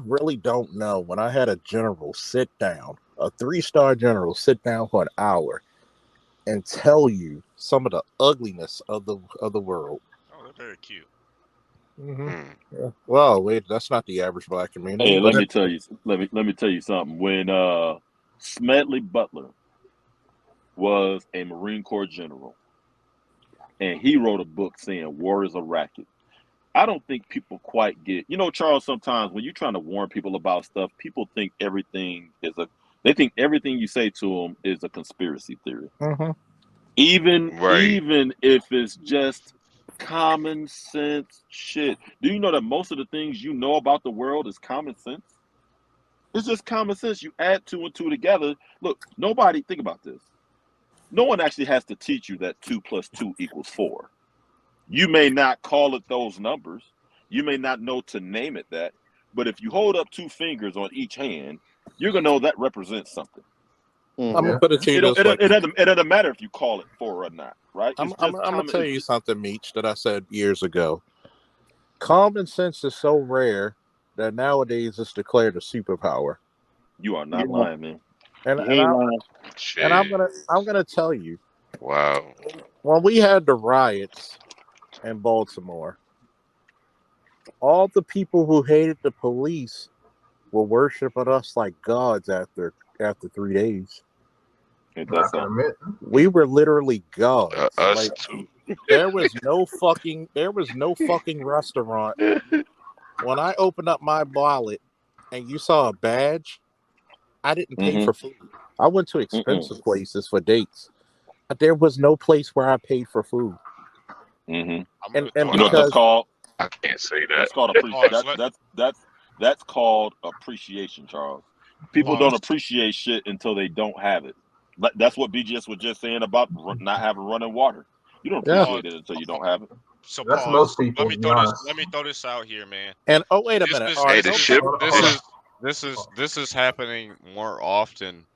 really don't know when I had a general sit down, a 3-star general sit down for an hour and tell you some of the ugliness of the world. Oh, they're very cute. Mm-hmm. Yeah. Well, wait, that's not the average black community. Hey, let me tell you something. When Smedley Butler was a Marine Corps general, and he wrote a book saying war is a racket. I don't think people quite get, Charles, sometimes when you're trying to warn people about stuff, people think everything you say to them is a conspiracy theory. Mm-hmm. Even if it's just common sense shit. Do you know that most of the things you know about the world is common sense? It's just common sense. You add 2 and 2 together. Look, think about this. No one actually has to teach you that 2 + 2 = 4. You may not call it those numbers. You may not know to name it that. But if you hold up 2 fingers on each hand, you're going to know that represents something. I'm going to put it to you this way. It doesn't matter if you call it 4 or not, right? I'm going to tell you something, Meech, that I said years ago. Common sense is so rare that nowadays it's declared a superpower. You are not lying, man. And I'm gonna tell you. Wow. When we had the riots in Baltimore, all the people who hated the police were worshiping us like gods after 3 days. We were literally gods. Us too. There was no fucking restaurant. When I opened up my wallet and you saw a badge, I didn't pay for food. I went to expensive places for dates. But there was no place where I paid for food. Mm-hmm. And you know what that's called? I can't say that. That's called that's called appreciation, Charles. People don't appreciate shit until they don't have it. That's what BGS was just saying about not having running water. You don't appreciate it until you don't have it. So that's most people. Let me throw this out here, man. And wait a minute. This is happening more often,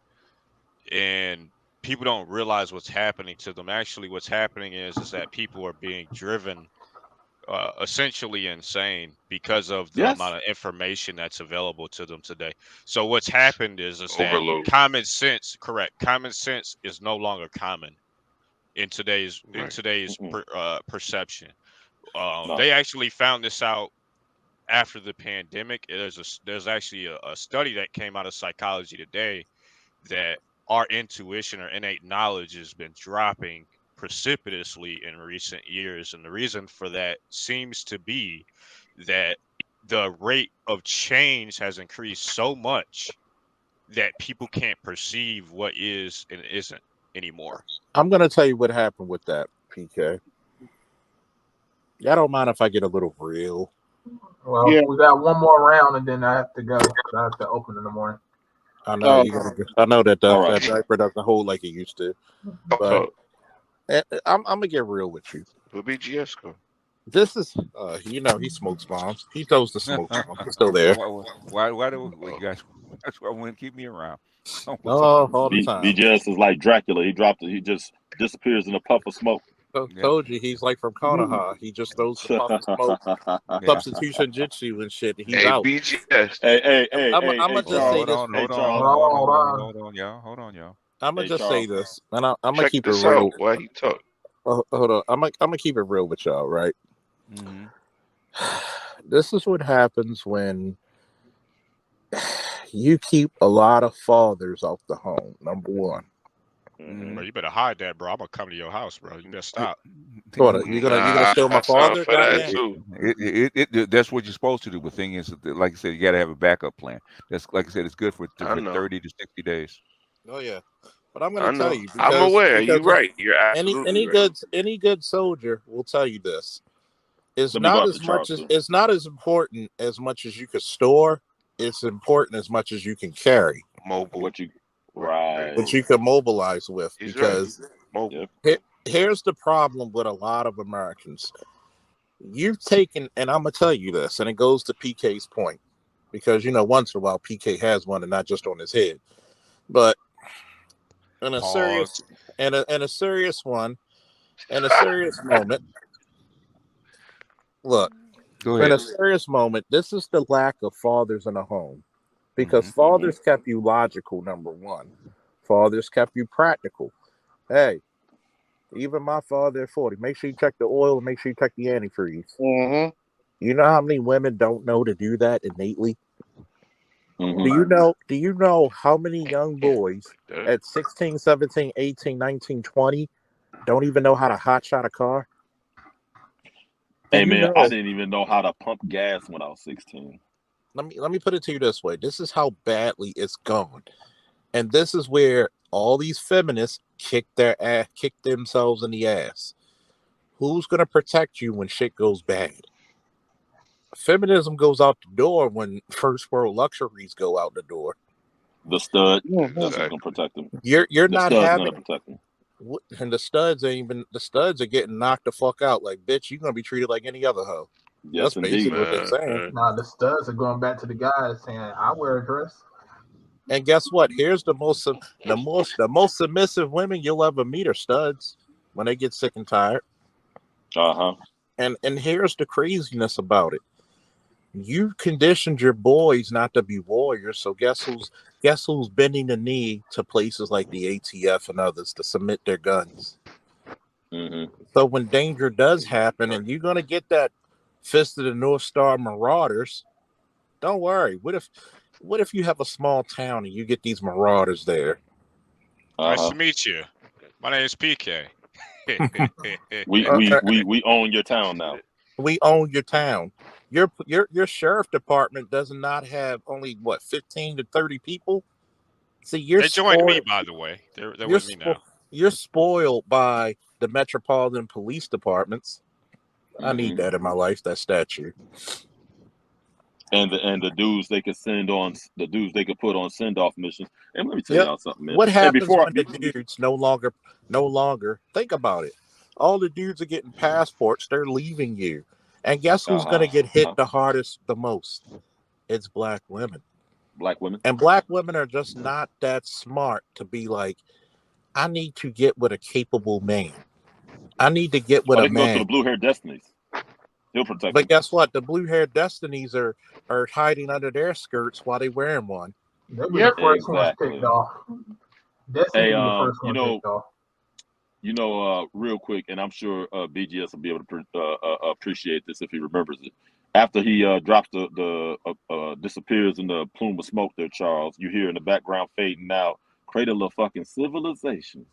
and people don't realize what's happening to them. Actually, what's happening is that people are being driven essentially insane because of the amount of information that's available to them today. So what's happened is that common sense is no longer common in today's perception. They actually found this out after the pandemic. There's actually a study that came out of Psychology Today that our intuition or innate knowledge has been dropping precipitously in recent years, and the reason for that seems to be that the rate of change has increased so much that people can't perceive what is and isn't anymore. I'm going to tell you what happened with that, PK. I don't mind if I get a little real. Well, we got one more round, and then I have to go. I have to open in the morning. I know I know that diaper doesn't hold like it used to, but I'm gonna get real with you. Where BGS go? This is, he smokes bombs. He throws the smoke bomb. He's still there. Why do you guys? That's why I want to keep me around. All the time. BGS is like Dracula. He just disappears in a puff of smoke. Told you he's like from Konoha. He just throws the puff of smoke, substitution jutsu and shit. He's Hey, out. BGS. I'm gonna just say this. Hold on, y'all. I'm gonna just say this, and I'm gonna Check keep it this real. out while he talk. Hold on, I'm gonna keep it real with y'all, right? Mm-hmm. This is what happens when you keep a lot of fathers off the home. Number one. Bro, you better hide that, bro. I'm gonna come to your house, bro. You better stop. What? You gonna steal my father? For that Goddamn. too. That's what you're supposed to do. But thing is, like I said, you got to have a backup plan. That's like I said, it's good for 30 to 60 days. Oh yeah, but I'm I gonna know. tell you I'm aware. You're right. You're absolutely right. any good soldier will tell you this. It's Let me go not after as much Charles, as too. it's not as important as much as you could store. It's important as much as you can carry. Mobile. What you right? What you can mobilize with, He's because mobile. here's the problem with a lot of Americans. You've taken, and I'm gonna tell you this, and it goes to PK's point, because once in a while PK has one, and not just on his head, but in a serious, and a serious one, in a serious moment. Look, in a serious moment, this is the lack of fathers in the home, because fathers kept you logical. Number one, fathers kept you practical. Hey, even my father at 40, make sure you check the oil and make sure you check the antifreeze. You know how many women don't know to do that innately? Do you know how many young boys at 16, 17, 18, 19, 20 don't even know how to hotshot a car? Hey man, I didn't even know how to pump gas when I was 16. Let me put it to you this way. This is how badly it's gone. And this is where all these feminists kick themselves in the ass. Who's going to protect you when shit goes bad? Feminism goes out the door when first world luxuries go out the door. The stud, that's what's gonna protect them. You're not having gonna protect them. And the studs are getting knocked the fuck out. Like, bitch, you're gonna be treated like any other hoe. Yes, that's basically what they're saying. Nah, the studs are going back to the guys saying, "I wear a dress." And guess what? Here's the most submissive women you'll ever meet are studs when they get sick and tired. And here's the craziness about it. You conditioned your boys not to be warriors, so guess who's bending the knee to places like the ATF and others to submit their guns? So when danger does happen, and you're gonna get that fist of the North Star marauders, don't worry. What if you have a small town and you get these marauders there? Nice to meet you. My name is PK. we own your town now. We own your town. Your sheriff department does not have only 15 to 30 people. See, they joined me, by the way. They're with me now. You're spoiled by the metropolitan police departments. I need that in my life. That statue. And the dudes they could put on send off missions. And let me tell y'all something, man. What happens when the dudes no longer think about it? All the dudes are getting passports. They're leaving you. And guess who's going to get hit the hardest, the most? It's black women. Black women. And black women are just not that smart to be like, I need to get with a capable man. I need to get with a man. Go to the blue hair destinies. He'll protect But them. guess what? The blue hair destinies are hiding under their skirts while they're wearing one. They'll be the first ones picked off. Destiny will be the first one picked off. Real quick, and I'm sure BGS will be able to appreciate this if he remembers it. After he drops disappears in the plume of smoke there, Charles, you hear in the background fading out, cradle of fucking civilization.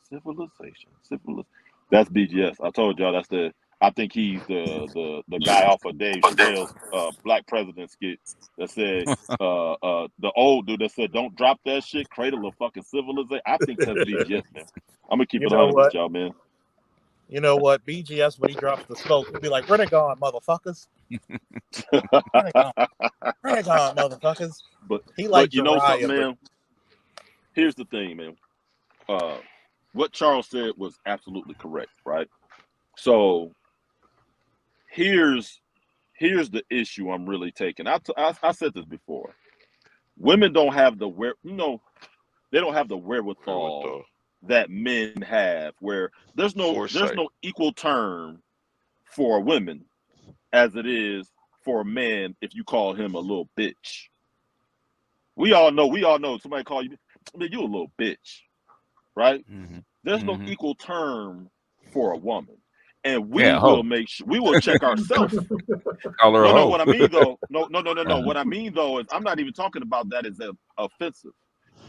That's BGS. I told y'all I think he's the guy off of Dave Chappelle's Black President skit that said the old dude that said don't drop that shit, cradle of fucking civilization. I think that's BGS, man. I'm gonna keep it 100 with y'all, man. You know what? BGS, when he drops the smoke, he'll be like, "Renegade, motherfuckers." Renegade, motherfuckers. But he likes something, man. Here's the thing, man. What Charles said was absolutely correct, right? So here's the issue I'm really taking. I said this before. Women don't have the they don't have the wherewithal that men have, where there's no equal term for women as it is for a man if you call him a little bitch. We all know somebody call you, I mean, you a little bitch, right? There's no equal term for a woman. And we will make sure, we will check ourselves. No, what I mean though, no. What I mean though is I'm not even talking about that as offensive.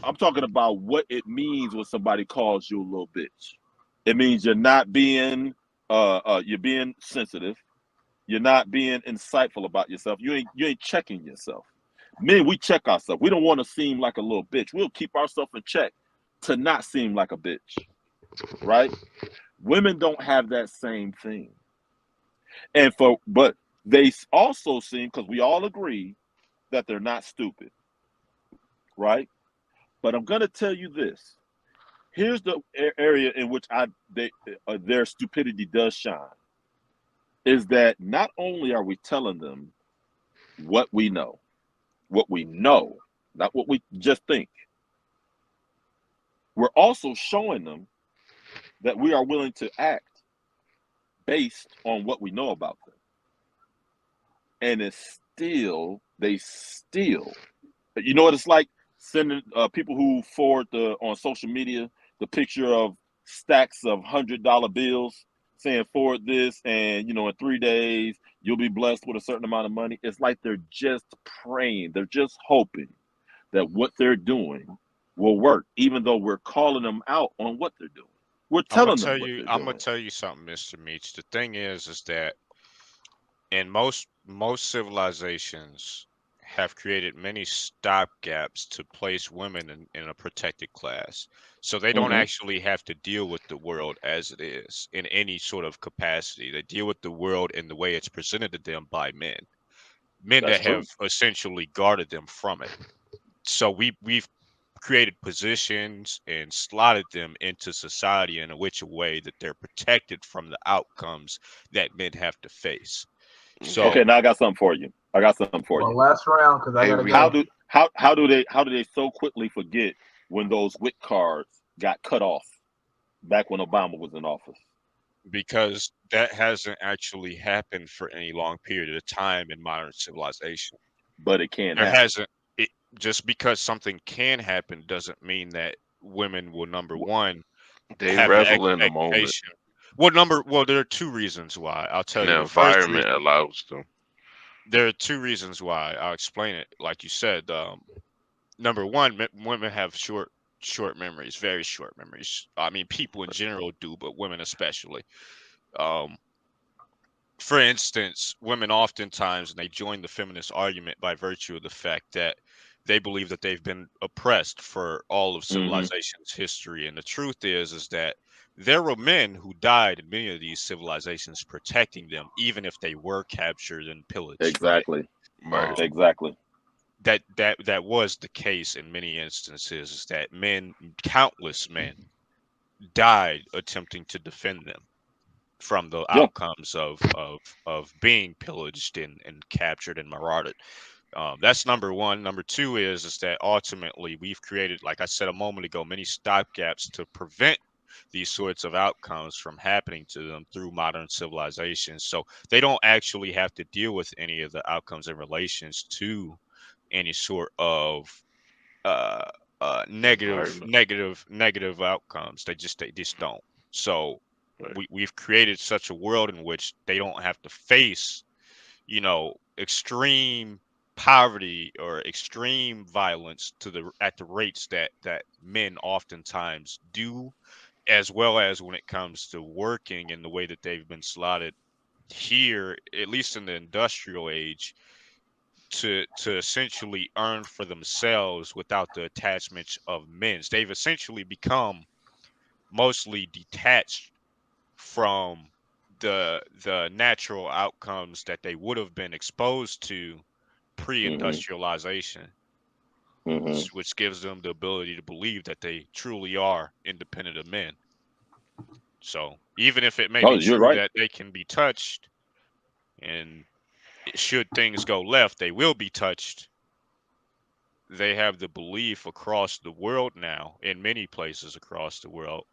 I'm talking about what it means when somebody calls you a little bitch. It means you're not being you're being sensitive. You're not being insightful about yourself. You ain't checking yourself. Men, we check ourselves. We don't want to seem like a little bitch. We'll keep ourselves in check to not seem like a bitch. Right? Women don't have that same thing. But they also seem, because we all agree that they're not stupid. Right? But I'm going to tell you this. Here's the area in which their stupidity does shine. Is that not only are we telling them what we know, not what we just think, we're also showing them that we are willing to act based on what we know about them. And they still, you know what it's like sending people who forward on social media the picture of stacks of $100 bills saying forward this, and in 3 days you'll be blessed with a certain amount of money. It's like they're just praying, they're just hoping that what they're doing will work, even though we're calling them out on what they're doing. We're telling them what they're doing. I'm gonna tell you something, Mr. Meach. The thing is that in most civilizations have created many stopgaps to place women in a protected class, so they don't actually have to deal with the world as it is in any sort of capacity. They deal with the world in the way it's presented to them by men that have essentially guarded them from it. So we've created positions and slotted them into society in a way that they're protected from the outcomes that men have to face. So okay, now I got something for you. Last round, because I gotta go. How do they so quickly forget when those WIC cards got cut off back when Obama was in office? Because that hasn't actually happened for any long period of time in modern civilization. But it can there happen. hasn't it, just because something can happen doesn't mean that women will, number one, have revel the in the moment. expectation. Well, there are two reasons why. I'll tell you. The The first environment reason, allows them. there are two reasons why. I'll explain it. Like you said, number one, women have short memories, very short memories. I mean, people in general do, but women especially. For instance, women oftentimes, and they join the feminist argument by virtue of the fact that they believe that they've been oppressed for all of civilization's history. And the truth is that there were men who died in many of these civilizations protecting them, even if they were captured and pillaged. Exactly. Right. Exactly. That was the case in many instances, is that countless men died attempting to defend them from the outcomes of being pillaged and captured and marauded. That's number one. Number two is that ultimately we've created, like I said a moment ago, many stopgaps to prevent these sorts of outcomes from happening to them through modern civilization. So they don't actually have to deal with any of the outcomes in relations to any sort of negative outcomes. They just don't. So we've created such a world in which they don't have to face, extreme poverty or extreme violence at the rates that men oftentimes do, as well as when it comes to working in the way that they've been slotted here, at least in the industrial age, to essentially earn for themselves without the attachments of men. They've essentially become mostly detached from the natural outcomes that they would have been exposed to pre-industrialization, which gives them the ability to believe that they truly are independent of men. So even if it may be true that they can be touched, and should things go left, they will be touched, they have the belief across the world now, in many places across the world,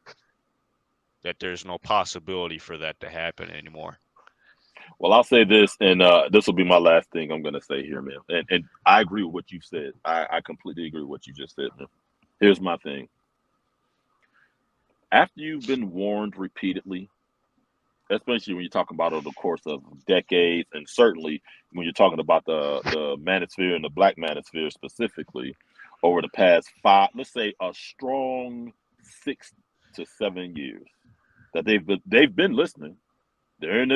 that there's no possibility for that to happen anymore. Well, I'll say this, and this will be my last thing I'm going to say here, man. And I agree with what you said. I completely agree with what you just said, man. Here's my thing. After you've been warned repeatedly, especially when you're talking about over the course of decades, and certainly when you're talking about the manosphere and the black manosphere specifically, over the past 5, let's say a strong 6 to 7 years, that they've been listening. They're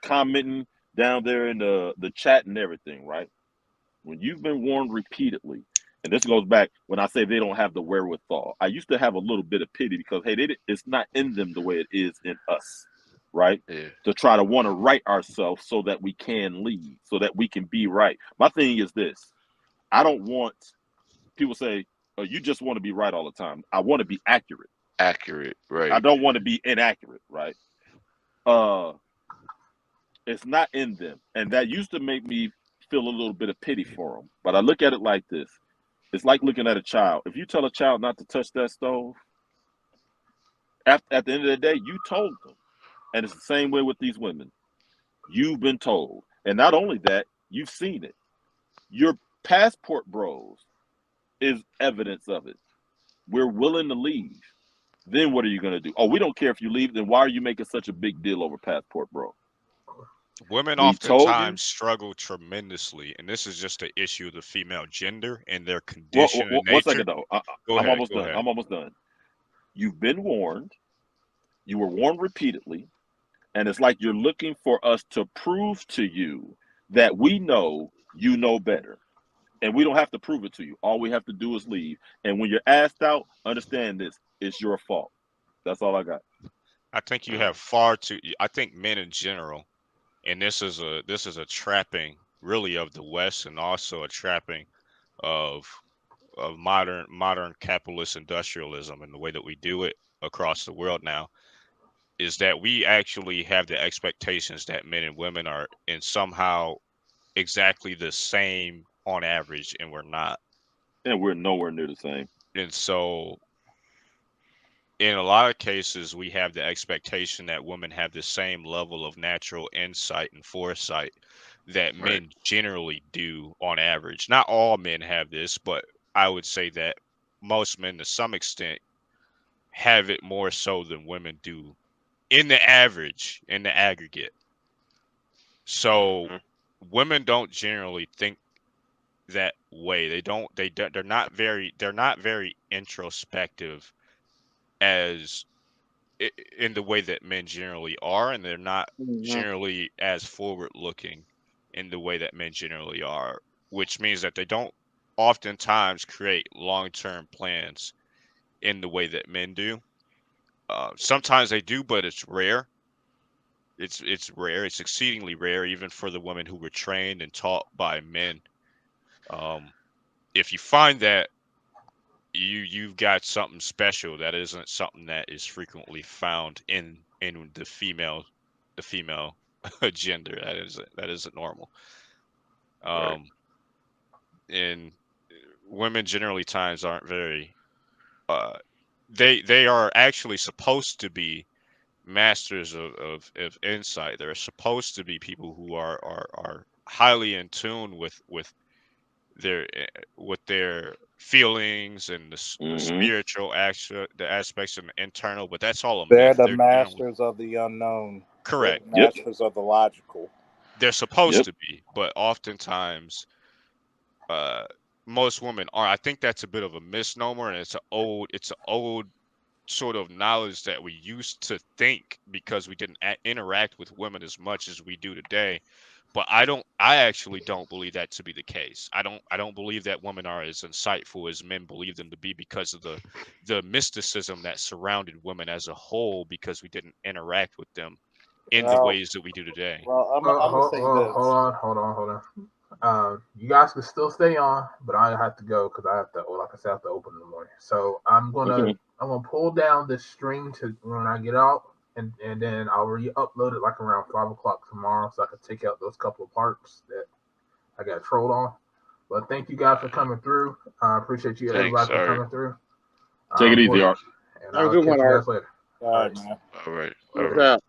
commenting down there in the chat and everything, right? When you've been warned repeatedly, and this goes back when I say they don't have the wherewithal. I used to have a little bit of pity because, hey, it's not in them the way it is in us, right? Yeah. To try to want to right ourselves so that we can lead, so that we can be right. My thing is this. I don't want people say, oh, you just want to be right all the time. I want to be accurate. Accurate, right. I don't want to be inaccurate, right? It's not in them. And that used to make me feel a little bit of pity for them. But I look at it like this. It's like looking at a child. If you tell a child not to touch that stove, at the end of the day, you told them. And it's the same way with these women. You've been told. And not only that, you've seen it. Your passport bros is evidence of it. We're willing to leave. Then what are you going to do? Oh, we don't care if you leave. Then why are you making such a big deal over passport bro? Women We told you. oftentimes struggle tremendously, and this is just an issue of the female gender and their condition and nature. 1 second though. I'm almost done. Ahead. I'm almost done. You've been warned. You were warned repeatedly, and it's like you're looking for us to prove to you that we know you know better, and we don't have to prove it to you. All we have to do is leave. And when you're asked out, understand this: it's your fault. That's all I got. I think you have far too. I think men in general, and this is a trapping really of the West, and also a trapping of modern capitalist industrialism and the way that we do it across the world now, is that we actually have the expectations that men and women are in somehow exactly the same on average, and we're not. And we're nowhere near the same. And so in a lot of cases, we have the expectation that women have the same level of natural insight and foresight that men generally do on average. Not all men have this, but I would say that most men to some extent have it more so than women do in the average, in the aggregate. So women don't generally think that way. They're not very introspective as in the way that men generally are, and they're not generally as forward looking in the way that men generally are, which means that they don't oftentimes create long-term plans in the way that men do. Sometimes they do, but it's rare. It's rare. It's exceedingly rare, even for the women who were trained and taught by men. If you find that, you've got something special that isn't something that is frequently found in the female gender. That isn't normal. And women generally times aren't very they are actually supposed to be masters of insight. They're supposed to be people who are highly in tune with their feelings and the spiritual the aspects of the internal, but that's all a They're myth. the masters of the unknown. Correct. They're the masters of the logical. They're supposed to be, but oftentimes most women are. I think that's a bit of a misnomer, and it's an old sort of knowledge that we used to think because we didn't interact with women as much as we do today. But I actually don't believe that to be the case. I don't believe that women are as insightful as men believe them to be because of the mysticism that surrounded women as a whole, because we didn't interact with them in the ways that we do today. Well, I'm gonna say this. Hold on. You guys can still stay on, but I have to go because I have to, like I said, I have to open in the morning. So I'm gonna pull down this stream to when I get out, and then I'll re-upload it like around 5 o'clock tomorrow, so I can take out those couple of parts that I got trolled on. But thank you guys for coming through. I appreciate you everybody for coming through. Take it easy, Art. And I'll catch you guys later. All right. All right.